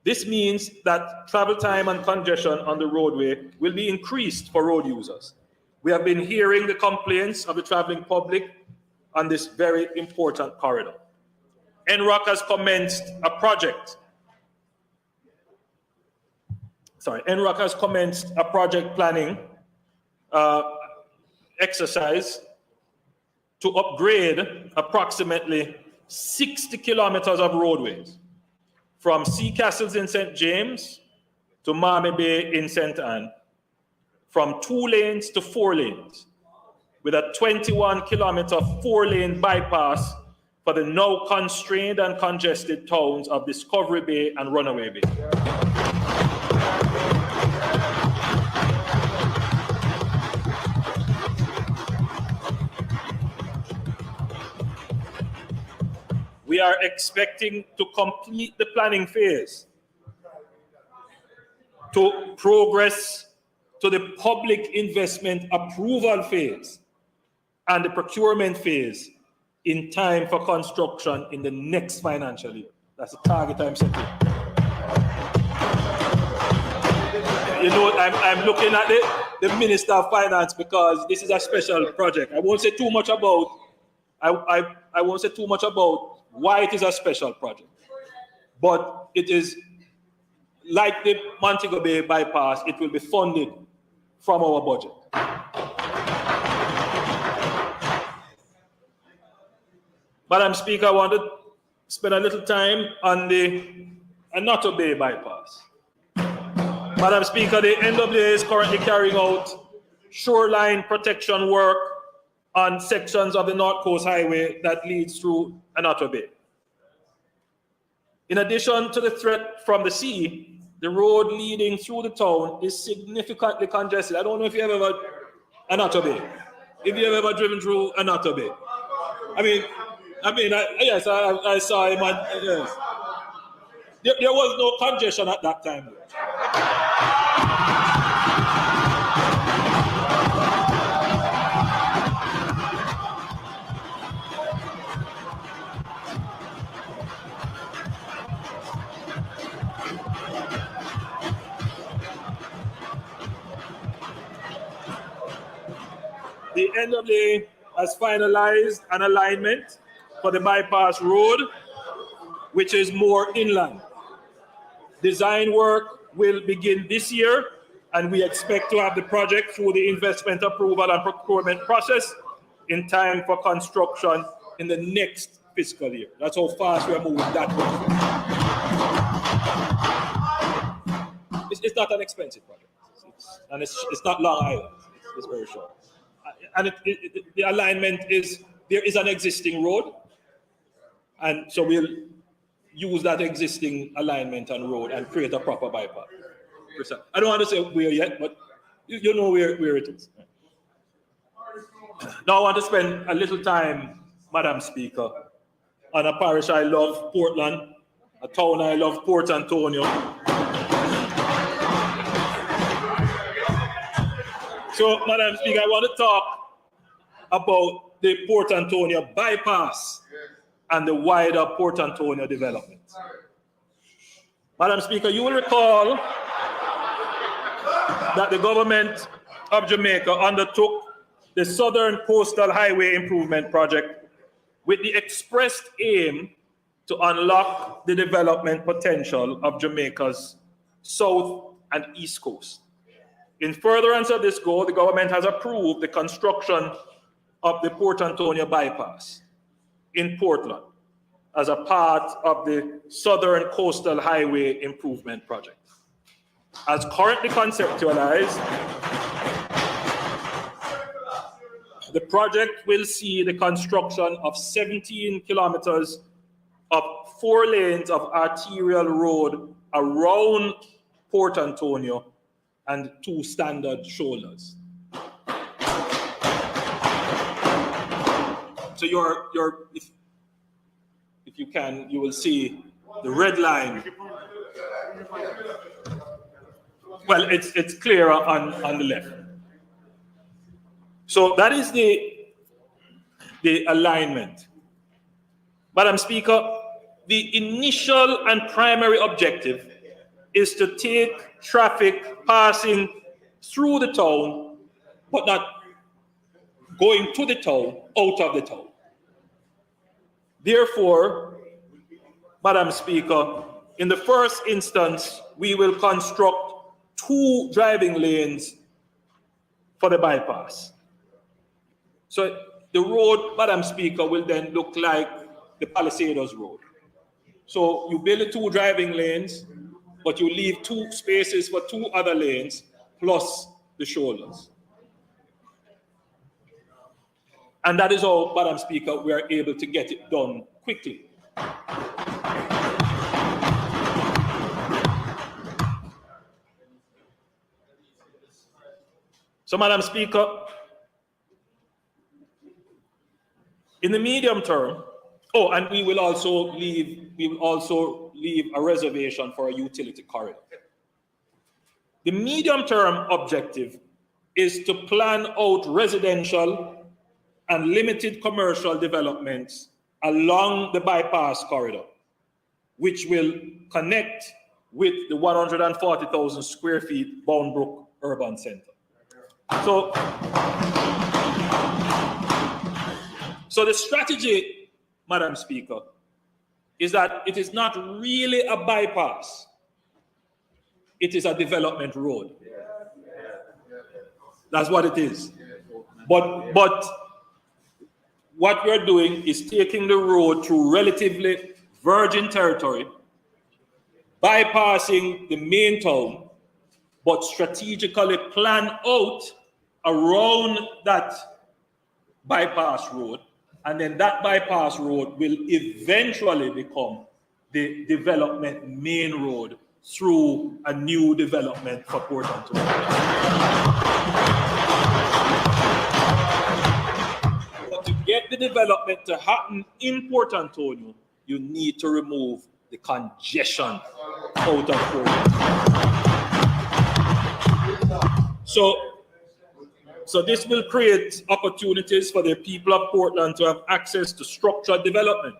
This means that travel time and congestion on the roadway will be increased for road users. We have been hearing the complaints of the traveling public on this very important corridor. NROC has commenced a project. NROC has commenced a project planning exercise to upgrade approximately 60 kilometers of roadways from Sea Castles in St. James to Marmy Bay in St. Anne, from 2 lanes to 4 lanes, with a 21-kilometer 4-lane bypass for the now constrained and congested towns of Discovery Bay and Runaway Bay. We are expecting to complete the planning phase to progress to the public investment approval phase and the procurement phase in time for construction in the next financial year. That's the target I'm setting. You know, I'm looking at the Minister of Finance because this is a special project. I won't say too much about I won't say too much about why it is a special project, but it is like the Montego Bay bypass. It will be funded from our budget. Madam Speaker, I want to spend a little time on the Onoto Bay bypass. Madam Speaker, the NWA is currently carrying out shoreline protection work on sections of the North Coast Highway that leads through Onoto Bay. In addition to the threat from the sea, the road leading through the town is significantly congested. I don't know if you have ever Onoto Bay. If you have ever driven through Onoto Bay. Yes, I saw him. Yes. There was no congestion at that time. The NWA has finalized an alignment for the bypass road, which is more inland. Design work will begin this year, and we expect to have the project through the investment approval and procurement process in time for construction in the next fiscal year. That's how fast we are moving that way. It's not an expensive project, and it's not long either. It's very short. And the alignment is, there is an existing road, and so we'll use that existing alignment and road and create a proper bypass. I don't want to say where yet, but you know where it is. Now I want to spend a little time, Madam Speaker, on a parish I love, Portland, a town I love, Port Antonio. So, Madam Speaker, I want to talk about the Port Antonio bypass and the wider Port Antonio development. Madam Speaker, you will recall that the government of Jamaica undertook the Southern Coastal Highway Improvement Project with the expressed aim to unlock the development potential of Jamaica's south and east coast. In furtherance of this goal, the government has approved the construction of the Port Antonio bypass in Portland as a part of the Southern Coastal Highway Improvement Project. As currently conceptualized, the project will see the construction of 17 kilometers of 4 lanes of arterial road around Port Antonio and 2 standard shoulders. So if you can, you will see the red line. Well, it's clearer on the left. So that is the alignment. Madam Speaker, the initial and primary objective is to take traffic passing through the town, but not going to the town, out of the town. Therefore, Madam Speaker, in the first instance, we will construct 2 driving lanes for the bypass. So the road, Madam Speaker, will then look like the Palisados Road. So you build the 2 driving lanes, but you leave 2 spaces for 2 other lanes, plus the shoulders. And that is how, Madam Speaker, we are able to get it done quickly. So, Madam Speaker, in the medium term, and we will also leave a reservation for a utility corridor. The medium-term objective is to plan out residential and limited commercial developments along the bypass corridor, which will connect with the 140,000 square feet Boundbrook Urban Center. So the strategy, Madam Speaker, is that it is not really a bypass. It is a development road. That's what it is. But what we're doing is taking the road through relatively virgin territory, bypassing the main town, but strategically plan out around that bypass road, and then that bypass road will eventually become the development main road through a new development for Port Antonio. But to get the development to happen in Port Antonio, you need to remove the congestion out of Port Antonio. So this will create opportunities for the people of Portland to have access to structured development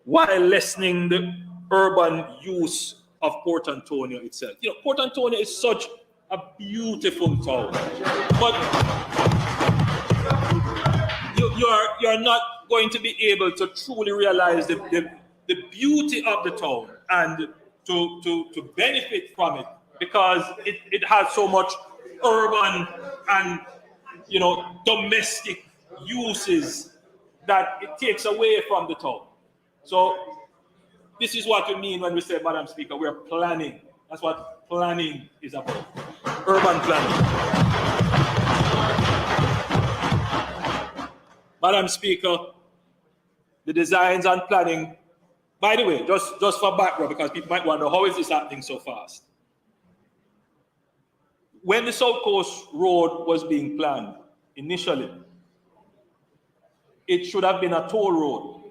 while lessening the urban use of Port Antonio itself. You know, Port Antonio is such a beautiful town, but you're not going to be able to truly realize the beauty of the town and to benefit from it because it has so much urban and domestic uses that it takes away from the town. So this is what we mean when we say, Madam Speaker, we're planning. That's what planning is about. Urban planning. Madam Speaker, the designs and planning, by the way, just for background, because people might wonder, how is this happening so fast? When the South Coast Road was being planned initially, it should have been a toll road.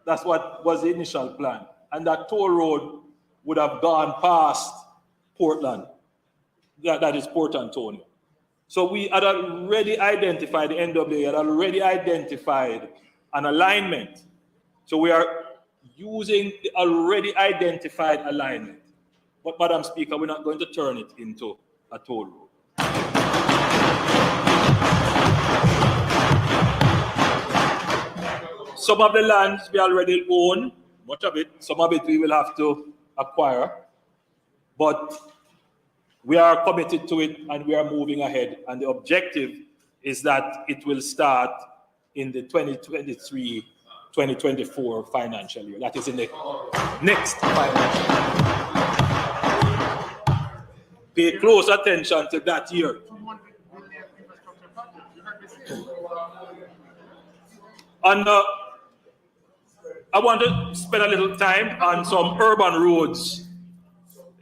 That's what was the initial plan. And that toll road would have gone past Portland. That is Port Antonio. So we had already identified, the NWA had already identified an alignment. So we are using the already identified alignment. But Madam Speaker, we're not going to turn it into a toll road. Some of the lands we already own, much of it, some of it we will have to acquire, but we are committed to it and we are moving ahead. And the objective is that it will start in the 2023-2024 financial year. That is in the next financial year. Pay close attention to that year. And I want to spend a little time on some urban roads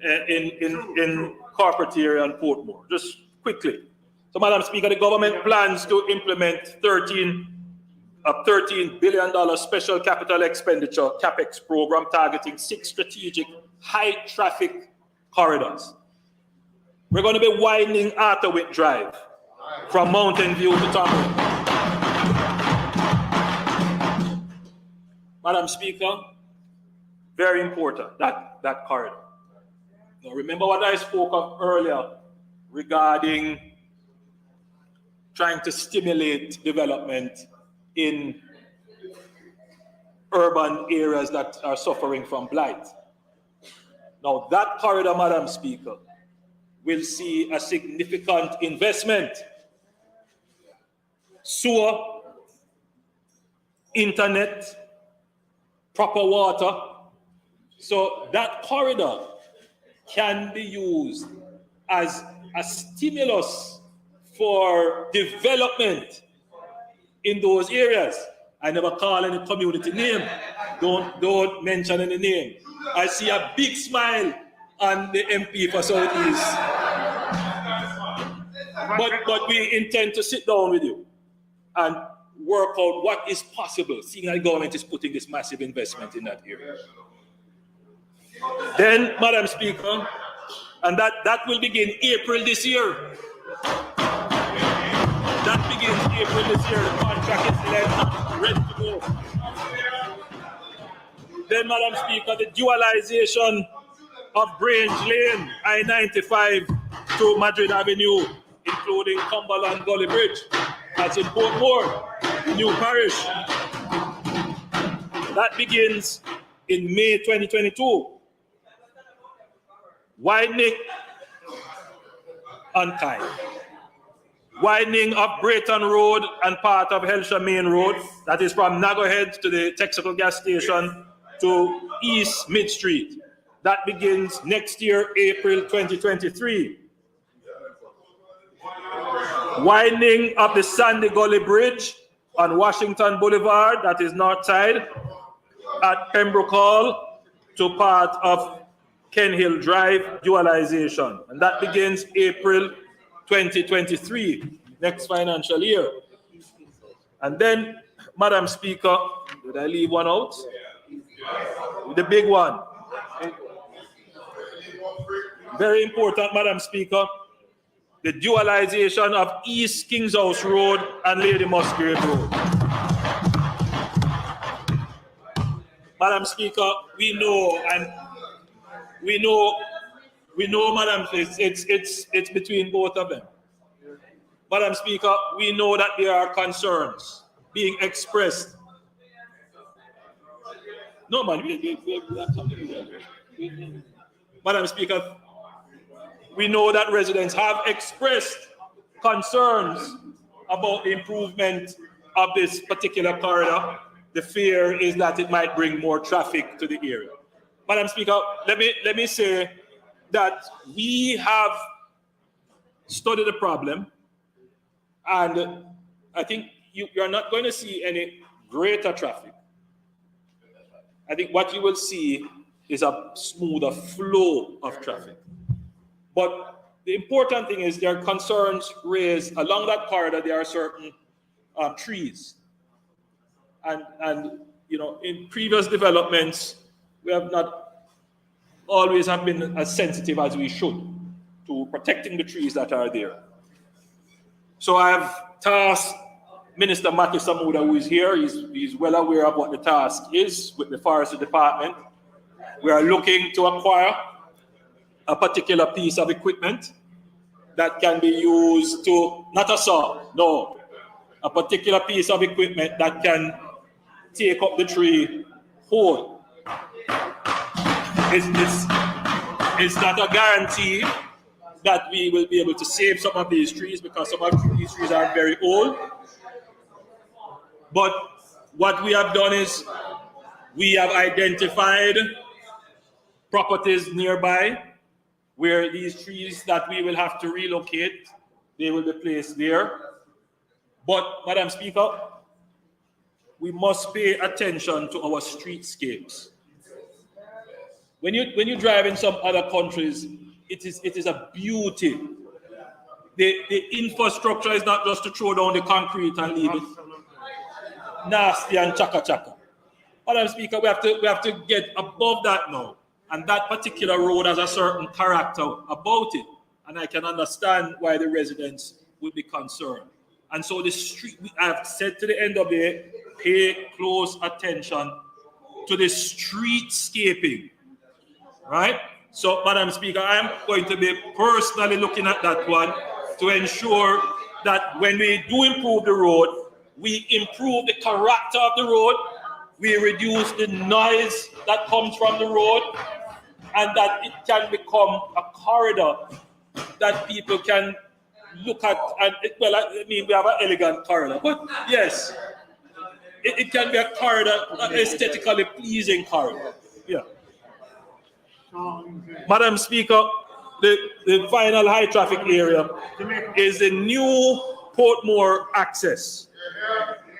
in corporate area and Portmore, just quickly. So, Madam Speaker, the government plans to implement $13 billion special capital expenditure CapEx program targeting 6 strategic high traffic corridors. We're going to be widening Arthurwick Drive from Mountain View to Town. Madam Speaker, very important, that corridor. Now, remember what I spoke of earlier regarding trying to stimulate development in urban areas that are suffering from blight. Now, that corridor, Madam Speaker, will see a significant investment. Sewer, internet, proper water. So that corridor can be used as a stimulus for development in those areas. I never call any community name. Don't mention any name. I see a big smile on the MP for Southeast. But we intend to sit down with you and work out what is possible, seeing that the government is putting this massive investment in that area. Then, Madam Speaker, And that will begin April this year. That begins April this year. The contract is ready to go. Then, Madam Speaker, the dualization of Grange Lane, I-95 to Madrid Avenue, including Cumberland Gully Bridge. That's in Portmore, the new parish. That begins in May 2022. Widening on time. Widening of Brayton Road and part of Helsha Main Road, that is from Naggerhead to the Texaco gas station to East Mid Street. That begins next year, April 2023. Widening of the Sandy Gully Bridge on Washington Boulevard, that is north side, at Pembroke Hall to part of Ken Hill Drive dualization. And that begins April 2023, next financial year. And then, Madam Speaker, did I leave one out? The big one. Very important, Madam Speaker, the dualization of East Kings House Road and Lady Musgrave Road. Madam Speaker, we know, Madam, it's between both of them. Madam Speaker, we know that there are concerns being expressed. No, man, Madam Speaker, we know that residents have expressed concerns about the improvement of this particular corridor. The fear is that it might bring more traffic to the area. Madam Speaker, let me say that we have studied the problem, and I think you're not going to see any greater traffic. I think what you will see is a smoother flow of traffic. But the important thing is there are concerns raised along that corridor. There are certain trees, and you know, in previous developments, we have not always have been as sensitive as we should to protecting the trees that are there. So I have tasked Minister Matthew Samuda, who is here. He's well aware of what the task is with the Forestry Department. We are looking to acquire a particular piece of equipment that can be used to, not a saw, no, a particular piece of equipment that can take up the tree whole. It's not a guarantee that we will be able to save some of these trees because some of these trees are very old. But what we have done is we have identified properties nearby where these trees that we will have to relocate, they will be placed there. But, Madam Speaker, we must pay attention to our streetscapes. When you drive in some other countries, it is a beauty. The infrastructure is not just to throw down the concrete and leave it nasty and chaka. Madam Speaker, we have to get above that now. And that particular road has a certain character about it. And I can understand why the residents would be concerned. And so the street, I have said to the end of the day, pay close attention to the streetscaping, right? So, Madam Speaker, I am going to be personally looking at that one to ensure that when we do improve the road, we improve the character of the road, we reduce the noise that comes from the road, and that it can become a corridor that people can look at. And well, I mean, we have an elegant corridor, but yes, it can be a corridor, an aesthetically pleasing corridor. Yeah. Madam Speaker, the final high traffic area is the new Portmore access.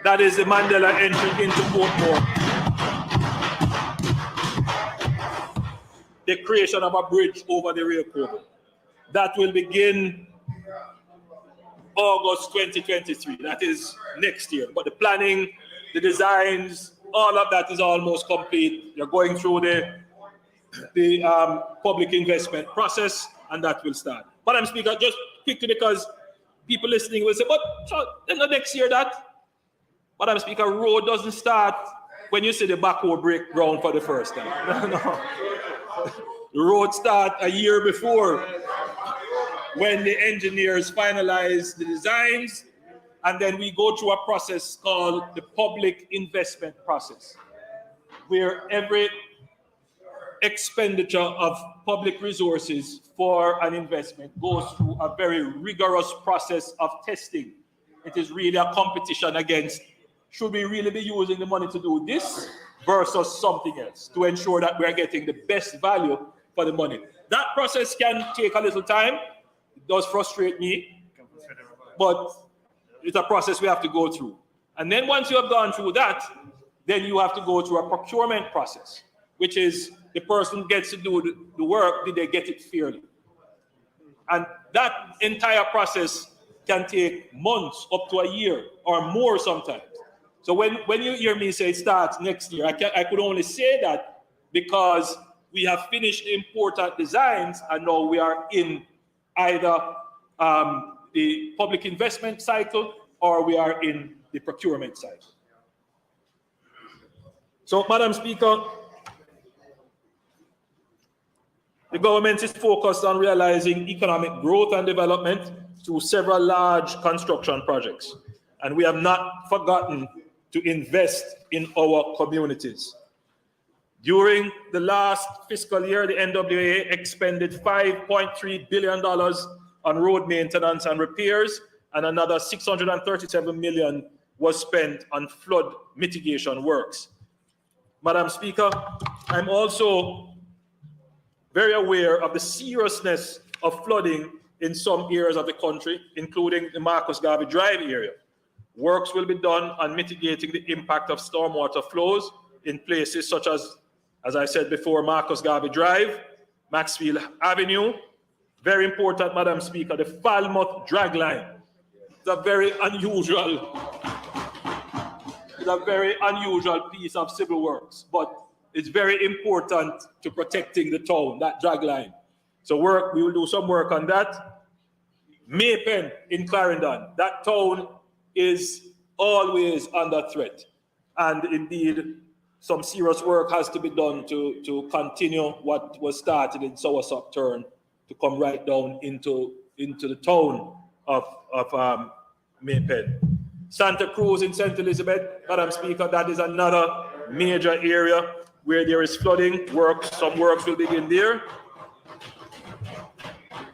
That is the Mandela entry into Portmore. The creation of a bridge over the rail corridor. That will begin August 2023. That is next year. But the planning, the designs, all of that is almost complete. You're going through the public investment process, and that will start. Madam Speaker, just quickly, because people listening will say, but so then the next year that, Madam Speaker, road doesn't start when you see the backhoe break ground for the first time. No. The road start a year before, when the engineers finalize the designs, and then we go through a process called the public investment process, where every expenditure of public resources for an investment goes through a very rigorous process of testing. It is really a competition against, should we really be using the money to do this versus something else, to ensure that we're getting the best value for the money. That process can take a little time. It does frustrate me, but it's a process we have to go through. And then once you have gone through that, then you have to go through a procurement process, which is the person gets to do the work, did they get it fairly? And that entire process can take months, up to a year, or more sometimes. So when you hear me say it starts next year, I could only say that because we have finished the important designs, and now we are in either the public investment cycle or we are in the procurement cycle. So, Madam Speaker, the government is focused on realizing economic growth and development through several large construction projects, and we have not forgotten to invest in our communities. During the last fiscal year, the NWA expended $5.3 billion on road maintenance and repairs, and another $637 million was spent on flood mitigation works. Madam Speaker, I'm also very aware of the seriousness of flooding in some areas of the country, including the Marcus Garvey Drive area. Works will be done on mitigating the impact of stormwater flows in places such as I said before, Marcus Garvey Drive, Maxfield Avenue. Very important, Madam Speaker, the Falmouth drag line. It's a very unusual piece of civil works, but it's very important to protecting the town, that drag line. So we will do some work on that. Maypen in Clarendon, that town is always under threat. And indeed, some serious work has to be done to continue what was started in Soursop Turn to come right down into the town of Maypen. Santa Cruz in St. Elizabeth, Madam Speaker, that is another major area where there is flooding. Some works will begin there.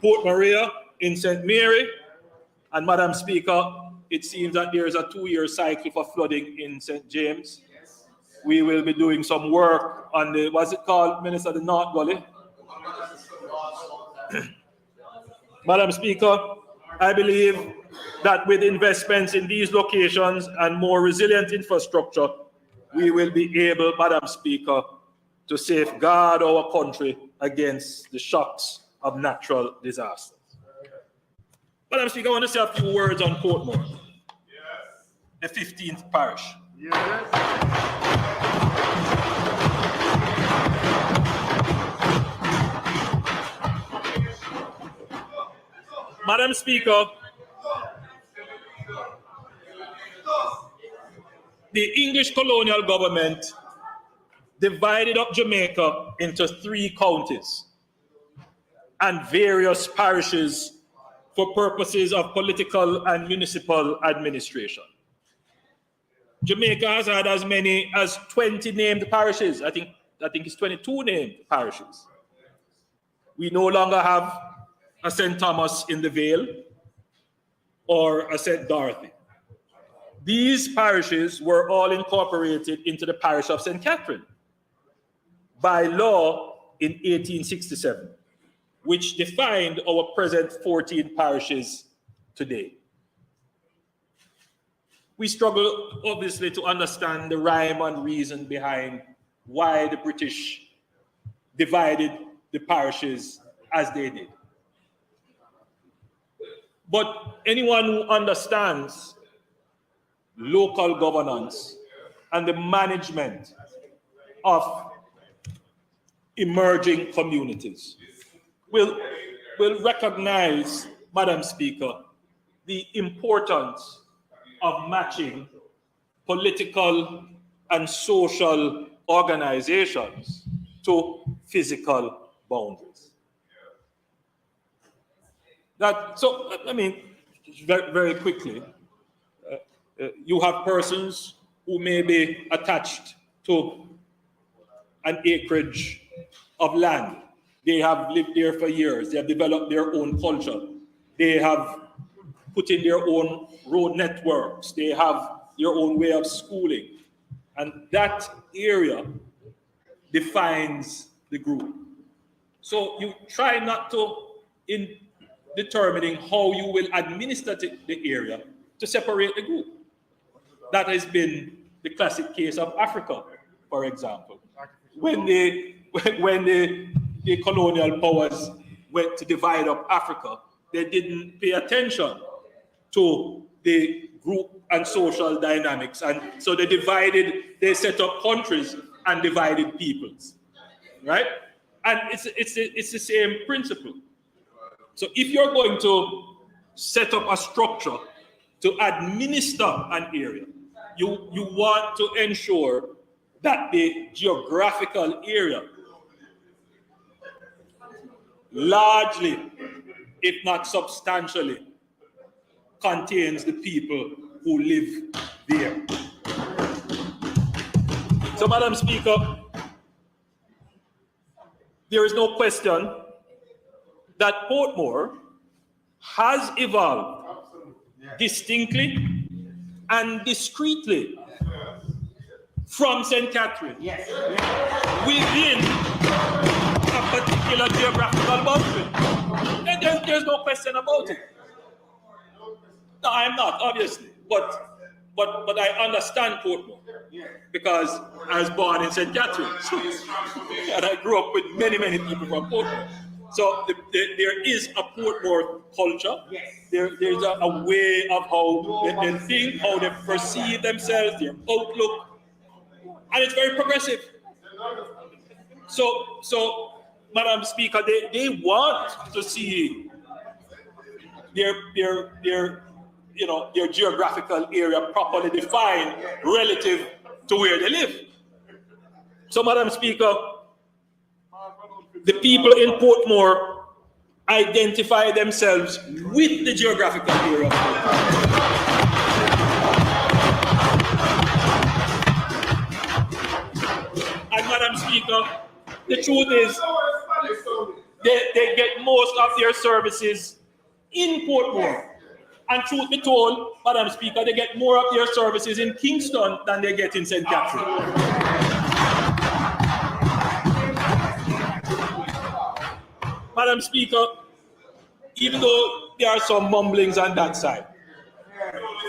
Portmore in St. Mary, and Madam Speaker, it seems that there is a 2-year cycle for flooding in St. James. We will be doing some work on the, what's it called, Minister, the North Gully? Madam Speaker, I believe that with investments in these locations and more resilient infrastructure, we will be able, Madam Speaker, to safeguard our country against the shocks of natural disasters. Madam Speaker, I want to say a few words on Portmore, the 15th parish. Madam Speaker, the English colonial government divided up Jamaica into 3 counties and various parishes for purposes of political and municipal administration. Jamaica has had as many as 20 named parishes. I think it's 22 named parishes. We no longer have a St. Thomas in the Vale or a St. Dorothy. These parishes were all incorporated into the parish of St. Catherine by law in 1867, which defined our present 14 parishes today. We struggle, obviously, to understand the rhyme and reason behind why the British divided the parishes as they did. But anyone who understands local governance and the management of emerging communities will will recognize, Madam Speaker, the importance of matching political and social organizations to physical boundaries. Very quickly, you have persons who may be attached to an acreage of land. They have lived there for years. They have developed their own culture. They have put in their own road networks. They have their own way of schooling. And that area defines the group. So you try not to, in determining how you will administer the area, to separate the group. That has been the classic case of Africa, for example. When the colonial powers went to divide up Africa, they didn't pay attention to the group and social dynamics. And so they set up countries and divided peoples, right? And it's the same principle. So if you're going to set up a structure to administer an area, you want to ensure that the geographical area largely, if not substantially, contains the people who live there. So, Madam Speaker, there is no question that Portmore has evolved distinctly and discreetly from St. Catherine within a particular geographical boundary. And there's no question about it. No, I'm not, obviously, but I understand Portmore because I was born in St. Catherine, and I grew up with many people from Portmore. So there is a Portmore culture. There's a way of how they think, how they perceive themselves, their outlook, and it's very progressive. So Madam Speaker, they want to see their geographical area properly defined relative to where they live. So, Madam Speaker, the people in Portmore identify themselves with the geographical area. And Madam Speaker, the truth is, they get most of their services in Portmore. And truth be told, Madam Speaker, they get more of their services in Kingston than they get in St. Catherine. Madam Speaker, even though there are some mumblings on that side,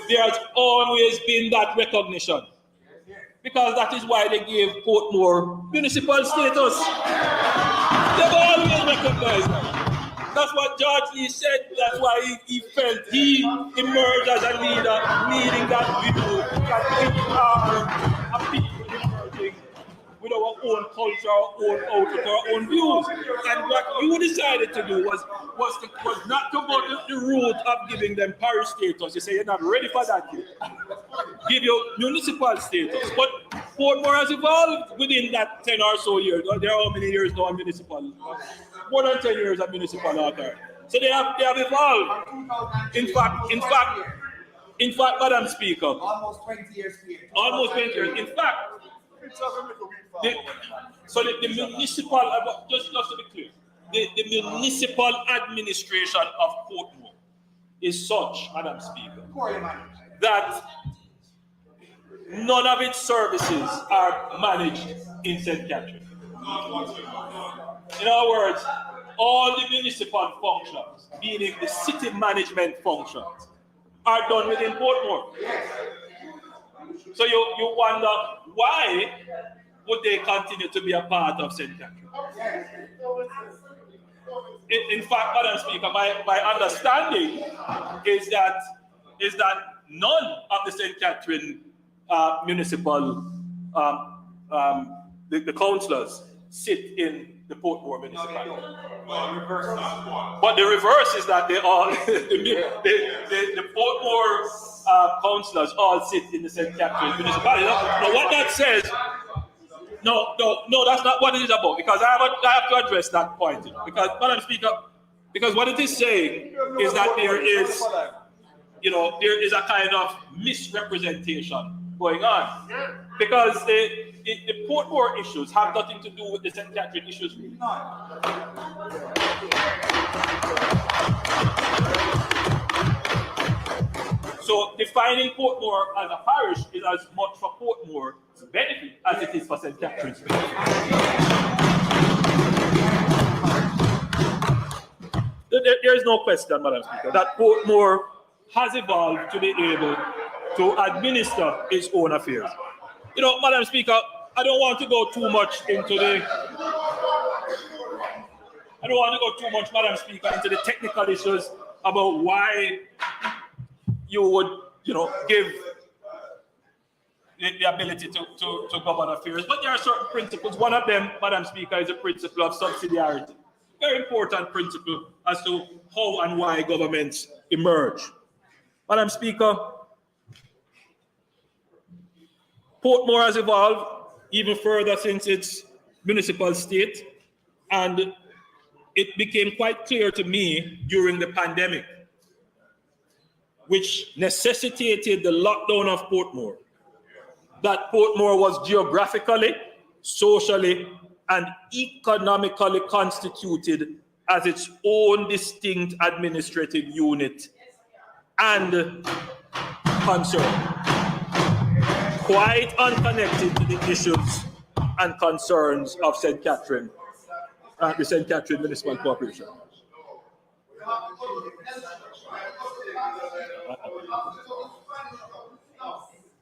there has always been that recognition, because that is why they gave Portmore municipal status. They've always recognized that. That's what George Lee said. That's why he felt he emerged as a leader, leading that view that we are a people emerging with our own culture, our own outlook, our own views. And what you decided to do was not to go the route of giving them parish status. You say you're not ready for that yet. Give you municipal status. But Portmore has evolved within that 10 or so years. There are how many years now municipal? More than 10 years of municipal authority. So they have evolved. In fact, Madam Speaker. Almost 20 years. Almost 20 years. In fact, the municipal, just to be clear, the municipal administration of Portmore is such, Madam Speaker, that none of its services are managed in St. Catherine. In other words, all the municipal functions, meaning the city management functions, are done within Portmore. So you wonder, why would they continue to be a part of St. Catherine? In fact, Madam Speaker, my understanding is that none of the St. Catherine municipal the councillors sit in the Portmore municipality. But the reverse is that they all, the Portmore councillors all sit in the St. Catherine municipality. Now what that says, no, that's not what it is about, because I have to address that point. Because, Madam Speaker, because what it is saying is that there is a kind of misrepresentation going on. Because the Portmore issues have nothing to do with the St. Catherine issues. Really. So defining Portmore as a parish is as much for Portmore's benefit as it is for St. Catherine's benefit. There is no question, Madam Speaker, that Portmore has evolved to be able to administer its own affairs. Madam Speaker, I don't want to go too much, Madam Speaker, into the technical issues about why you would, give the ability to govern affairs. But there are certain principles. One of them, Madam Speaker, is the principle of subsidiarity. Very important principle as to how and why governments emerge. Madam Speaker, Portmore has evolved even further since its municipal state, and it became quite clear to me during the pandemic, which necessitated the lockdown of Portmore, that Portmore was geographically, socially, and economically constituted as its own distinct administrative unit and concern, quite unconnected to the issues and concerns of St. Catherine, the St. Catherine Municipal Corporation.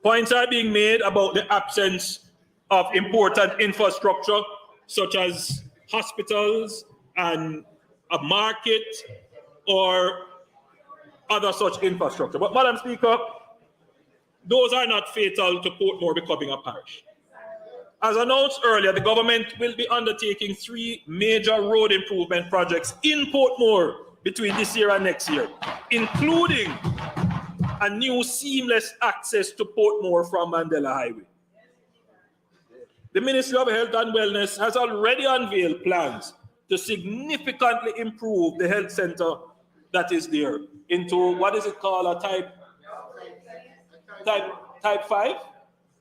Points are being made about the absence of important infrastructure, such as hospitals and a market or other such infrastructure. But, Madam Speaker, those are not fatal to Portmore becoming a parish. As announced earlier, the government will be undertaking 3 major road improvement projects in Portmore between this year and next year, including a new seamless access to Portmore from Mandela Highway. The Ministry of Health and Wellness has already unveiled plans to significantly improve the health center that is there into, what is it called, a type 5?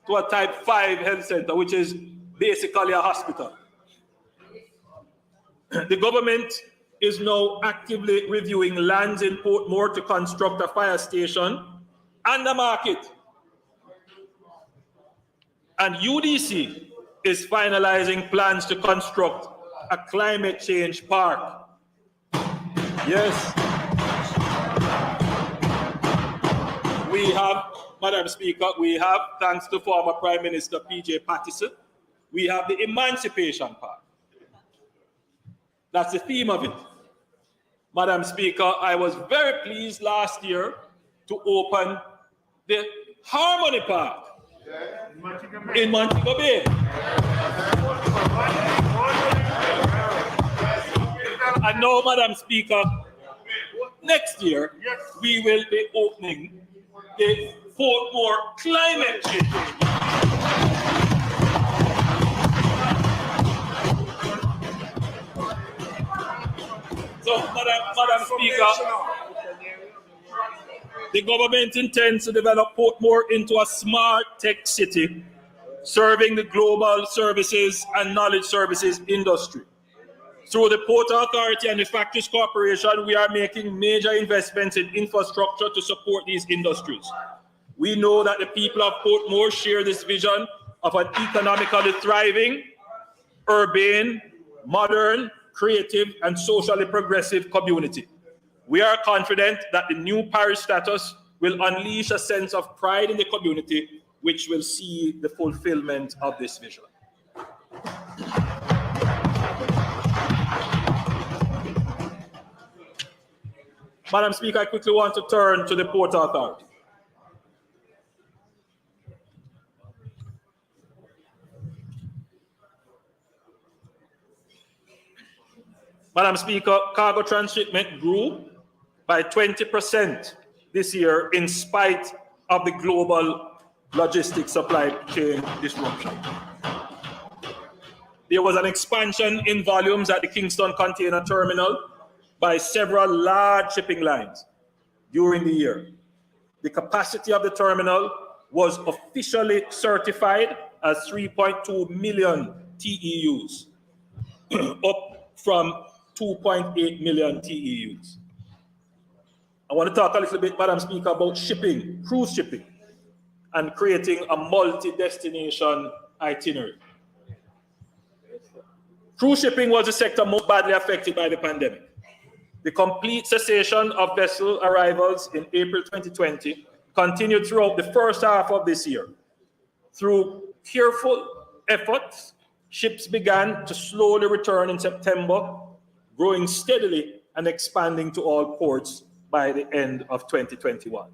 To a type 5 health center, which is basically a hospital. The government is now actively reviewing lands in Portmore to construct a fire station and a market. And UDC is finalizing plans to construct a climate change park. Yes. We have, Madam Speaker, thanks to former Prime Minister P.J. Pattison, we have the Emancipation Park. That's the theme of it. Madam Speaker, I was very pleased last year to open the Harmony Park in Montego Bay. And now, Madam Speaker, next year we will be opening the Portmore Climate Change. So, Madam Speaker, the government intends to develop Portmore into a smart tech city, serving the global services and knowledge services industry. Through the Port Authority and the Factories Corporation, we are making major investments in infrastructure to support these industries. We know that the people of Portmore share this vision of an economically thriving, urban, modern, creative, and socially progressive community. We are confident that the new parish status will unleash a sense of pride in the community, which will see the fulfillment of this vision. Madam Speaker, I quickly want to turn to the Port Authority. Madam Speaker, cargo transshipment grew by 20% this year in spite of the global logistics supply chain disruption. There was an expansion in volumes at the Kingston Container Terminal by several large shipping lines during the year. The capacity of the terminal was officially certified as 3.2 million TEUs, up from 2.8 million TEUs. I want to talk a little bit, Madam Speaker, about shipping, cruise shipping, and creating a multi-destination itinerary. Cruise shipping was the sector most badly affected by the pandemic. The complete cessation of vessel arrivals in April 2020 continued throughout the first half of this year. Through careful efforts, ships began to slowly return in September, growing steadily and expanding to all ports by the end of 2021.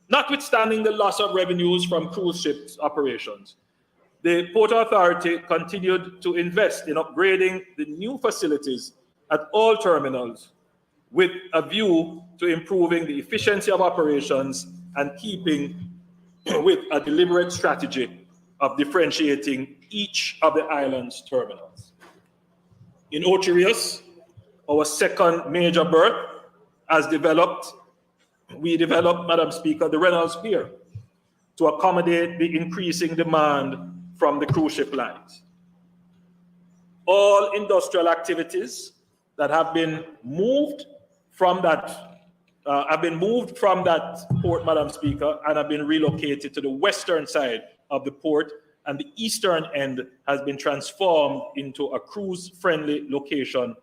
Notwithstanding the loss of revenues from cruise ships operations, the Port Authority continued to invest in upgrading the new facilities at all terminals with a view to improving the efficiency of operations and keeping with a deliberate strategy of differentiating each of the island's terminals. In Ocherius, our second major berth, we developed, Madam Speaker, the Reynolds Pier to accommodate the increasing demand from the cruise ship lines. All industrial activities that have been moved from that port, Madam Speaker, and have been relocated to the western side of the port, and the eastern end has been transformed into a cruise-friendly location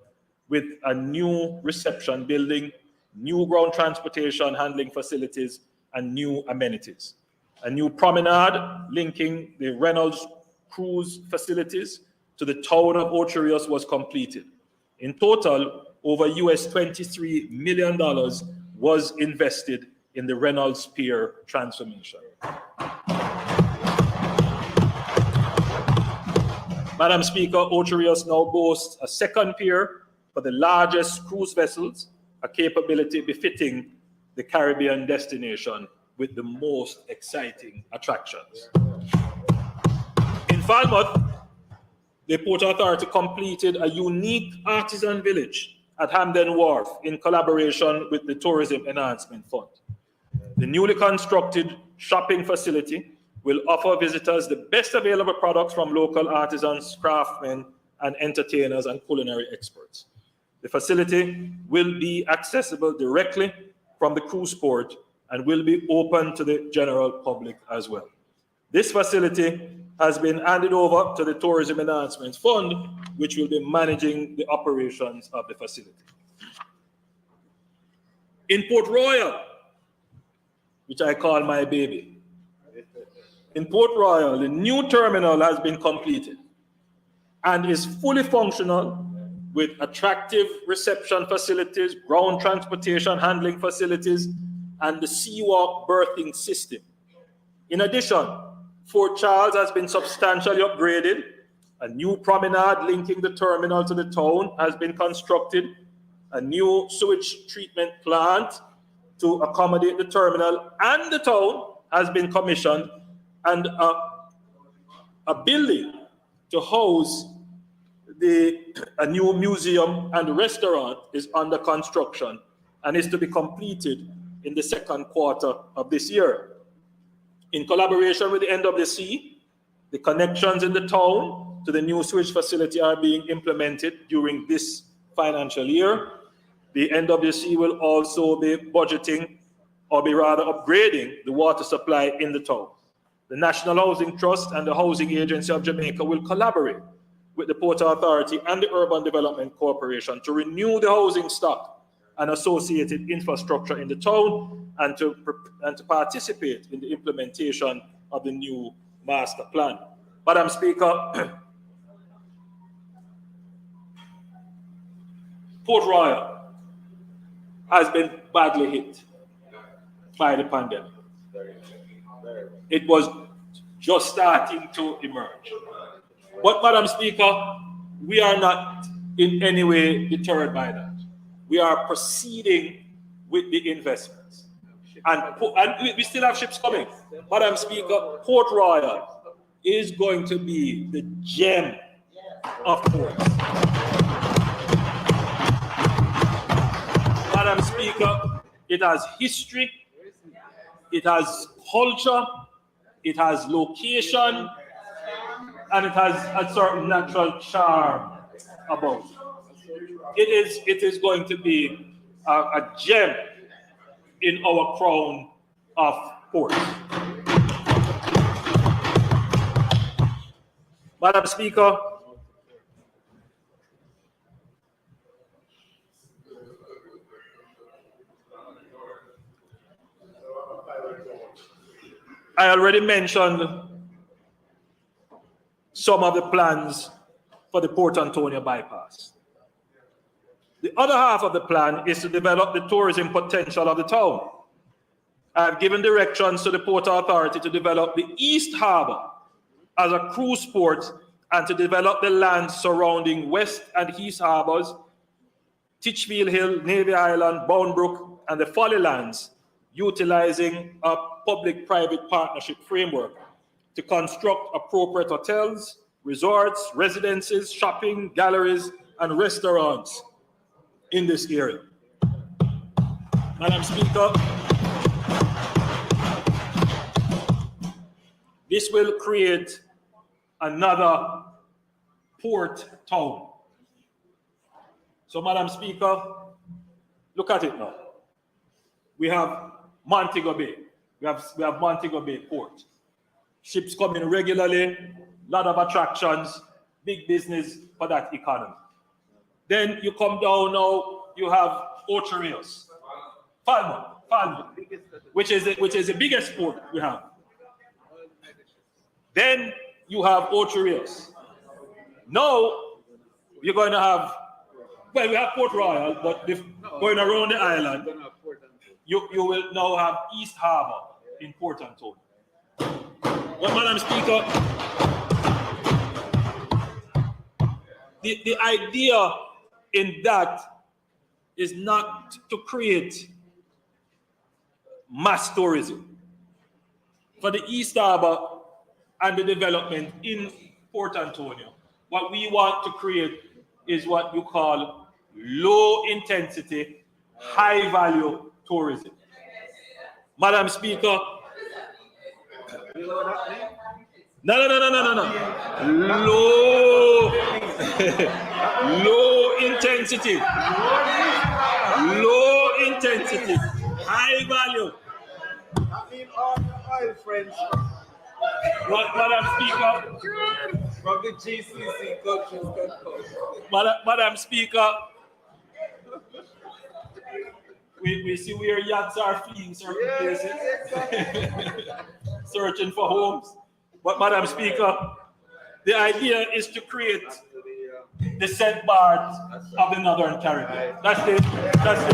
with a new reception building, new ground transportation handling facilities, and new amenities. A new promenade linking the Reynolds cruise facilities to the town of Ocherius was completed. In total, over US $23 million was invested in the Reynolds Pier transformation. Madam Speaker, Ocherius now boasts a second pier for the largest cruise vessels, a capability befitting the Caribbean destination with the most exciting attractions. In Falmouth, the Port Authority completed a unique artisan village at Hamden Wharf in collaboration with the Tourism Enhancement Fund. The newly constructed shopping facility will offer visitors the best available products from local artisans, craftsmen, and entertainers and culinary experts. The facility will be accessible directly from the cruise port and will be open to the general public as well. This facility has been handed over to the Tourism Enhancement Fund, which will be managing the operations of the facility. In Port Royal, which I call my baby, in Port Royal, the new terminal has been completed and is fully functional with attractive reception facilities, ground transportation handling facilities, and the Seawalk berthing system. In addition, Fort Charles has been substantially upgraded. A new promenade linking the terminal to the town has been constructed. A new sewage treatment plant to accommodate the terminal and the town has been commissioned, and a building to house a new museum and restaurant is under construction and is to be completed in the second quarter of this year. In collaboration with the NWC, the connections in the town to the new sewage facility are being implemented during this financial year. The NWC will also be budgeting, or be rather upgrading, the water supply in the town. The National Housing Trust and the Housing Agency of Jamaica will collaborate with the Port Authority and the Urban Development Corporation to renew the housing stock and associated infrastructure in the town, and to participate in the implementation of the new master plan. Madam Speaker, Port Royal has been badly hit by the pandemic. It was just starting to emerge. But Madam Speaker, we are not in any way deterred by that. We are proceeding with the investments. And we still have ships coming. Madam Speaker, Port Royal is going to be the gem of ports. Madam Speaker, it has history, it has culture, it has location, and it has a certain natural charm about it. It is going to be a gem in our crown of ports. Madam Speaker, I already mentioned some of the plans for the Port Antonio bypass. The other half of the plan is to develop the tourism potential of the town. I have given directions to the Port Authority to develop the East Harbour as a cruise port and to develop the land surrounding West and East Harbours, Titchfield Hill, Navy Island, Boundbrook, and the Folly Lands, utilizing a public-private partnership framework to construct appropriate hotels, resorts, residences, shopping, galleries, and restaurants in this area. Madam Speaker, this will create another port town. So, Madam Speaker, look at it now. We have Montego Bay. We have Montego Bay Port. Ships coming regularly, lot of attractions, big business for that economy. Then you come down now, you have Ocho Rios, Falmouth, which is the biggest port we have. Then you have Ocho Rios. Now you're going to have, well, we have Port Royal, but going around the island, you will now have East Harbour in Port Antonio. But Madam Speaker, the idea in that is not to create mass tourism. For the East Harbour and the development in Port Antonio, what we want to create is what you call low intensity, high value tourism. Madam Speaker, no. Low intensity, high value. I mean, all the oil friends. Madam Speaker, from the GCC countries. Madam Speaker, we see where yachts are fleeing certain places, searching for homes. But Madam Speaker, the idea is to create the St. Barts of the Northern Caribbean. That's the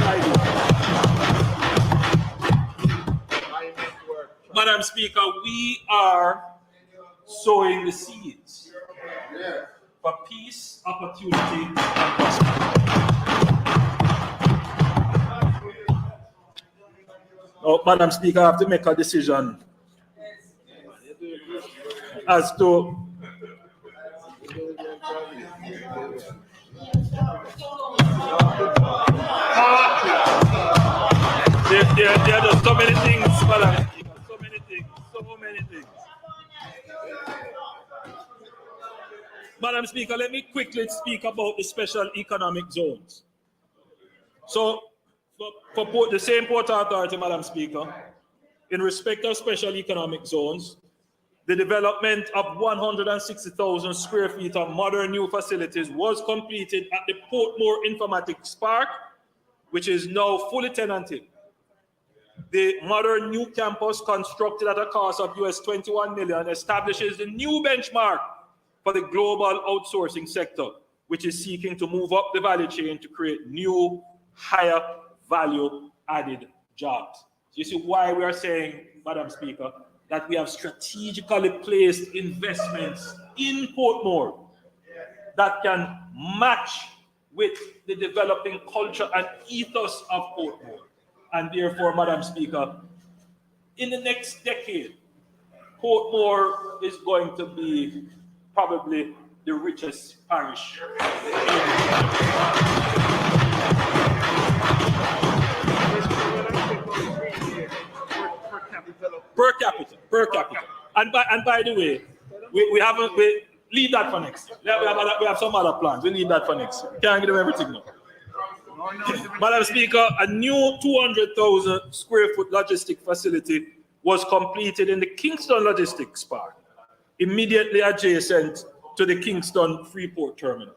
idea. Madam Speaker, we are sowing the seeds for peace, opportunity, and prosperity. Oh, Madam Speaker, I have to make a decision as to there are just so many things, Madam Speaker, so many things. Madam Speaker, let me quickly speak about the special economic zones. So, for the same Port Authority, Madam Speaker, in respect of special economic zones, the development of 160,000 square feet of modern new facilities was completed at the Portmore Informatics Park, which is now fully tenanted. The modern new campus, constructed at a cost of US $21 million, establishes the new benchmark for the global outsourcing sector, which is seeking to move up the value chain to create new, higher value added jobs. You see why we are saying, Madam Speaker, that we have strategically placed investments in Portmore that can match with the developing culture and ethos of Portmore. And therefore, Madam Speaker, in the next decade, Portmore is going to be probably the richest parish per capita. And by the way, we leave that for next year. We have some other plans. We need that for next year. Can't give them everything now. Madam Speaker, a new 200,000 square foot logistic facility was completed in the Kingston Logistics Park, immediately adjacent to the Kingston Freeport Terminal.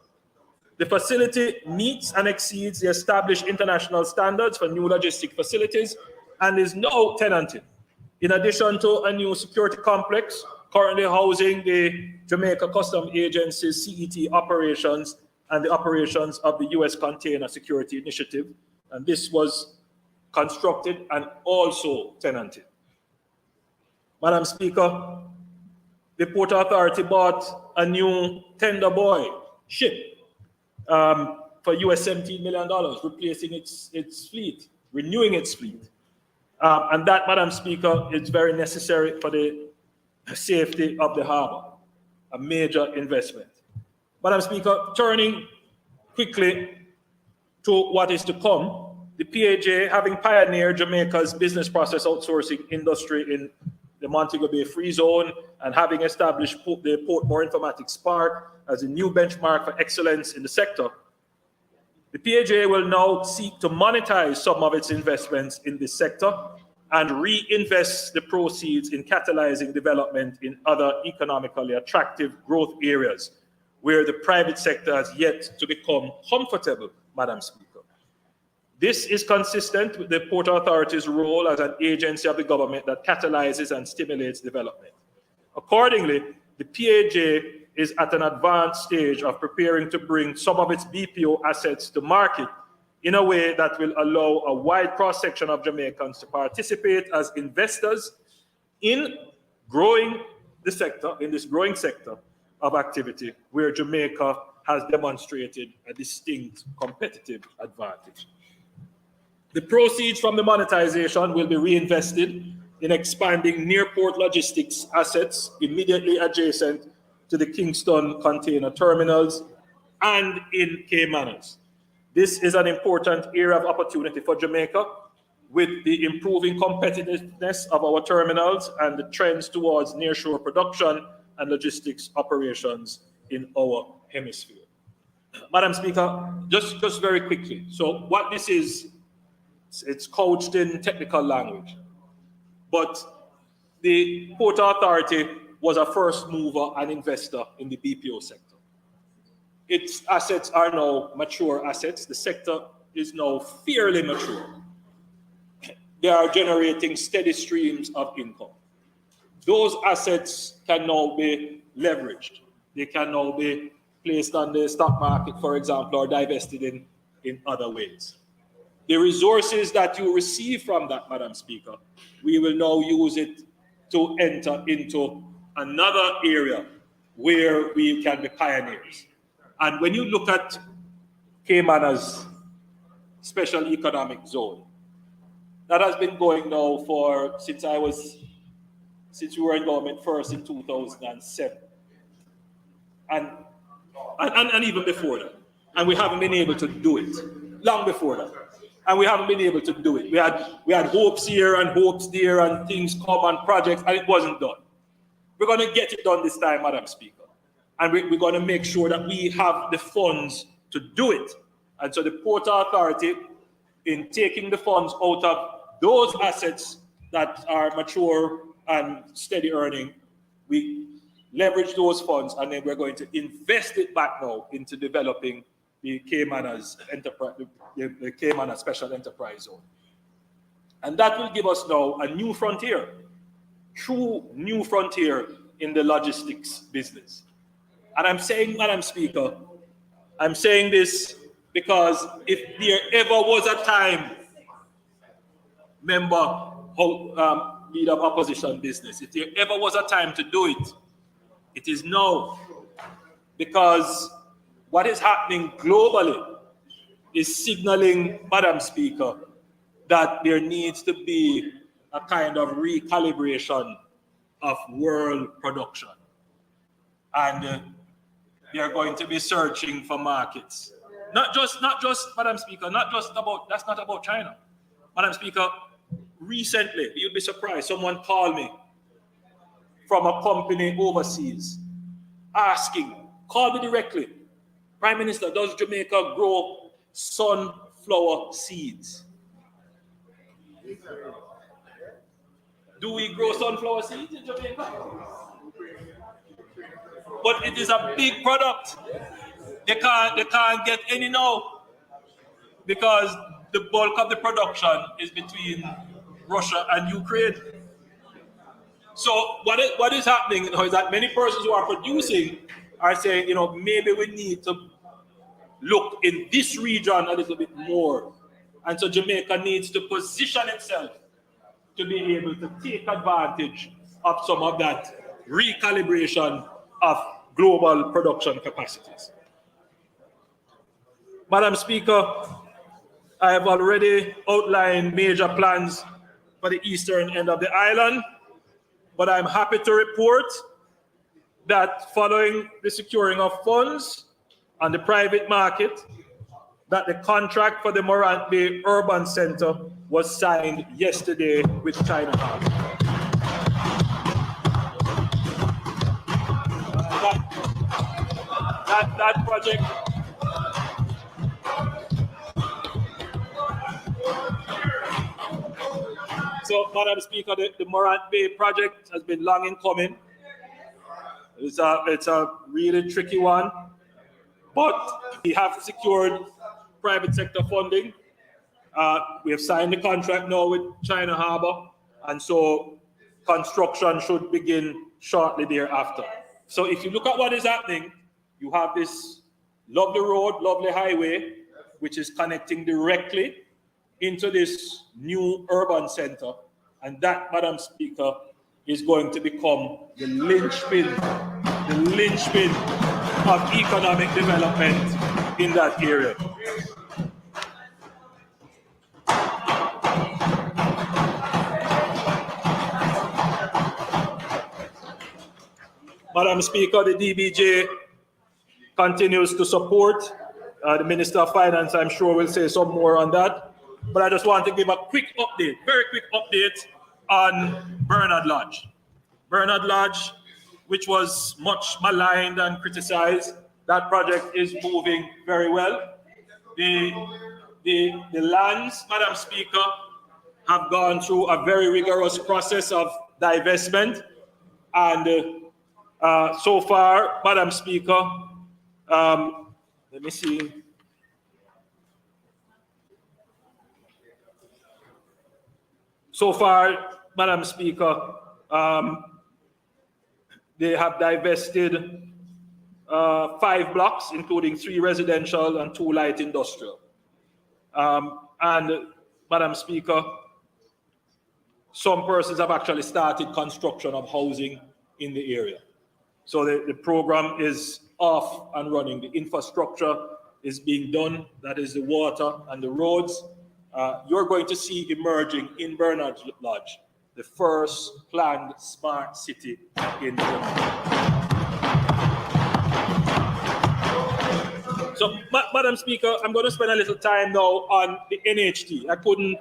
The facility meets and exceeds the established international standards for new logistic facilities and is now tenanted. In addition to a new security complex currently housing the Jamaica Customs Agency's CET operations and the operations of the U.S. Container Security Initiative, and this was constructed and also tenanted. Madam Speaker, the Port Authority bought a new Tender Boy ship for US $17 million, replacing its fleet, renewing its fleet. And that, Madam Speaker, is very necessary for the safety of the harbor, a major investment. Madam Speaker, turning quickly to what is to come, the PAJ, having pioneered Jamaica's business process outsourcing industry in the Montego Bay Free Zone and having established the Portmore Informatics Park as a new benchmark for excellence in the sector, the PAJ will now seek to monetize some of its investments in this sector and reinvest the proceeds in catalyzing development in other economically attractive growth areas where the private sector has yet to become comfortable, Madam Speaker. This is consistent with the Port Authority's role as an agency of the government that catalyzes and stimulates development. Accordingly, the PAJ is at an advanced stage of preparing to bring some of its BPO assets to market in a way that will allow a wide cross-section of Jamaicans to participate as investors in growing the sector, in this growing sector of activity where Jamaica has demonstrated a distinct competitive advantage. The proceeds from the monetization will be reinvested in expanding near-port logistics assets immediately adjacent to the Kingston container terminals and in Caymanas. This is an important area of opportunity for Jamaica with the improving competitiveness of our terminals and the trends towards nearshore production and logistics operations in our hemisphere. Madam Speaker, just very quickly. So what this is, it's couched in technical language, but the Port Authority was a first mover and investor in the BPO sector. Its assets are now mature assets. The sector is now fairly mature. They are generating steady streams of income. Those assets can now be leveraged. They can now be placed on the stock market, for example, or divested in other ways. The resources that you receive from that, Madam Speaker, we will now use it to enter into another area where we can be pioneers. And when you look at Caymanas special economic zone, that has been going now since we were in government first in 2007. And even before that. And we haven't been able to do it. Long before that. And we haven't been able to do it. We had hopes here and hopes there and things come and projects, and it wasn't done. We're going to get it done this time, Madam Speaker. And we're going to make sure that we have the funds to do it. And so the Port Authority, in taking the funds out of those assets that are mature and steady earning, we leverage those funds and then we're going to invest it back now into developing the Caymanas enterprise, the Caymanas Special Enterprise Zone. And that will give us now a new frontier, true new frontier in the logistics business. And I'm saying, Madam Speaker, I'm saying this because if there ever was a time, leader of opposition business, if there ever was a time to do it, it is now. Because what is happening globally is signaling, Madam Speaker, that there needs to be a kind of recalibration of world production. And they are going to be searching for markets. Not just, Madam Speaker, that's not about China. Madam Speaker, recently, you'd be surprised, someone called me from a company overseas asking, call me directly, Prime Minister, does Jamaica grow sunflower seeds? Do we grow sunflower seeds in Jamaica? But it is a big product. They can't get any now because the bulk of the production is between Russia and Ukraine. So what is happening now is that many persons who are producing are saying, maybe we need to look in this region a little bit more. And so Jamaica needs to position itself to be able to take advantage of some of that recalibration of global production capacities. Madam Speaker, I have already outlined major plans for the eastern end of the island, but I'm happy to report that following the securing of funds on the private market, that the contract for the Morant Bay Urban Center was signed yesterday with China Harbour. That project So, Madam Speaker, the Morant Bay project has been long in coming. It's a really tricky one, but we have secured private sector funding. We have signed the contract now with China Harbour, and so construction should begin shortly thereafter. So if you look at what is happening, you have this lovely road, lovely highway, which is connecting directly into this new urban center. And that, Madam Speaker, is going to become the linchpin of economic development in that area. Madam Speaker, the DBJ continues to support. The Minister of Finance, I'm sure, will say some more on that. But I just want to give a quick update, very quick update on Bernard Lodge. Bernard Lodge, which was much maligned and criticized, that project is moving very well. The lands, Madam Speaker, have gone through a very rigorous process of divestment. And so far, Madam Speaker, let me see. So far, Madam Speaker, they have divested 5 blocks, including 3 residential and 2 light industrial. And Madam Speaker, some persons have actually started construction of housing in the area. So the program is off and running. The infrastructure is being done. That is the water and the roads. You're going to see emerging in Bernard Lodge the first planned smart city in Jamaica. So, Madam Speaker, I'm going to spend a little time now on the NHT. I couldn't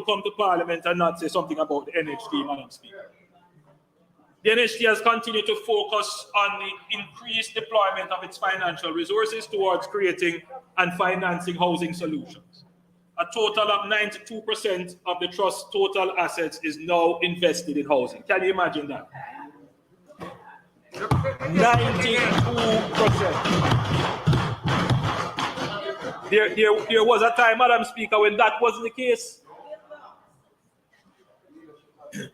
come to Parliament and not say something about the NHT, Madam Speaker. The NHT has continued to focus on the increased deployment of its financial resources towards creating and financing housing solutions. A total of 92% of the Trust's total assets is now invested in housing. Can you imagine that? 92%. There was a time, Madam Speaker, when that wasn't the case.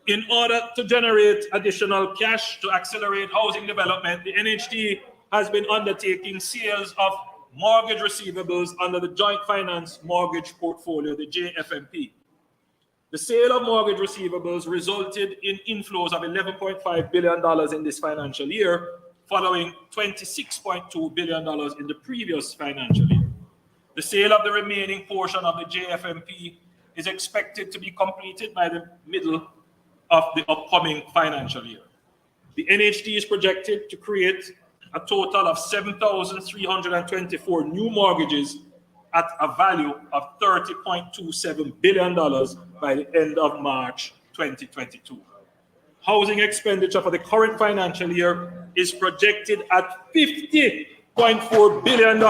In order to generate additional cash to accelerate housing development, the NHT has been undertaking sales of mortgage receivables under the Joint Finance Mortgage Portfolio, the JFMP. The sale of mortgage receivables resulted in inflows of $11.5 billion in this financial year, following $26.2 billion in the previous financial year. The sale of the remaining portion of the JFMP is expected to be completed by the middle of the upcoming financial year. The NHT is projected to create a total of 7,324 new mortgages at a value of $30.27 billion by the end of March 2022. Housing expenditure for the current financial year is projected at $50.4 billion,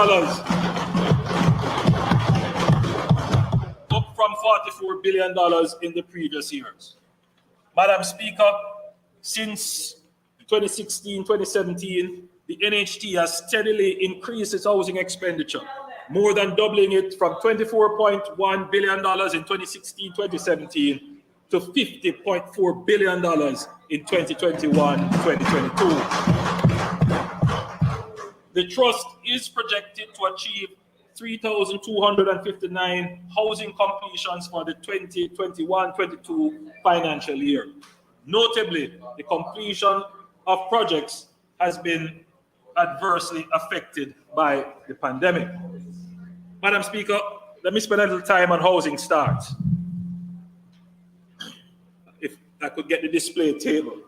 up from $44 billion in the previous years. Madam Speaker, since 2016-2017, the NHT has steadily increased its housing expenditure, more than doubling it from $24.1 billion in 2016-2017 to $50.4 billion in 2021-2022. The trust is projected to achieve 3,259 housing completions for the 2021-22 financial year. Notably, the completion of projects has been adversely affected by the pandemic. Madam Speaker, let me spend a little time on housing starts. If I could get the display table.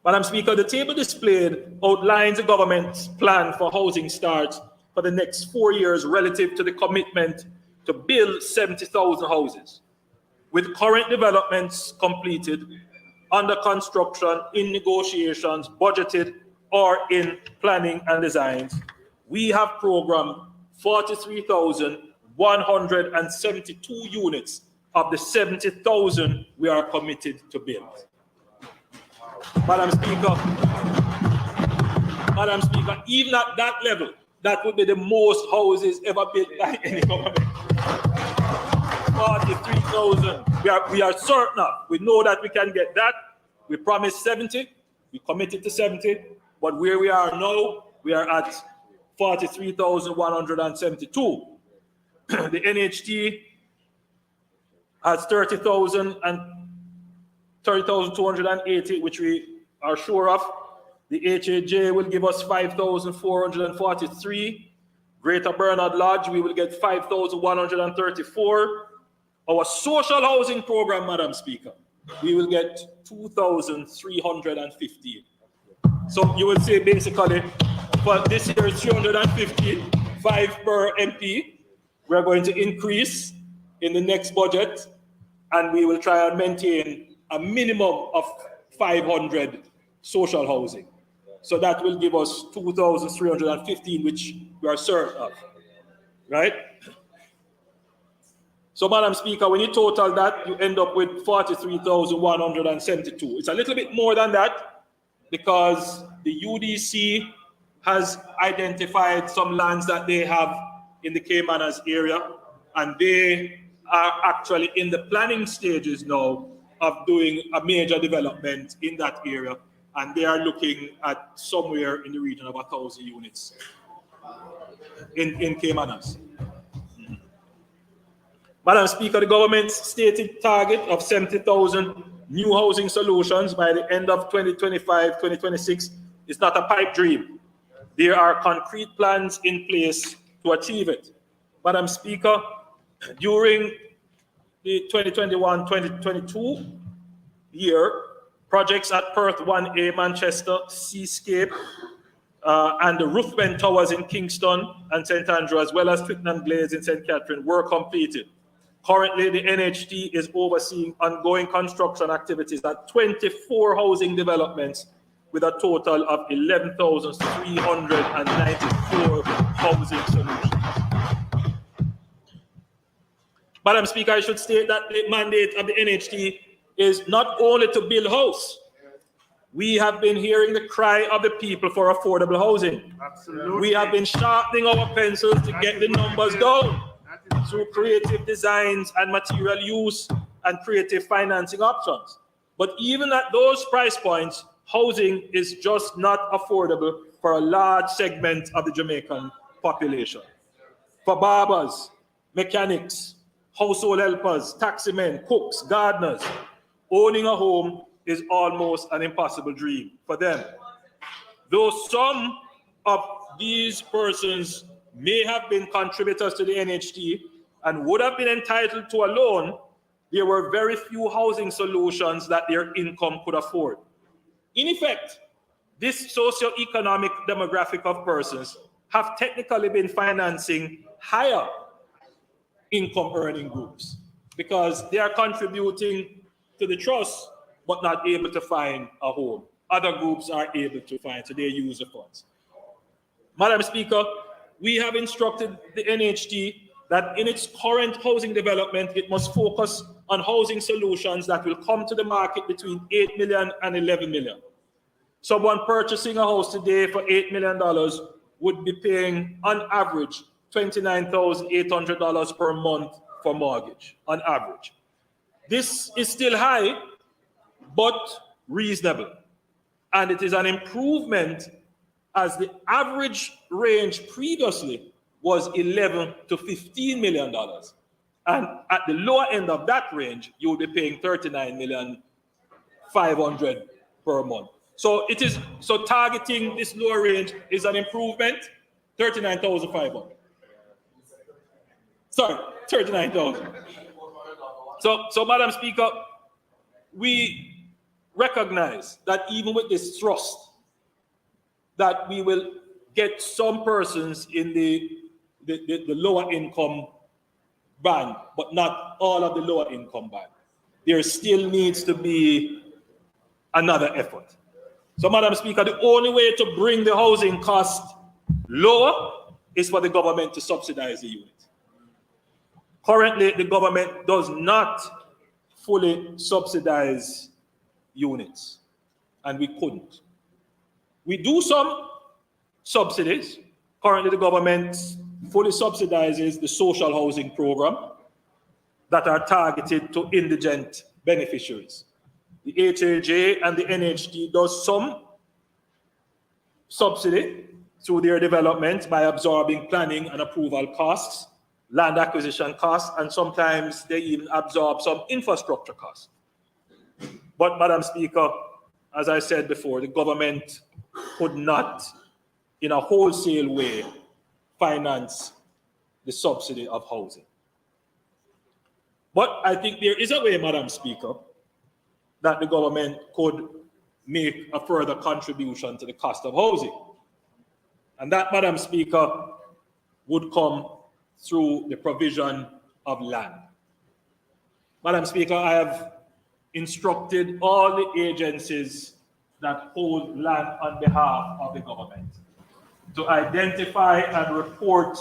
Madam Speaker, the table displayed outlines the government's plan for housing starts for the next 4 years relative to the commitment to build 70,000 houses. With current developments completed, under construction, in negotiations, budgeted, or in planning and designs, we have programmed 43,172 units of the 70,000 we are committed to build. Madam Speaker, even at that level, that would be the most houses ever built by any government. 43,000. We are certain of. We know that we can get that. We promised 70. We committed to 70. But where we are now, we are at 43,172. The NHT has 30,280, which we are sure of. The HAJ will give us 5,443. Greater Bernard Lodge, we will get 5,134. Our social housing program, Madam Speaker, we will get 2,315. So you will say basically, for this year it's 350, 5 per MP. We are going to increase in the next budget, and we will try and maintain a minimum of 500 social housing. So that will give us 2,315, which we are certain of, right? So, Madam Speaker, when you total that, you end up with 43,172. It's a little bit more than that because the UDC has identified some lands that they have in the Caymanas area, and they are actually in the planning stages now of doing a major development in that area, and they are looking at somewhere in the region of 1,000 units in Caymanas. Madam Speaker, the government's stated target of 70,000 new housing solutions by the end of 2025-2026 is not a pipe dream. There are concrete plans in place to achieve it. Madam Speaker, during the 2021-2022 year, projects at Perth 1A, Manchester, Seascape, and the Ruthven Towers in Kingston and St. Andrew, as well as Twickenham Glades in St. Catherine, were completed. Currently, the NHT is overseeing ongoing construction activities at 24 housing developments with a total of 11,394 housing solutions. Madam Speaker, I should state that the mandate of the NHT is not only to build house. We have been hearing the cry of the people for affordable housing. Absolutely. We have been sharpening our pencils to get the numbers down through creative designs and material use and creative financing options. But even at those price points, housing is just not affordable for a large segment of the Jamaican population. For barbers, mechanics, household helpers, taximen, cooks, gardeners, owning a home is almost an impossible dream for them. Though some of these persons may have been contributors to the NHT and would have been entitled to a loan, there were very few housing solutions that their income could afford. In effect, this socio-economic demographic of persons have technically been financing higher income earning groups because they are contributing to the trust but not able to find a home. Other groups are able to find, so they use the funds. Madam Speaker, we have instructed the NHT that in its current housing development, it must focus on housing solutions that will come to the market between 8 million and 11 million. Someone purchasing a house today for $8 million would be paying, on average, $29,800 per month for mortgage, on average. This is still high, but reasonable. And it is an improvement as the average range previously was $11 to $15 million. And at the lower end of that range, you will be paying $39,500,000 per month. So targeting this lower range is an improvement, 39,500. Sorry, 39,000. So Madam Speaker, we recognize that even with this thrust, that we will get some persons in the lower income band, but not all of the lower income band. There still needs to be another effort. So, Madam Speaker, the only way to bring the housing cost lower is for the government to subsidize the unit. Currently, the government does not fully subsidize units, and we couldn't. We do some subsidies. Currently, the government fully subsidizes the social housing program that are targeted to indigent beneficiaries. The HAJ and the NHT does some subsidy through their development by absorbing planning and approval costs, land acquisition costs, and sometimes they even absorb some infrastructure costs. But, Madam Speaker, as I said before, the government could not, in a wholesale way, finance the subsidy of housing. But I think there is a way, Madam Speaker, that the government could make a further contribution to the cost of housing. And that, Madam Speaker, would come through the provision of land. Madam Speaker, I have instructed all the agencies that hold land on behalf of the government to identify and report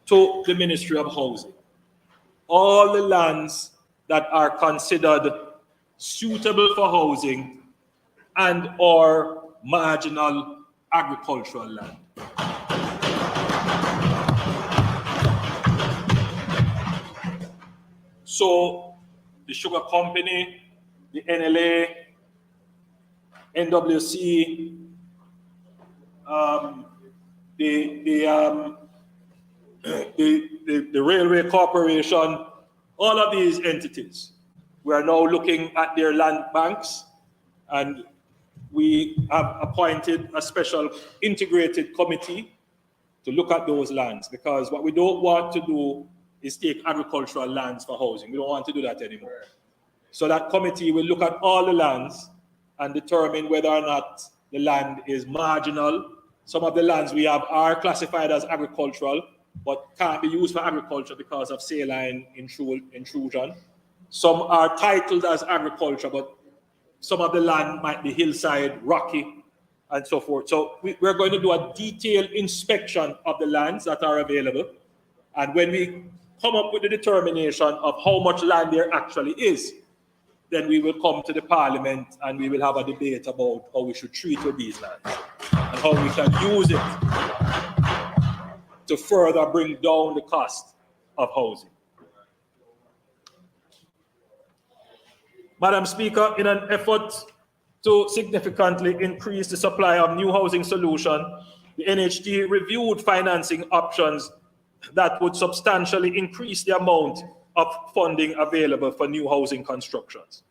to the Ministry of Housing all the lands that are considered suitable for housing and or marginal agricultural land. So the Sugar Company, the NLA, NWC, the Railway Corporation, all of these entities, we are now looking at their land banks, and we have appointed a special integrated committee to look at those lands, because what we don't want to do is take agricultural lands for housing. We don't want to do that anymore. So that committee will look at all the lands and determine whether or not the land is marginal. Some of the lands we have are classified as agricultural, but can't be used for agriculture because of saline intrusion. Some are titled as agriculture, but some of the land might be hillside, rocky, and so forth. So we're going to do a detailed inspection of the lands that are available. And when we come up with the determination of how much land there actually is, then we will come to the Parliament and we will have a debate about how we should treat with these lands and how we can use it to further bring down the cost of housing. Madam Speaker, in an effort to significantly increase the supply of new housing solutions, the NHT reviewed financing options that would substantially increase the amount of funding available for new housing constructions.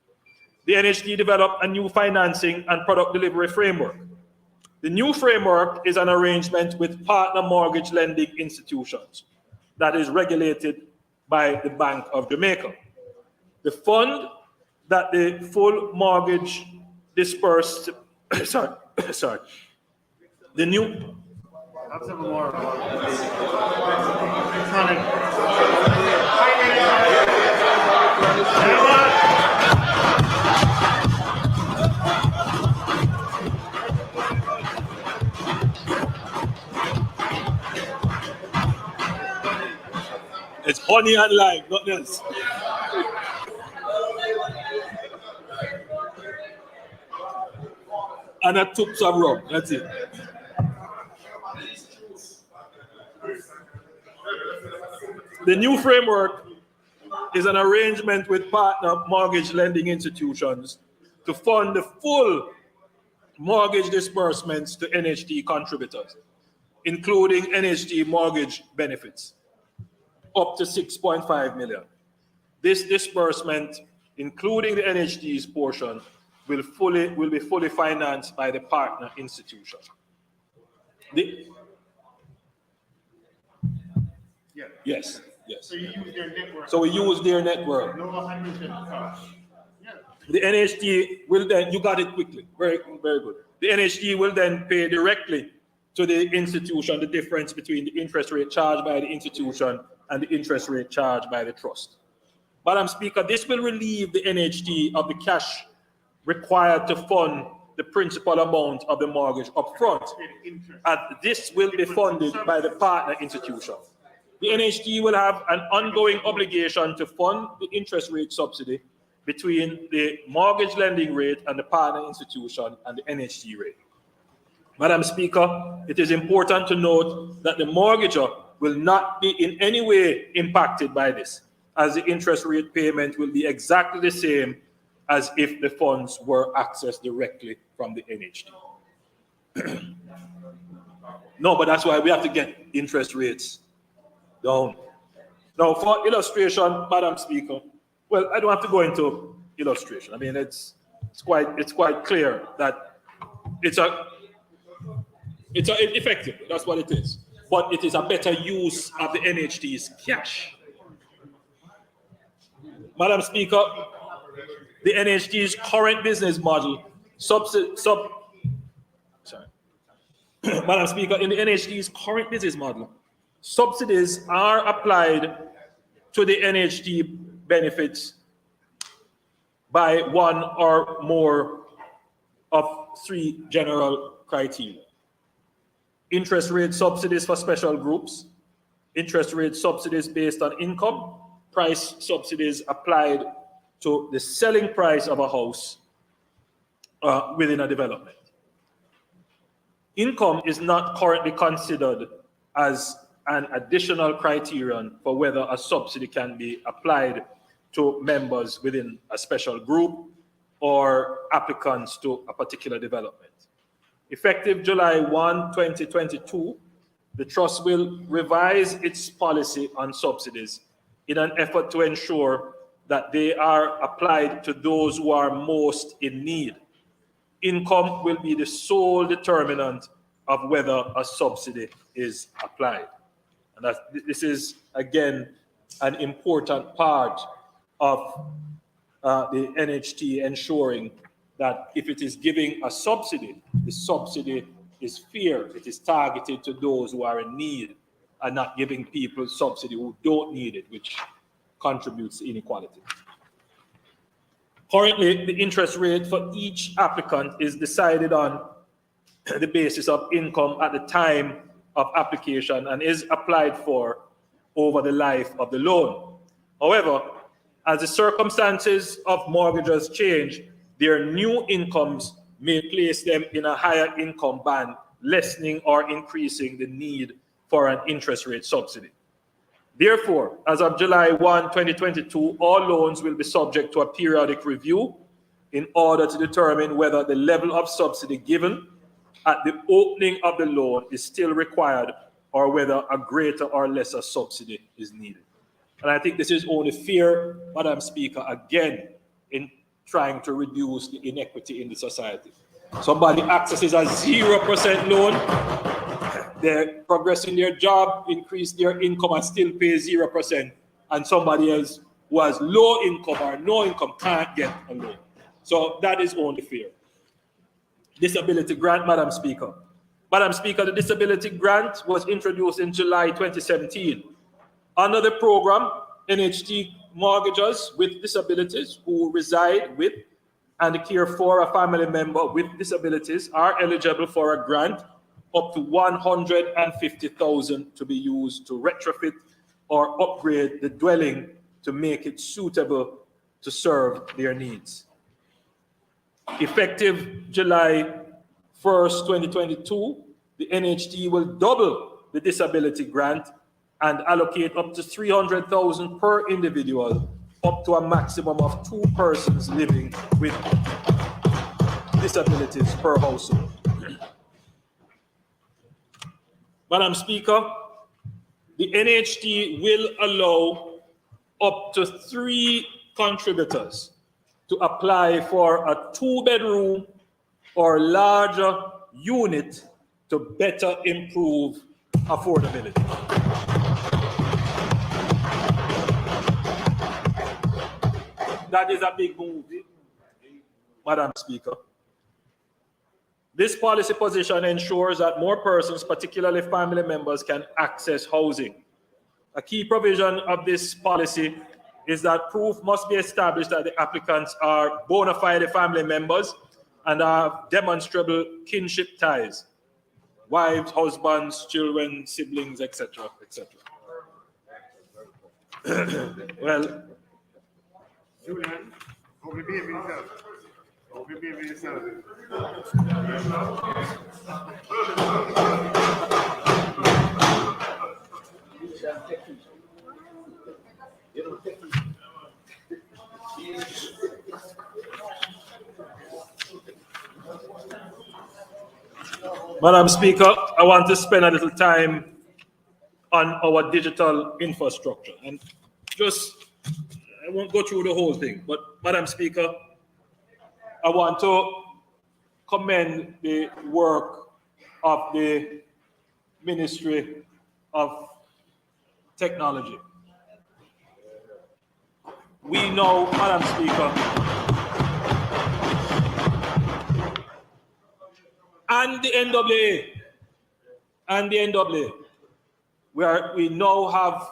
The NHT developed a new financing and product delivery framework. The new framework is an arrangement with partner mortgage lending institutions that is regulated by the Bank of Jamaica. The fund that the full mortgage dispersed, sorry, the new, it's honey and lime, nothing else. And a tubs of rum, that's it. The new framework is an arrangement with partner mortgage lending institutions to fund the full mortgage disbursements to NHT contributors, including NHT mortgage benefits, up to 6.5 million. This disbursement, including the NHT's portion, will be fully financed by the partner institution. Yes. So you use their network. So we use their network. No 100% cost. The NHT will then, you got it quickly, very, very good. The NHT will then pay directly to the institution the difference between the interest rate charged by the institution and the interest rate charged by the trust. Madam Speaker, this will relieve the NHT of the cash required to fund the principal amount of the mortgage upfront, and this will be funded by the partner institution. The NHT will have an ongoing obligation to fund the interest rate subsidy between the mortgage lending rate and the partner institution and the NHT rate. Madam Speaker, it is important to note that the mortgager will not be in any way impacted by this, as the interest rate payment will be exactly the same as if the funds were accessed directly from the NHT. No, but that's why we have to get interest rates down. Now, for illustration, Madam Speaker, well, I don't have to go into illustration. I mean, it's quite clear that it's effective. That's what it is. But it is a better use of the NHT's cash. Madam Speaker, the NHT's current business model, Madam Speaker, in the NHT's current business model, subsidies are applied to the NHT benefits by one or more of three general criteria. Interest rate subsidies for special groups, interest rate subsidies based on income, price subsidies applied to the selling price of a house within a development. Income is not currently considered as an additional criterion for whether a subsidy can be applied to members within a special group or applicants to a particular development. Effective July 1, 2022, the Trust will revise its policy on subsidies in an effort to ensure that they are applied to those who are most in need. Income will be the sole determinant of whether a subsidy is applied. And this is, again, an important part of the NHT ensuring that if it is giving a subsidy, the subsidy is fair, it is targeted to those who are in need, and not giving people subsidy who don't need it, which contributes to inequality. Currently, the interest rate for each applicant is decided on the basis of income at the time of application and is applied for over the life of the loan. However, as the circumstances of mortgages change, their new incomes may place them in a higher income band, lessening or increasing the need for an interest rate subsidy. Therefore, as of July 1, 2022, all loans will be subject to a periodic review in order to determine whether the level of subsidy given at the opening of the loan is still required or whether a greater or lesser subsidy is needed. And I think this is only fair, Madam Speaker, again, in trying to reduce the inequity in the society. Somebody accesses a 0% loan, they progress in their job, increase their income, and still pay 0%. And somebody else who has low income or no income can't get a loan. So that is only fair. Disability grant, Madam Speaker. Madam Speaker, the disability grant was introduced in July 2017. Under the program, NHT mortgagors with disabilities who reside with and care for a family member with disabilities are eligible for a grant up to $150,000 to be used to retrofit or upgrade the dwelling to make it suitable to serve their needs. Effective July 1st, 2022, the NHT will double the disability grant and allocate up to $300,000 per individual, up to a maximum of 2 persons living with disabilities per household. Madam Speaker, the NHT will allow up to 3 contributors to apply for a 2-bedroom or larger unit to better improve affordability. That is a big move, Madam Speaker. This policy position ensures that more persons, particularly family members, can access housing. A key provision of this policy is that proof must be established that the applicants are bona fide family members and have demonstrable kinship ties, wives, husbands, children, siblings, etc., etc. Well, Julian, overbehave yourself. Overbehave yourself. Madam Speaker, I want to spend a little time on our digital infrastructure. And I won't go through the whole thing, but Madam Speaker, I want to commend the work of the Ministry of Technology. We know, Madam Speaker, and the NAA, we now have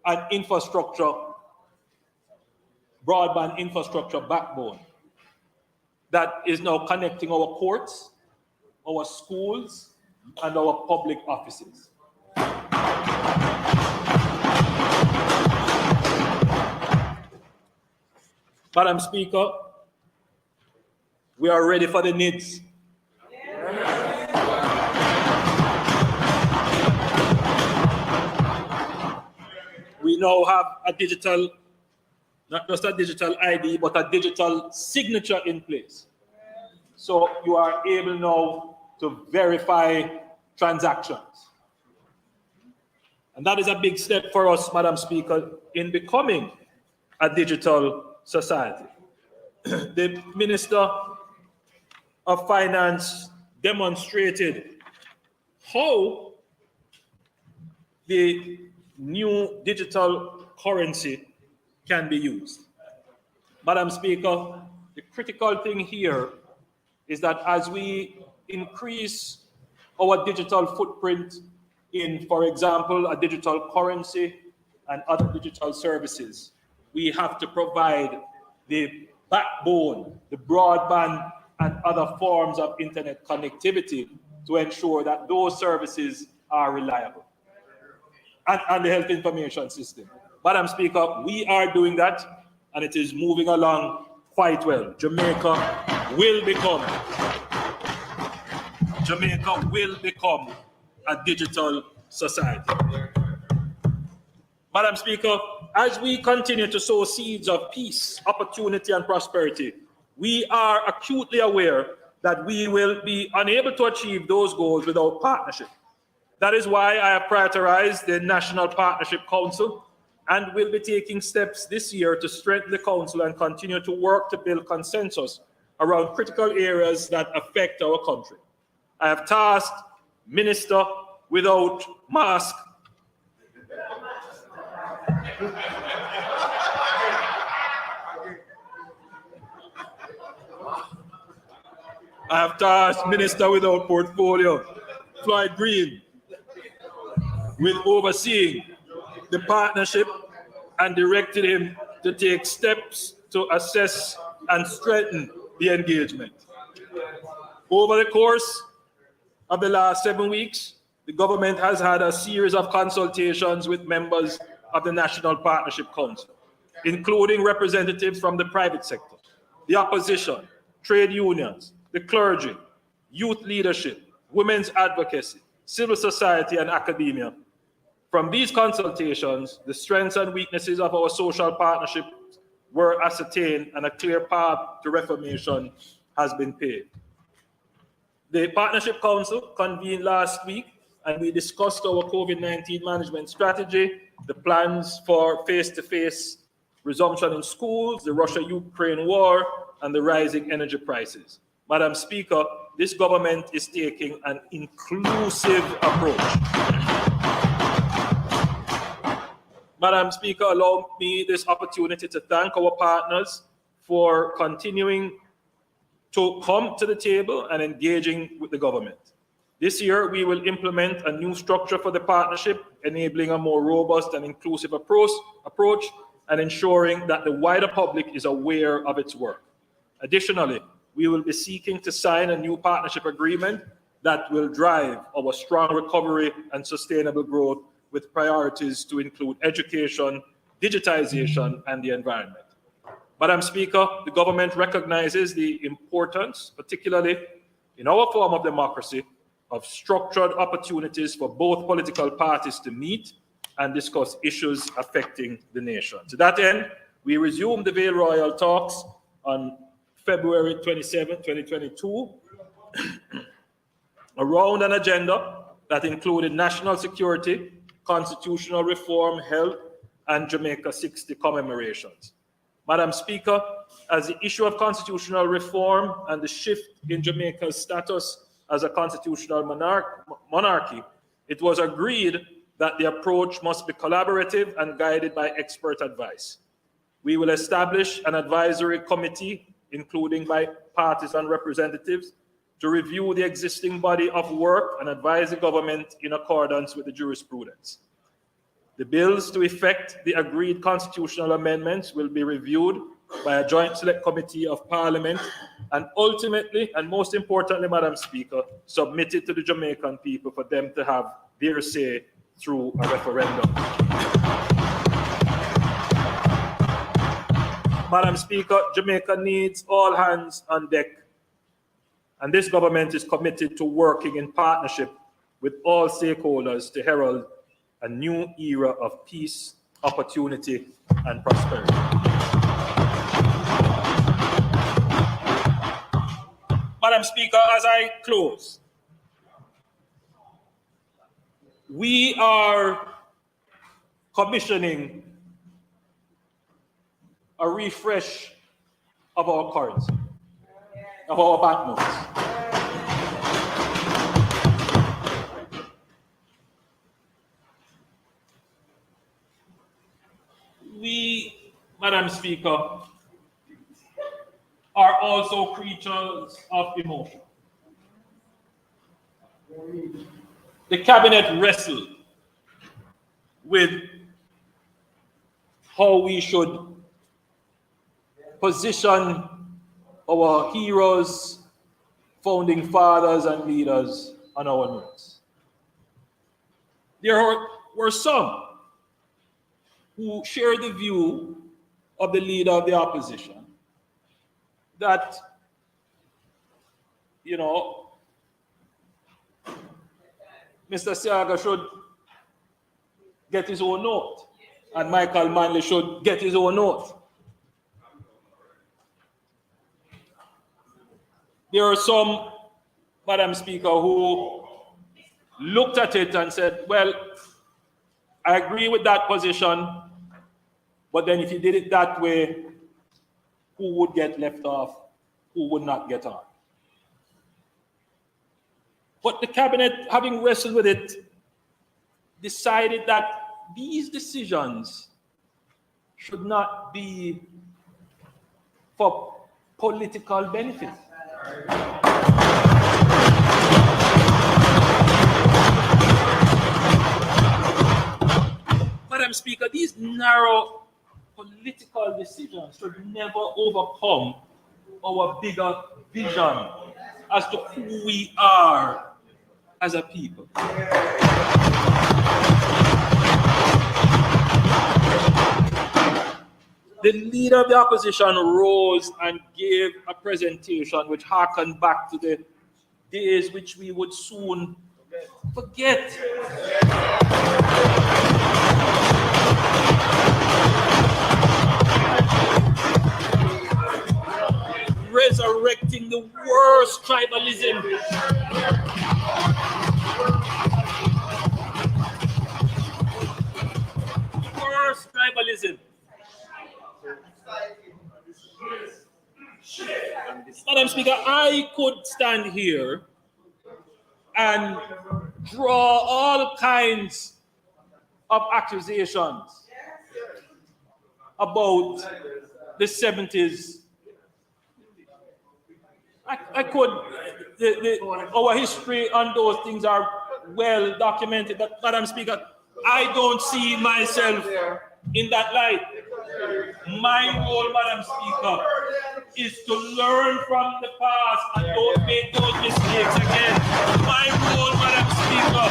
an infrastructure, broadband infrastructure backbone that is now connecting our courts, our schools, and our public offices. Madam Speaker, we are ready for the needs. We now have a digital, not just a digital ID, but a digital signature in place. So you are able now to verify transactions. And that is a big step for us, Madam Speaker, in becoming a digital society. The Minister of Finance demonstrated how the new digital currency can be used. Madam Speaker, the critical thing here is that as we increase our digital footprint in, for example, a digital currency and other digital services, we have to provide the backbone, the broadband and other forms of internet connectivity to ensure that those services are reliable. And the health information system. Madam Speaker, we are doing that and it is moving along quite well. Jamaica will become a digital society. Madam Speaker, as we continue to sow seeds of peace, opportunity, and prosperity, we are acutely aware that we will be unable to achieve those goals without partnership. That is why I have prioritized the National Partnership Council and will be taking steps this year to strengthen the council and continue to work to build consensus around critical areas that affect our country. I have tasked Minister without mask I have tasked Minister without portfolio, Floyd Green, with overseeing the partnership and directed him to take steps to assess and strengthen the engagement. Over the course of the last 7 weeks, the government has had a series of consultations with members of the National Partnership Council, including representatives from the private sector, the opposition, trade unions, the clergy, youth leadership, women's advocacy, civil society, and academia. From these consultations, the strengths and weaknesses of our social partnership were ascertained and a clear path to reformation has been paved. The Partnership Council convened last week and we discussed our COVID-19 management strategy, the plans for face-to-face resumption in schools, the Russia-Ukraine war, and the rising energy prices. Madam Speaker, this government is taking an inclusive approach. Madam Speaker, allow me this opportunity to thank our partners for continuing to come to the table and engaging with the government. This year, we will implement a new structure for the partnership, enabling a more robust and inclusive approach and ensuring that the wider public is aware of its work. Additionally, we will be seeking to sign a new partnership agreement that will drive our strong recovery and sustainable growth with priorities to include education, digitization, and the environment. Madam Speaker, the government recognizes the importance, particularly in our form of democracy, of structured opportunities for both political parties to meet and discuss issues affecting the nation. To that end, we resumed the Vale Royal talks on February 27, 2022, around an agenda that included national security, constitutional reform, health, and Jamaica 60 commemorations. Madam Speaker, as the issue of constitutional reform and the shift in Jamaica's status as a constitutional monarchy, it was agreed that the approach must be collaborative and guided by expert advice. We will establish an advisory committee, including bipartisan representatives, to review the existing body of work and advise the government in accordance with the jurisprudence. The bills to effect the agreed constitutional amendments will be reviewed by a joint select committee of Parliament and ultimately, and most importantly, Madam Speaker, submitted to the Jamaican people for them to have their say through a referendum. Madam Speaker, Jamaica needs all hands on deck, and this government is committed to working in partnership with all stakeholders to herald a new era of peace, opportunity, and prosperity. Madam Speaker, as I close, we are commissioning a refresh of our currency, of our banknotes. We, Madam Speaker, are also creatures of emotion. The cabinet wrestled with how we should position our heroes, founding fathers, and leaders on our notes. There were some who shared the view of the leader of the opposition that, you know, Mr. Siaga should get his own note and Michael Manley should get his own note. There are some, Madam Speaker, who looked at it and said, well, I agree with that position, but then if you did it that way, who would get left off who would not get on. But the cabinet, having wrestled with it, decided that these decisions should not be for political benefit. Madam Speaker, these narrow political decisions should never overcome our bigger vision as to who we are as a people. The leader of the opposition rose and gave a presentation which harkened back to the days which we would soon forget. Resurrecting the worst tribalism. Worst tribalism. Madam Speaker, I could stand here and draw all kinds of accusations about the 70s. I could, our history on those things are well documented, but Madam Speaker, I don't see myself in that light. My role, Madam Speaker, is to learn from the past and don't make those mistakes again. My role, Madam Speaker,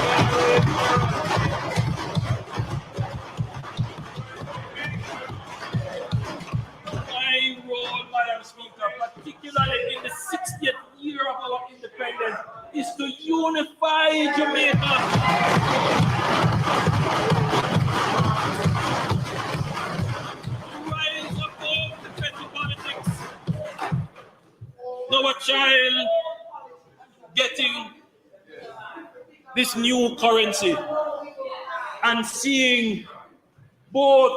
particularly in the 60th year of our independence, is to unify Jamaica. Rise above the petty politics. Now a child getting this new currency and seeing both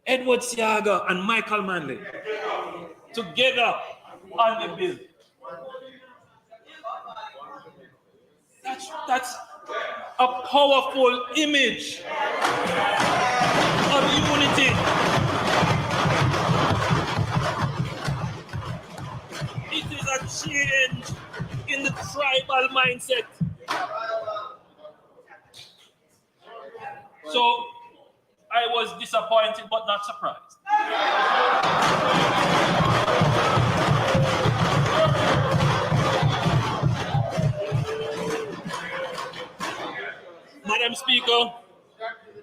Edward Siaga and Michael Manley together on the bill. That's a powerful image of unity. It is a change in the tribal mindset. So I was disappointed but not surprised. Madam Speaker,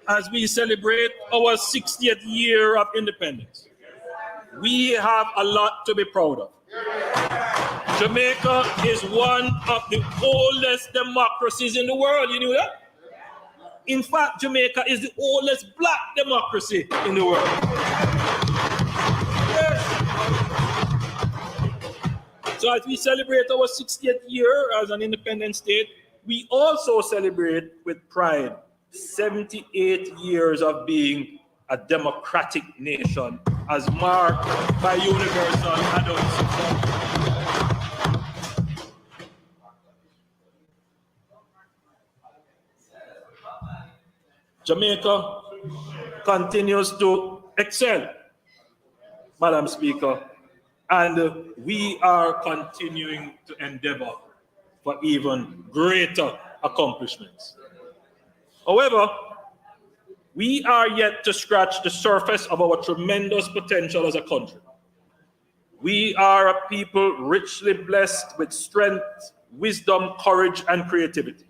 as we celebrate our 60th year of independence, we have a lot to be proud of. Jamaica is one of the oldest democracies in the world. You knew that? In fact, Jamaica is the oldest black democracy in the world. Yes. So as we celebrate our 60th year as an independent state, we also celebrate with pride 78 years of being a democratic nation as marked by universal adult suffrage. Jamaica continues to excel, Madam Speaker, and we are continuing to endeavor for even greater accomplishments. However, we are yet to scratch the surface of our tremendous potential as a country. We are a people richly blessed with strength, wisdom, courage, and creativity.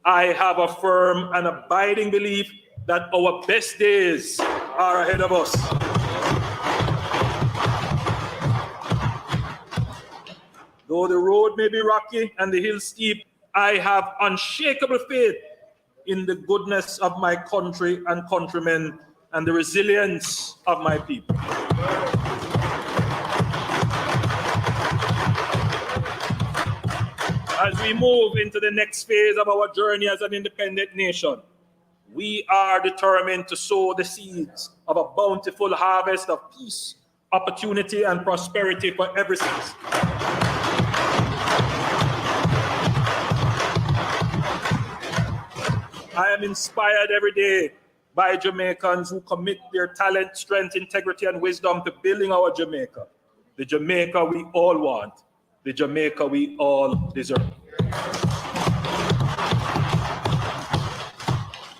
I have a firm and abiding belief that our best days are ahead of us. Though the road may be rocky and the hill steep, I have unshakable faith in the goodness of my country and countrymen and the resilience of my people. As we move into the next phase of our journey as an independent nation, we are determined to sow the seeds of a bountiful harvest of peace, opportunity and prosperity for every citizen. I am inspired every day by Jamaicans who commit their talent, strength, integrity, and wisdom to building our Jamaica, the Jamaica we all want, the Jamaica we all deserve.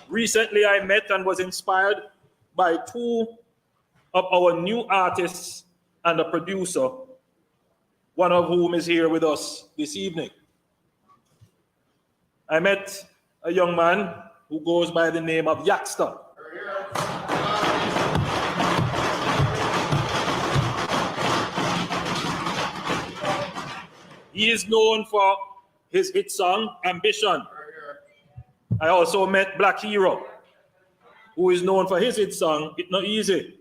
Recently, I met and was inspired by two of our new artists and a producer, one of whom is here with us this evening. I met a young man who goes by the name of Yaxter. He is known for his hit song, Ambition. I also met Black Hero, who is known for his hit song, It Not Easy,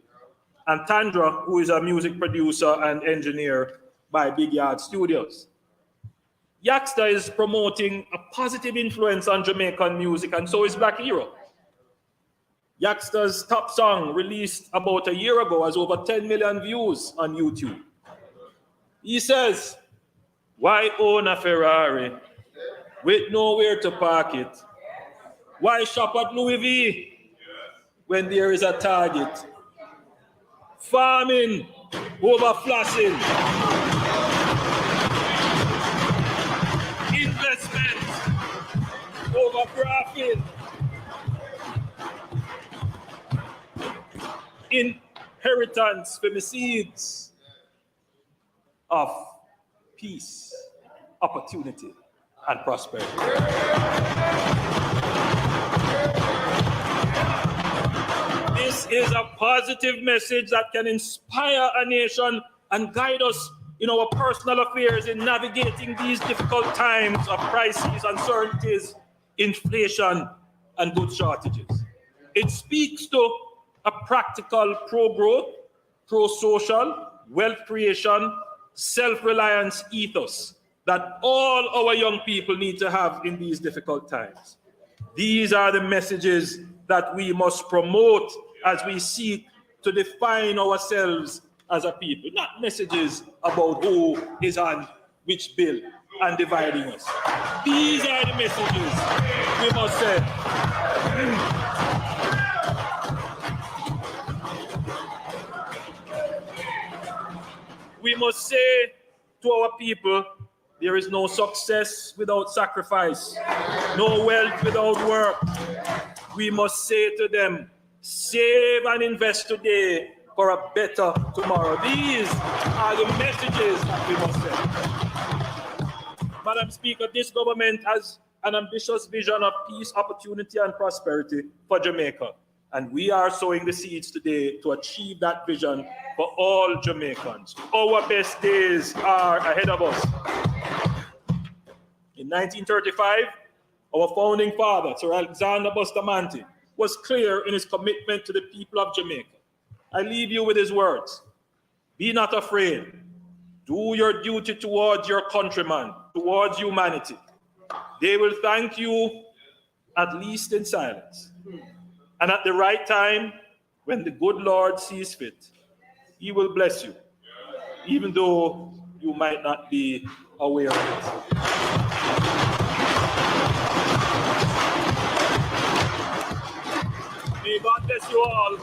and Tandra, who is a music producer and engineer by Big Yard Studios. Yaxter is promoting a positive influence on Jamaican music, and so is Black Hero. Yaxter's top song, released about a year ago, has over 10 million views on YouTube. He says, "Why own a Ferrari with nowhere to park it? Why shop at Louis V when there is a Target? Farming over flossing. Investment over graphing. Inheritance for the seeds of peace, opportunity, and prosperity." This is a positive message that can inspire a nation and guide us in our personal affairs in navigating these difficult times of crises, uncertainties, inflation, and goods shortages. It speaks to a practical pro-growth, pro-social, wealth creation, self-reliance ethos that all our young people need to have in these difficult times. These are the messages that we must promote as we seek to define ourselves as a people, not messages about who is on which bill and dividing us. These are the messages we must send. We must say to our people, there is no success without sacrifice, no wealth without work. We must say to them, save and invest today for a better tomorrow. These are the messages that we must send. Madam Speaker, this government has an ambitious vision of peace, opportunity, and prosperity for Jamaica. And we are sowing the seeds today to achieve that vision for all Jamaicans. Our best days are ahead of us. In 1935, our founding father, Sir Alexander Bustamante, was clear in his commitment to the people of Jamaica. I leave you with his words. Be not afraid. Do your duty towards your countrymen, towards humanity. They will thank you, at least in silence. And at the right time, when the good Lord sees fit, he will bless you, even though you might not be aware of it. May God bless you all.